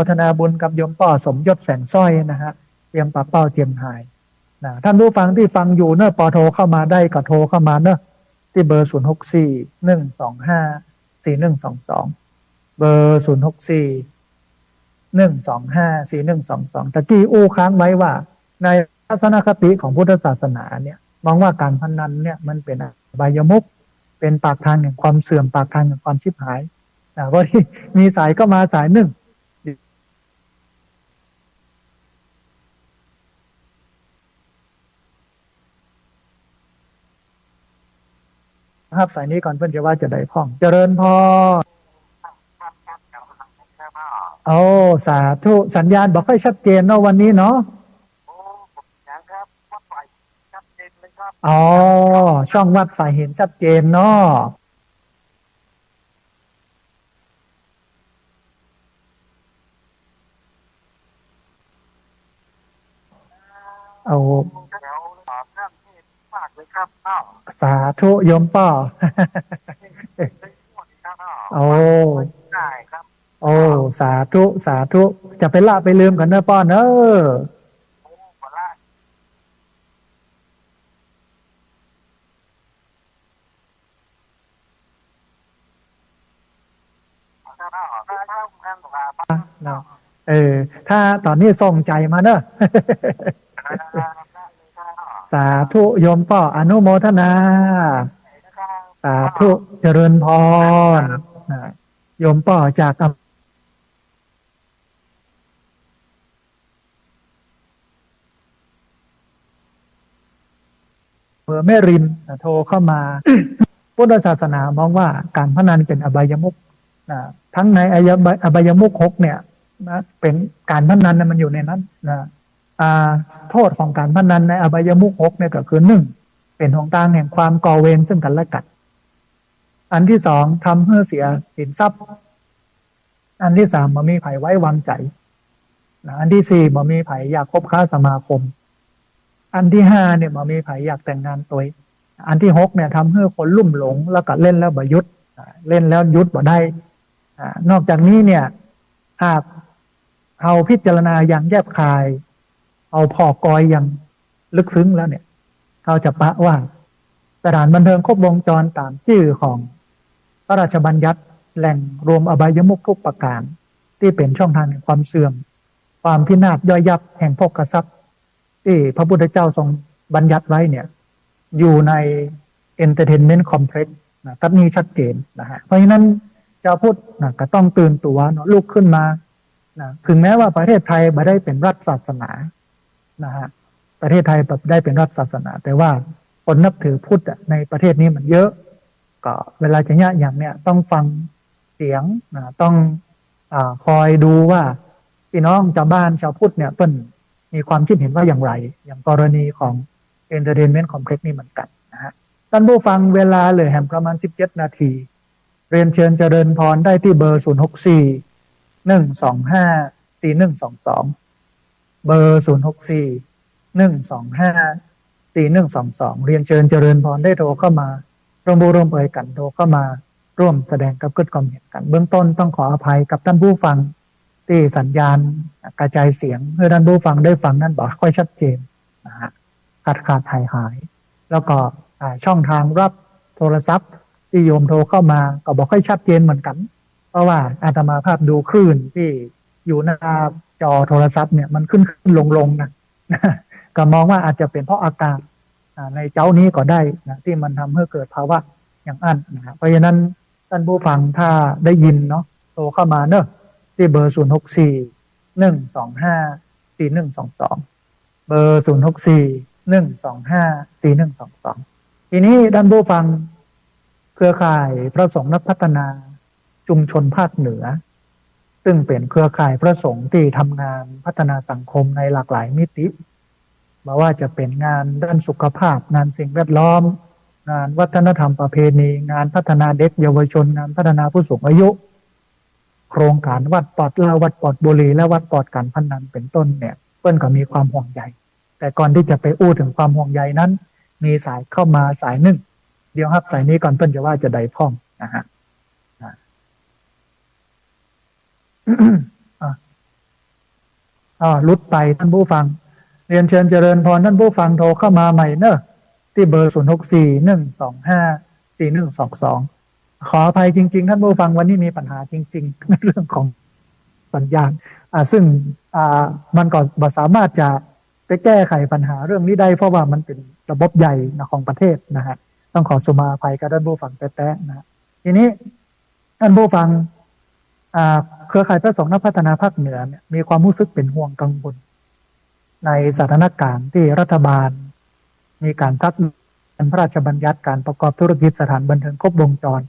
ทนาบุญกับโยมป้อสมยศแสงสร้อยนะฮะเวียงป่าเป้าเชียงรายท่านผู้ฟังที่ฟังอยู่เนอะปอโทรเข้ามาได้ก็โทรเข้ามาเนอะที่เบอร์064-125-4122เบอร์064-125-4122ตะกี้อู้ค้างไว้ว่าในทัศนคติของพุทธศาสนาเนี่ยมองว่าการพนันเนี่ยมันเป็นอบายมุขเป็นปากทางแห่งความเสื่อมปากทางแห่งความชิบหายเพราะที่มีสายก็มาสายหนึ่งครับสายนี้ก่อนเพื่อนจะว่าจะได้พ่องเจริญพรโอ้สาธุสัญญาณบอกให้ชัดเจนเนาะวันนี้เนาะช่องวัดฝ่ายเห็นชัดเจนเนาะสาธุโยมป้อสาธุจะไปละไปลืมกันเนอะป้อเนอะ ถ้าตอนนี้ส่งใจมาเนอะ สาธุโยมป่ออนุโมทนา สาธุเจริญพรโยมป่อจากอำเภอแม่ริมโทรเข้ามา พุทธศาสนามองว่าการพนันเป็นอบายมุขทั้งในอบายมุข6เนี่ยนะเป็นการพนันมันอยู่ในนั้นนะโทษของการพนันในอบายมุข6เนี่ยก็คือ1เป็นหนทางแห่งความก่อเวรซึ่งกันและกันอันที่2ทำให้เสียสินทรัพย์อันที่3บ่มีไผไว้วางใจอันที่4บ่มีไผอยากคบค้าสมาคมอันที่5เนี่ยบ่มีไผอยากแต่งงานตัวอันที่6เนี่ยทำให้คนลุ่มหลงแล้วก็เล่นแล้วบ่หยุดเล่นแล้วหยุดบ่ได้นอกจากนี้เนี่ยหากเอาพิจารณาอย่างแยบคายเอาพอกอยอย่างลึกซึ้งแล้วเนี่ยเขาจะปะว่าสถานบันเทิงครบวงจรตามชื่อของพระราชบัญญัติแหล่งรวมอบายมุขทุกประการที่เป็นช่องทางแห่งความเสื่อมความพินาศย่อยยับแห่งภพทรัพย์ที่พระพุทธเจ้าทรงบัญญัติไว้เนี่ยอยู่ใน entertainment complex นะตัดนี้ชัดเจนนะฮะเพราะฉะนั้นชาวพุทธนะก็ต้องตื่นตัวเนาะลุกขึ้นมานะถึงแม้ว่าประเทศไทยไม่ได้เป็นรัฐศาสนานะฮะประเทศไทยแบบได้เป็นรัฐศาสนาแต่ว่าคนนับถือพุทธในประเทศนี้มันเยอะก็เวลาจะเนี่ยอย่างเนี้ยต้องฟังเสียงนะต้องคอยดูว่าพี่น้องชาวบ้านชาวพุทธเนี่ยเปิ้นมีความคิดเห็นว่าอย่างไรอย่างกรณีของ entertainment complex นี่เหมือนกันนะฮะท่านผู้ฟังเวลาเหลือแห่งประมาณ17 นาทีเรียนเชิญเจริญพรได้ที่เบอร์064 125 4122เบอร์064 125 4122เรียนเชิญเจริญพรได้โทรเข้ามาร่วมบูร่วมเอ่ยกันโทรเข้ามาร่วมแสดงกับเกิดความเห็นกันเบื้องต้นต้องขออภัยกับท่านผู้ฟังที่สัญญาณกระจายเสียงเพื่อท่านผู้ฟังได้ฟังนั้นบอกค่อยชัดเจนนะฮะขาดหายแล้วก็ช่องทางรับโทรศัพท์ที่โยมโทรเข้ามาก็บอกค่อยชัดเจนเหมือนกันเพราะว่าอาตมาภาพดูคลื่นที่อยู่หน้าจอโทรศัพท์เนี่ยมันขึ้นลงนะก็มองว่าอาจจะเป็นเพราะอากาศในเจ้านี้ก็ได้นะที่มันทำให้เกิดภาวะอย่างอั้นนะเพราะฉะนั้นท่านผู้ฟังถ้าได้ยินเนาะโทรเข้ามาเนอะที่เบอร์064 125 4122เบอร์064 125 4122ทีนี้ท่านผู้ฟังเครือข่ายพระสงฆ์นักพัฒนาชุมชนภาคเหนือซึ่งเป็นเครือข่ายพระสงฆ์ที่ทำงานพัฒนาสังคมในหลากหลายมิติไม่ว่าจะเป็นงานด้านสุขภาพงานสิ่งแวดล้อมงานวัฒนธรรมประเพณีงานพัฒนาเด็กเยาวชนงานพัฒนาผู้สูงอายุโครงการวัดปลอดเหล้าวัดปลอดบุหรี่และวัดปลอดการพนันเป็นต้นเนี่ยเปิ้นก็มีความห่วงใยแต่ก่อนที่จะไปอู้ถึงความห่วงใยนั้นมีสายเข้ามาสายหนึ่งเดี๋ยวครับสายนี้ก่อนเปิ้นจะว่าจะได้พ่องนะฮะลุดไปท่านผู้ฟังเรียนเชิญเจริญพรท่านผู้ฟังโทรเข้ามาใหม่เนอะที่เบอร์064 125 4122ขออภัยจริงๆท่านผู้ฟังวันนี้มีปัญหาจริงๆในเรื่องของสัญญาณซึ่งมันก็บ่สามารถจะไปแก้ไขปัญหาเรื่องนี้ได้เพราะว่ามันเป็นระบบใหญ่ของประเทศนะฮะต้องขอสุมาอภัยกับท่านผู้ฟังแป๊ะๆนะทีนี้ท่านผู้ฟังเครือข่ายพระสงฆ์นักพัฒนาภาคเหนือเนี่ยมีความรู้สึกเป็นห่วงกังวลในสถานการณ์ที่รัฐบาลมีการพักพระราชบัญญัติการประกอบธุรกิจสถานบันเทิงครบวงจร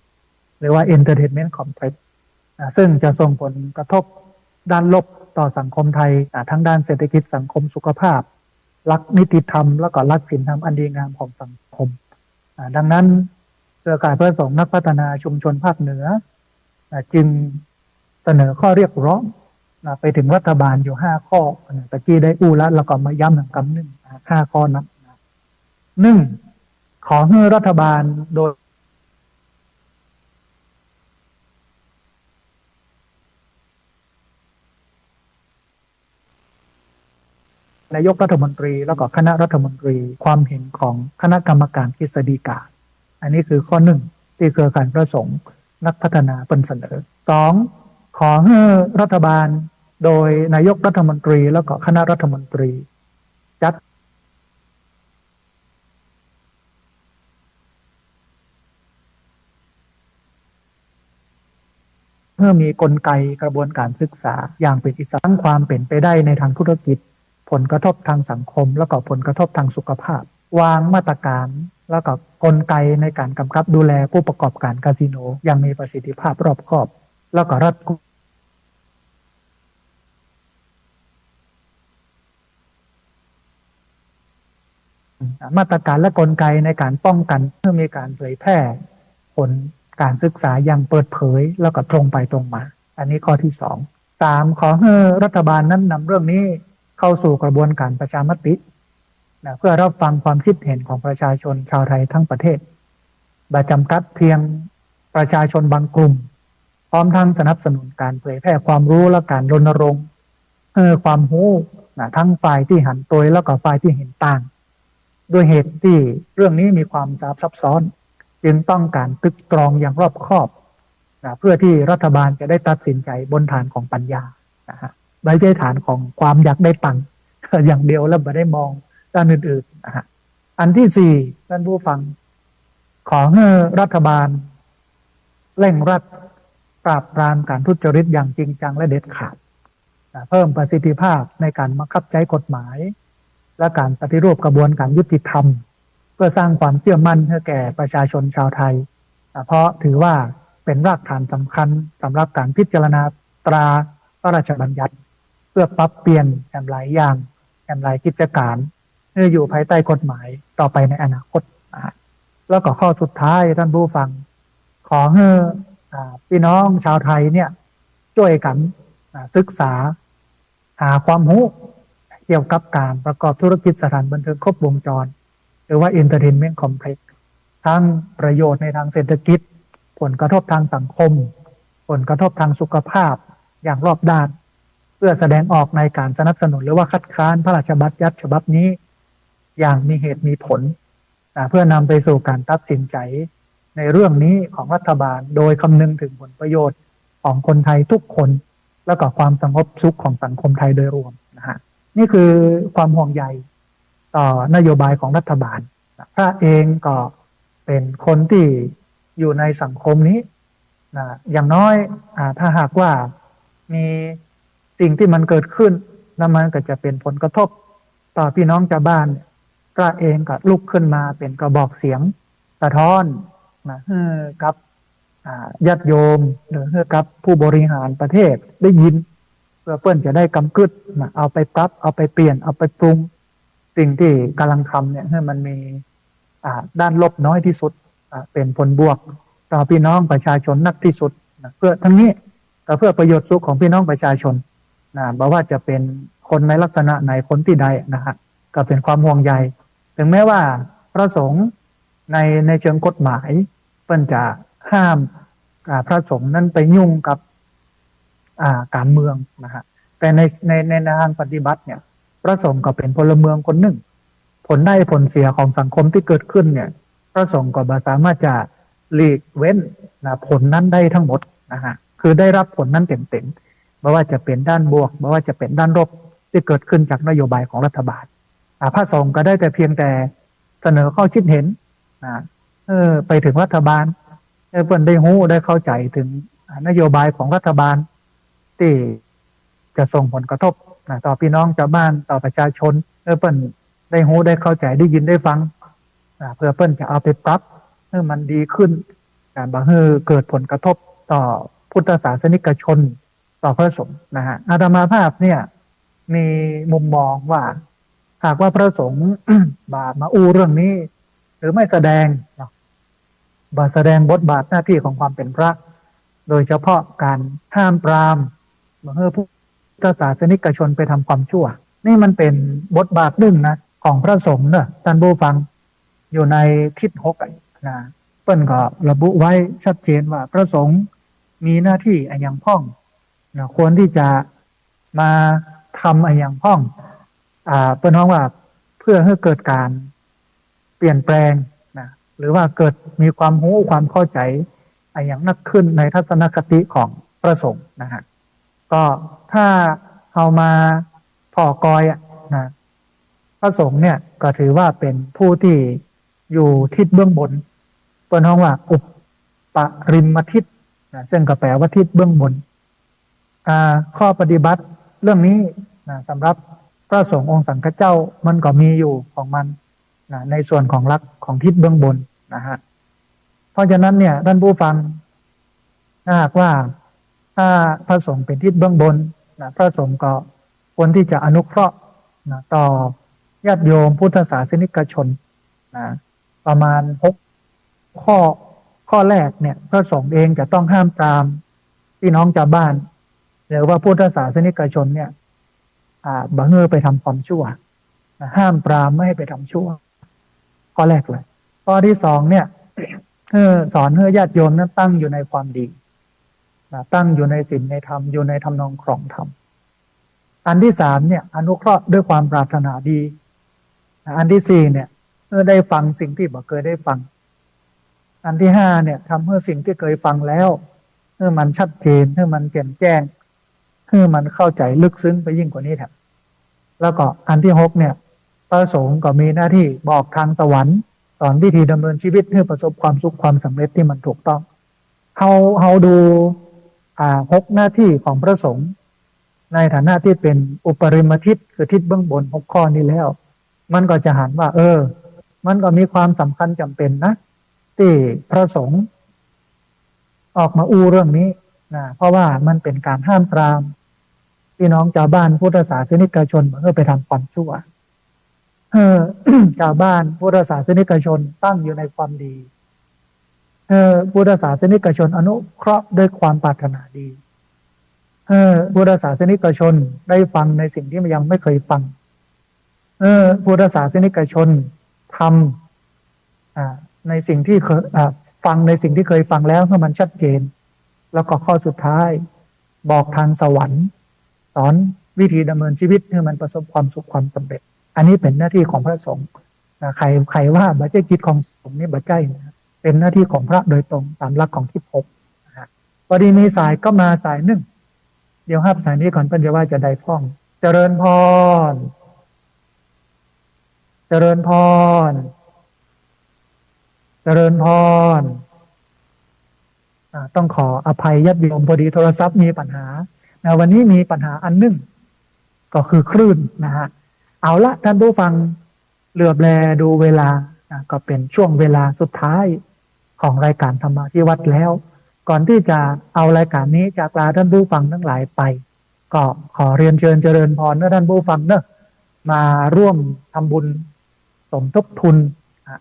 หรือว่า entertainment complex ซึ่งจะส่งผลกระทบด้านลบต่อสังคมไทยทั้งด้านเศรษฐกิจสังคมสุขภาพหลักนิติธรรมแล้วก็หลักศีลธรรมอันดีงามของสังคมดังนั้นเครือข่ายพระสงฆ์นักพัฒนาชุมชนภาคเหนือจึงเสนอข้อเรียกร้องไปถึงรัฐบาลอยู่5ข้อตะกี้ได้อู้แล้วก็มาย้ำหนึ่งคำหนึ่ง5ข้อนั้น1ขอให้รัฐบาลโดยนายกรัฐมนตรีแล้วก็คณะรัฐมนตรีความเห็นของคณะกรรมการกฤษฎีกาอันนี้คือข้อ1ที่เครือข่ายพระสงฆ์นักพัฒนาเป็นเสนอ2ขอให้รัฐบาล โดยนายกรัฐมนตรีแล้วก็คณะรัฐมนตรีจัดเพื่อมีกลไกกระบวนการศึกษาอย่างเป็นอิสระความเป็นไปได้ในทางธุรกิจผลกระทบทางสังคมแล้วก็ผลกระทบทางสุขภาพวางมาตรการแล้วก็กลไกในการกำกับดูแลผู้ประกอบการคาสิโนอย่างมีประสิทธิภาพรอบคอบแล้วก็รัดกุมมาตรการและกลไกในการป้องกันเพื่อมีการเผยแพร่ผลการศึกษาอย่างเปิดเผยแล้วก็ตรงไปตรงมาอันนี้ข้อที่3ขอให้รัฐบาลนั้นนำเรื่องนี้เข้าสู่กระบวนการประชามติเพื่อรับฟังความคิดเห็นของประชาชนชาวไทยทั้งประเทศบ่จำกัดเพียงประชาชนบางกลุ่มพร้อมทั้งสนับสนุนการเผยแพร่ความรู้และการรณรงค์ความรู้ทั้งฝ่ายที่หันตัวแล้วก็ฝ่ายที่เห็นต่างด้วยเหตุที่เรื่องนี้มีความซับซ้อนจึงต้องการตรึกตรองอย่างรอบคอบเพื่อที่รัฐบาลจะได้ตัดสินใจบนฐานของปัญญาไม่ใช่ฐานของความอยากได้ตังค์อย่างเดียวแล้วไม่ได้มองด้านอื่นๆอันที่4ท่านผู้ฟังขอให้รัฐบาลเร่งรัดปราบปรามการทุจริตอย่างจริงจังและเด็ดขาดเพิ่มประสิทธิภาพในการบังคับใช้กฎหมายและการปฏิรูปกระบวนการยุติธรรมเพื่อสร้างความเชื่อมั่นให้แก่ประชาชนชาวไทยเพราะถือว่าเป็นรากฐานสำคัญสำหรับการพิจารณาตราพระราชบัญญัติเพื่อปรับเปลี่ยนแอมหลายอย่างแอมหลายกิจการให้อยู่ภายใต้กฎหมายต่อไปในอนาคตแล้วก็ข้อสุดท้ายท่านผู้ฟังขอให้พี่น้องชาวไทยเนี่ยช่วยกันศึกษาหาความรู้เกี่ยวกับการประกอบธุรกิจสถานบันเทิงครบวงจรหรือว่า Entertainment Complex ทั้งประโยชน์ในทางเศรษฐกิจผลกระทบทางสังคมผลกระทบทางสุขภาพอย่างรอบด้านเพื่อแสดงออกในการสนับสนุนหรือว่าคัดค้านพระราชบัญญัติฉบับนี้อย่างมีเหตุมีผลเพื่อนำไปสู่การตัดสินใจในเรื่องนี้ของรัฐบาลโดยคำนึงถึงผลประโยชน์ของคนไทยทุกคนแล้วก็ความสงบสุขของสังคมไทยโดยรวมนี่คือความห่วงใยต่อนโยบายของรัฐบาลพระเองก็เป็นคนที่อยู่ในสังคมนี้อย่างน้อยถ้าหากว่ามีสิ่งที่มันเกิดขึ้นแล้วมันก็จะเป็นผลกระทบต่อพี่น้องชาวบ้านพระเองก็ลุกขึ้นมาเป็นกระบอกเสียงสะท้อนกับญาติโยมหรือกับผู้บริหารประเทศได้ยินเพื่อเพื่อนจะได้กำกึดเอาไปปรับเอาไปเปลี่ยนเอาไปปรุงสิ่งที่กำลังทำเนี่ยให้มันมีด้านลบน้อยที่สุดเป็นผลบวกต่อพี่น้องประชาชนนักที่สุดเพื่อทั้งนี้ก็เพื่อประโยชน์สุขของพี่น้องประชาชนบอกว่าจะเป็นคนในลักษณะไหนคนที่ใดก็เป็นความห่วงใยถึงแม้ว่าพระสงฆ์ในเชิงกฎหมายเพิ่นจะห้ามพระสงฆ์นั้นไปยุ่งกับการเมืองแต่ในทางปฏิบัติเนี่ยพระสงฆ์ก็เป็นพลเมืองคนหนึ่งผลได้ผลเสียของสังคมที่เกิดขึ้นเนี่ยพระสงฆ์ก็สามารถจะหลีกเว้นผลนั้นได้ทั้งหมดคือได้รับผลนั้นเต็มๆไม่ว่าจะเป็นด้านบวกไม่ว่าจะเป็นด้านลบที่เกิดขึ้นจากนโยบายของรัฐบาลพระสงฆ์ก็ได้แต่เพียงแต่เสนอข้อคิดเห็นไปถึงรัฐบาลเพื่อนได้รู้ได้เข้าใจถึงนโยบายของรัฐบาลที่จะส่งผลกระทบต่อพี่น้องชาวบ้านต่อประชาชนเพื่อนได้รู้ได้เข้าใจได้ยินได้ฟังเพื่อเพื่อนจะเอาไปปรับให้มันดีขึ้นบางทีเกิดผลกระทบต่อพุทธศาสนิกชนต่อพระสงฆ์อาตมาภาพเนี่ยมีมุมมองว่าหากว่าพระสงฆ์ มาอู้เรื่องนี้หรือไม่แสดงแสดงบทบาทหน้าที่ของความเป็นพระโดยเฉพาะการห้ามปรามเมื่อพุทธศาสนิกชนไปทำความชั่วนี่มันเป็นบทบาทหนึ่งของพระสงฆ์ท่านผู้ฟังอยู่ในทิศ6เปิ้นก็ระบุไว้ชัดเจนว่าพระสงฆ์มีหน้าที่อย่างพ้องควรที่จะมาทำอย่างพ้องเปิ้นว่าเพื่อให้เกิดการเปลี่ยนแปลงหรือว่าเกิดมีความรู้ความเข้าใจอย่างนักขึ้นในทัศนคติของพระสงฆ์ก็ถ้า เอามาผ่อกอยอ่ะนะพระสงฆ์เนี่ยก็ถือว่าเป็นผู้ที่อยู่ทิศเบื้องบนเปิ้นฮ้องว่าอุปริมทิศนะซึ่งก็แปลว่าทิศเบื้องบนข้อปฏิบัติเรื่องนี้นะสำหรับพระสงฆ์องค์สังฆเจ้ามันก็มีอยู่ของมันนะในส่วนของลักษณ์ของทิศเบื้องบนนะฮะเพราะฉะนั้นเนี่ยท่านผู้ฟังถ้าหากว่าถ้าพระสงฆ์เป็นทิศเบื้องบนนะพระสงฆ์ก็ควรที่จะอนุเคราะห์นะต่อญาติโยมพุทธศาสนิกชนนะประมาณ6 ข้อแรกเนี่ยพระสงฆ์เองจะต้องห้ามปรามพี่น้องชาวบ้านหรือว่าพุทธศาสนิกชนเนี่ยบังเอิญไปทำความชั่วนะห้ามปรามไม่ให้ไปทำชั่วข้อแรกเลยข้อที่2เนี่ยสอนให้ญาติโยมนั้นตั้งอยู่ในความดีนะตั้งอยู่ในศีลในธรรมอยู่ในทำนองครองธรรมอันที่3เนี่ยอนุเคราะห์ด้วยความปรารถนาดีอันที่4เนี่ยได้ฟังสิ่งที่บ่เคยได้ฟังอันที่5เนี่ยทำให้สิ่งที่เคยฟังแล้วให้มันชัดเจนให้มันแจ่มแจ้งให้มันเข้าใจลึกซึ้งไปยิ่งกว่านี้แถมแล้วก็อันที่6เนี่ยพระสงฆ์ก็มีหน้าที่บอกทางสวรรค์สอนวิธีดำเนินชีวิตให้ประสบความสุขความสำเร็จที่มันถูกต้องเฮาดู6 หน้าที่ของพระสงฆ์ในฐานะที่เป็นอุปริมทิศคือทิศเบื้องบน6 ข้อนี้แล้วมันก็จะหันว่ามันก็มีความสำคัญจำเป็นนะที่พระสงฆ์ออกมาอู้เรื่องนี้นะเพราะว่ามันเป็นการห้ามปรามพี่น้องชาวบ้านพุทธศาสนิกชนเพื่อไปทำความชั่วชาวบ้านพุทธศาสนิกชนตั้งอยู่ในความดีพุทธศาสนิกชนอนุเคราะห์ด้วยความปรารถนาดีพุทธศาสนิกชนได้ฟังในสิ่งที่ยังไม่เคยฟังพุทธศาสนิกชนทำในสิ่งที่เคยฟังในสิ่งที่เคยฟังแล้วให้มันชัดเจนแล้วก็ข้อสุดท้ายบอกทางสวรรค์สอนวิธีดำเนินชีวิตให้มันประสบความสุขความสำเร็จอันนี้เป็นหน้าที่ของพระสงฆ์ใครว่าบัจเจกิจของสงฆ์นี่บัจเจนะเป็นหน้าที่ของพระโดยตรงตามหลักของทิศ6นะฮะพอดีมีสายก็มาสาย1เดี๋ยวสายนี้ก่อนปัญญาว่าจะได้พ้องเจริญพรเจริญพรเจริญพรต้องขออภัยญาติโยมพอดีโทรศัพท์มีปัญหาวันนี้มีปัญหาอันหนึ่งก็คือคลื่นนะฮะเอาละท่านผู้ฟังเหลือบแลดูเวลาก็เป็นช่วงเวลาสุดท้ายของรายการธรรมะที่วัดแล้วก่อนที่จะเอารายการนี้จากลาท่านผู้ฟังทั้งหลายไปก็ขอเรียนเชิญเจริญพรท่านผู้ฟังมาร่วมทำบุญสมทบทุน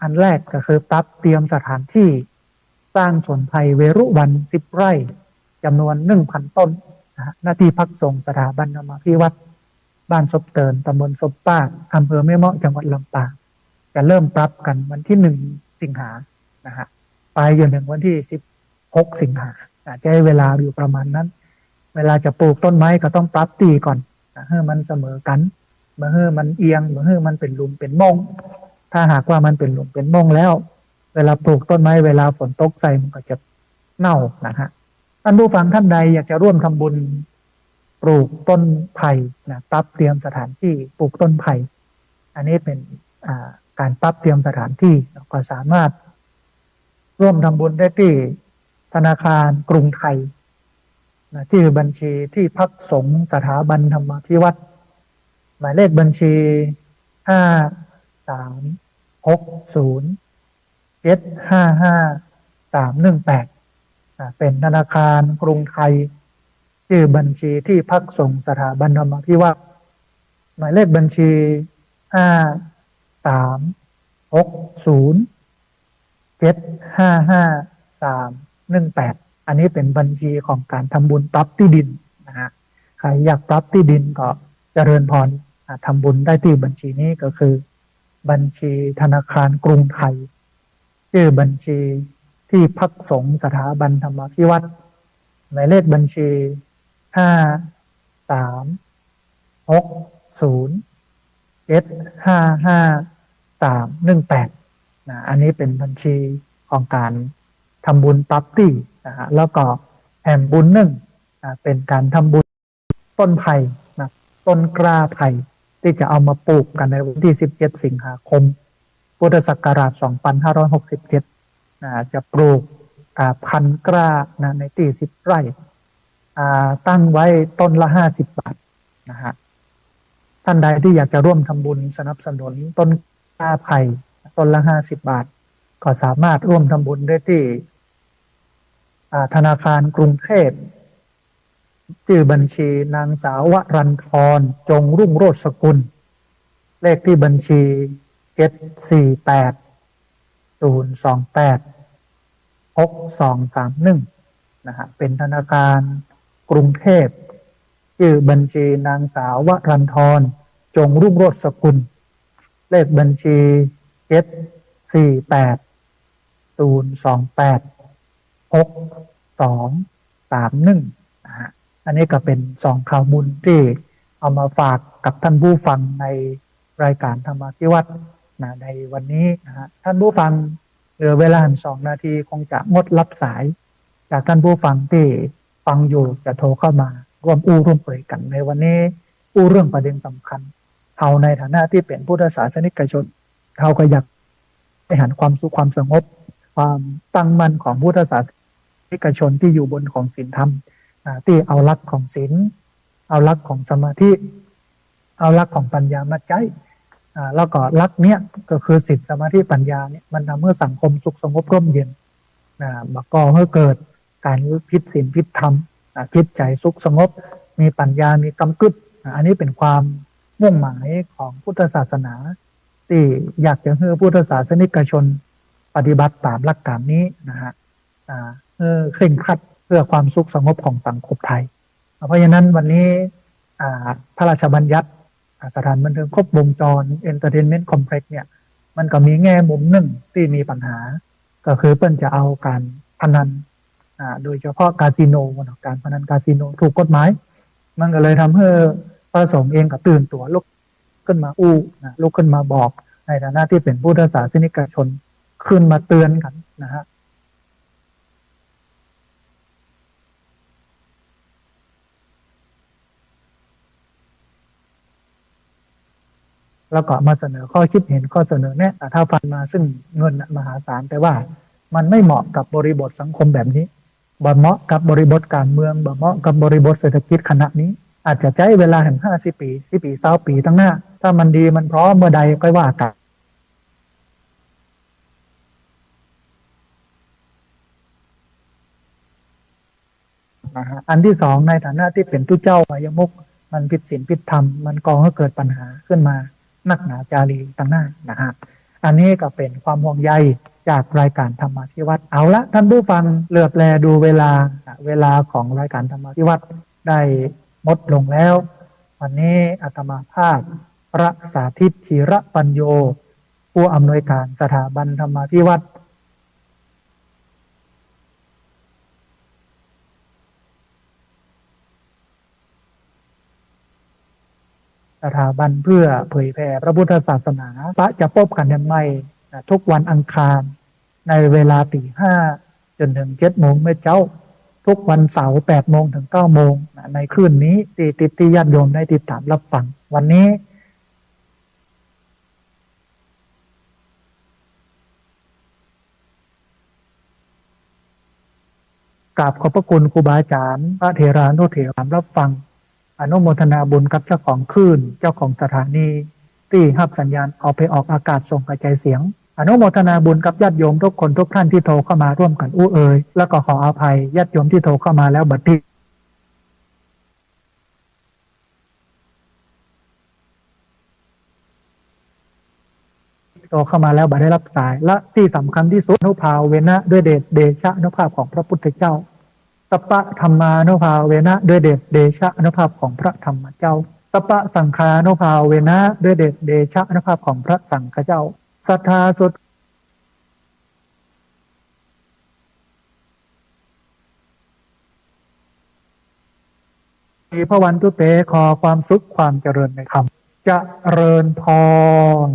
อันแรกก็คือปรับเตรียมสถานที่สร้างสวนไผ่เวรุวัน10 ไร่จำนวน 1,000 ต้นหน้าที่พักสงฆ์สถาบันธรรมที่วัดบ้านศพเตินตำบลศพป้าอำเภอแม่เมาะจังหวัดลำปางจะเริ่มปรับกันวันที่1 สิงหานะฮะไปจนถึงวันที่16 สิงหาจะให้เวลาอยู่ประมาณนั้นเวลาจะปลูกต้นไม้ก็ต้องปรับตีก่อนให้มันเสมอกันเมื่อมันเอียงเมื่อมันเป็นหลุมเป็นม่องถ้าหากว่ามันเป็นหลุมเป็นม่องแล้วเวลาปลูกต้นไม้เวลาฝนตกใส่มันก็จะเน่านะฮะท่านผู้ฟังท่านใดอยากจะร่วมทำบุญปลูกต้นไผ่ปรับเตรียมสถานที่ปลูกต้นไผ่อันนี้เป็นการปรับเตรียมสถานที่ก็สามารถร่วมทำบุญได้ที่ธนาคารกรุงไทยที่บัญชีที่พักสงฆ์สถาบันธรรมพิวัตรหมายเลขบัญชี53607555318เป็นธนาคารกรุงไทยชื่อบัญชีที่พักสงฆ์สถาบันธรรมพิวัตรหมายเลขบัญชี53607555318อันนี้เป็นบัญชีของการทำบุญปรับที่ดินนะฮะใครอยากปรับที่ดินก็เจริญพรทำบุญได้ที่บัญชีนี้ก็คือบัญชีธนาคารกรุงไทยชื่อบัญชีที่พักสงฆ์สถาบันธรรมพิวัตรหมายเลขบัญชี53607555318อันนี้เป็นบัญชีของการทำบุญปรับที่นะฮะแล้วก็แห่งบุญเป็นการทำบุญต้นไผ่ ต้นกล้าไผ่ที่จะเอามาปลูกกันในวันที่17 สิงหาคมพุทธศักราช2567จะปลูกพันกล้าในที่10 ไร่ตั้งไว้ต้นละ50 บาทนะฮะท่านใดที่อยากจะร่วมทำบุญสนับสนุนต้นกล้าไผ่ต้นละ50 บาทก็สามารถร่วมทำบุญได้ที่ธนาคารกรุงเทพชื่อบัญชีนางสาววรัญธรจงรุ่งโรจน์สกุลเลขที่บัญชี748-028-6231นะฮะเป็นธนาคารกรุงเทพชื่อบัญชีนางสาววรัญธรจงรุ่งโรจน์สกุลเลขบัญชี748-028-6231นะฮะอันนี้ก็เป็น2 ข่าวบุญที่เอามาฝากกับท่านผู้ฟังในรายการธรรมธิวัฒน์ในวันนี้นะฮะท่านผู้ฟังเหลือเวลา2 นาทีคงจะงดรับสายจากท่านผู้ฟังที่ฟังอยู่จะโทรเข้ามาร่วมร่วมเผยกันในวันนี้เรื่องประเด็นสำคัญเราในฐานะที่เป็นพุทธศาสนิกชนเราก็อยากให้หันความสุขความสงบความตั้งมั่นของพุทธศาสนิกชนที่อยู่บนของศีลธรรมที่เอาหลักของศีลเอาหลักของสมาธิเอาหลักของปัญญามาใช้แล้วก็หลักเนี้ยก็คือศีลสมาธิปัญญาเนี่ยมันทำให้สังคมสุขสงบร่มเย็นบักก่อให้เกิดการพิจศีลพิจธรรมจิตใจสุขสงบมีปัญญามีกำกึบอันนี้เป็นความมุ่งหมายของพุทธศาสนาที่อยากจะให้พุทธศาสนิกชนปฏิบัติตามหลักการนี้นะฮะเคร่งครัดเพื่อความสุขสงบของสังคมไทยเพราะฉะนั้นวันนี้พระราชบัญญัติสถานบันเทิงครบวงจร Entertainment Complex เนี่ยมันก็มีแง่มุมหนึ่งที่มีปัญหาก็คือเปิ้นจะเอาการพนันโดยเฉพาะคาสิโนการพนันคาสิโนถูกกฎหมายมันก็เลยทำให้พระสงฆ์เองก็ตื่นตัวลุกขึ้นมาลุกขึ้นมาบอกในฐานะที่เป็นพุทธศาสนิกชนขึ้นมาเตือนกันนะฮะแล้วก็มาเสนอข้อคิดเห็นข้อเสนอแนะถ้าฟันมาซึ่งเงินมหาศาลแต่ว่ามันไม่เหมาะกับบริบทสังคมแบบนี้บ่เหมาะกับบริบทการเมืองบ่เหมาะกับบริบทเศรษฐกิจขณะนี้อาจจะใช้เวลาถึง50 ปี10 ปี20 ปีตั้งหน้าถ้ามันดีมันพร้อมเมื่อใดก็ว่ากันนะฮะอันที่2ในฐานะที่เป็นผู้เจ้ามายมุกมันผิดศีลผิดธรรมมันก่อให้เกิดปัญหาขึ้นมานักหนาจารีตั้งหน้านะฮะอันนี้ก็เป็นความห่วงใยจากรายการธรรมธิวัฒน์เอาละท่านผู้ฟังเหลือบแลดูเวลาของรายการธรรมธิวัฒน์ได้หมดลงแล้ววันนี้อาตมาภาพพระสาธิตธีระปัญโยผู้อำนวยการสถาบันธรรมธิวัฒน์สถาบันเพื่อเผยแผ่พระพุทธศาสนาจะพบกันอย่างไม่ทุกวันอังคารในเวลา 5:00 จนถึง 7:00 เมื่อเจ้าทุกวันเสาร์ 8:00 ถึง 9:00 ในคืนนี้ที่ญาติโยมได้ติดตามรับฟังวันนี้กราบขอบพระคุณครูบาอาจารย์พระเถรานุเถรรับฟังอนุโมทนาบุญกับเจ้าของคลื่นเจ้าของสถานีที่รับสัญญาณเอาไปออกอากาศส่งกระจายเสียงอนุโมทนาบุญกับญาติโยมทุกคนทุกท่านที่โทรเข้ามาร่วมกันเอ่ยแล้วก็ขออภัยญาติโยมที่โทรเข้ามาแล้วบัดนี้โทรเข้ามาแล้วบัดได้รับสายและที่สำคัญที่สุดอนุภาเวนะด้วยเดชะอนุภาพของพระพุทธเจ้าสัพพะธรรมานุภาเวนะด้วยเดชะอนุภาพของพระธรรมเจ้าสัพพะสังฆานุภาเวนะด้วยเดชะอนุภาพของพระสังฆเจ้าศรัทธาสุดพระวันตุเตขอความสุขความเจริญในธรรมเจริญพร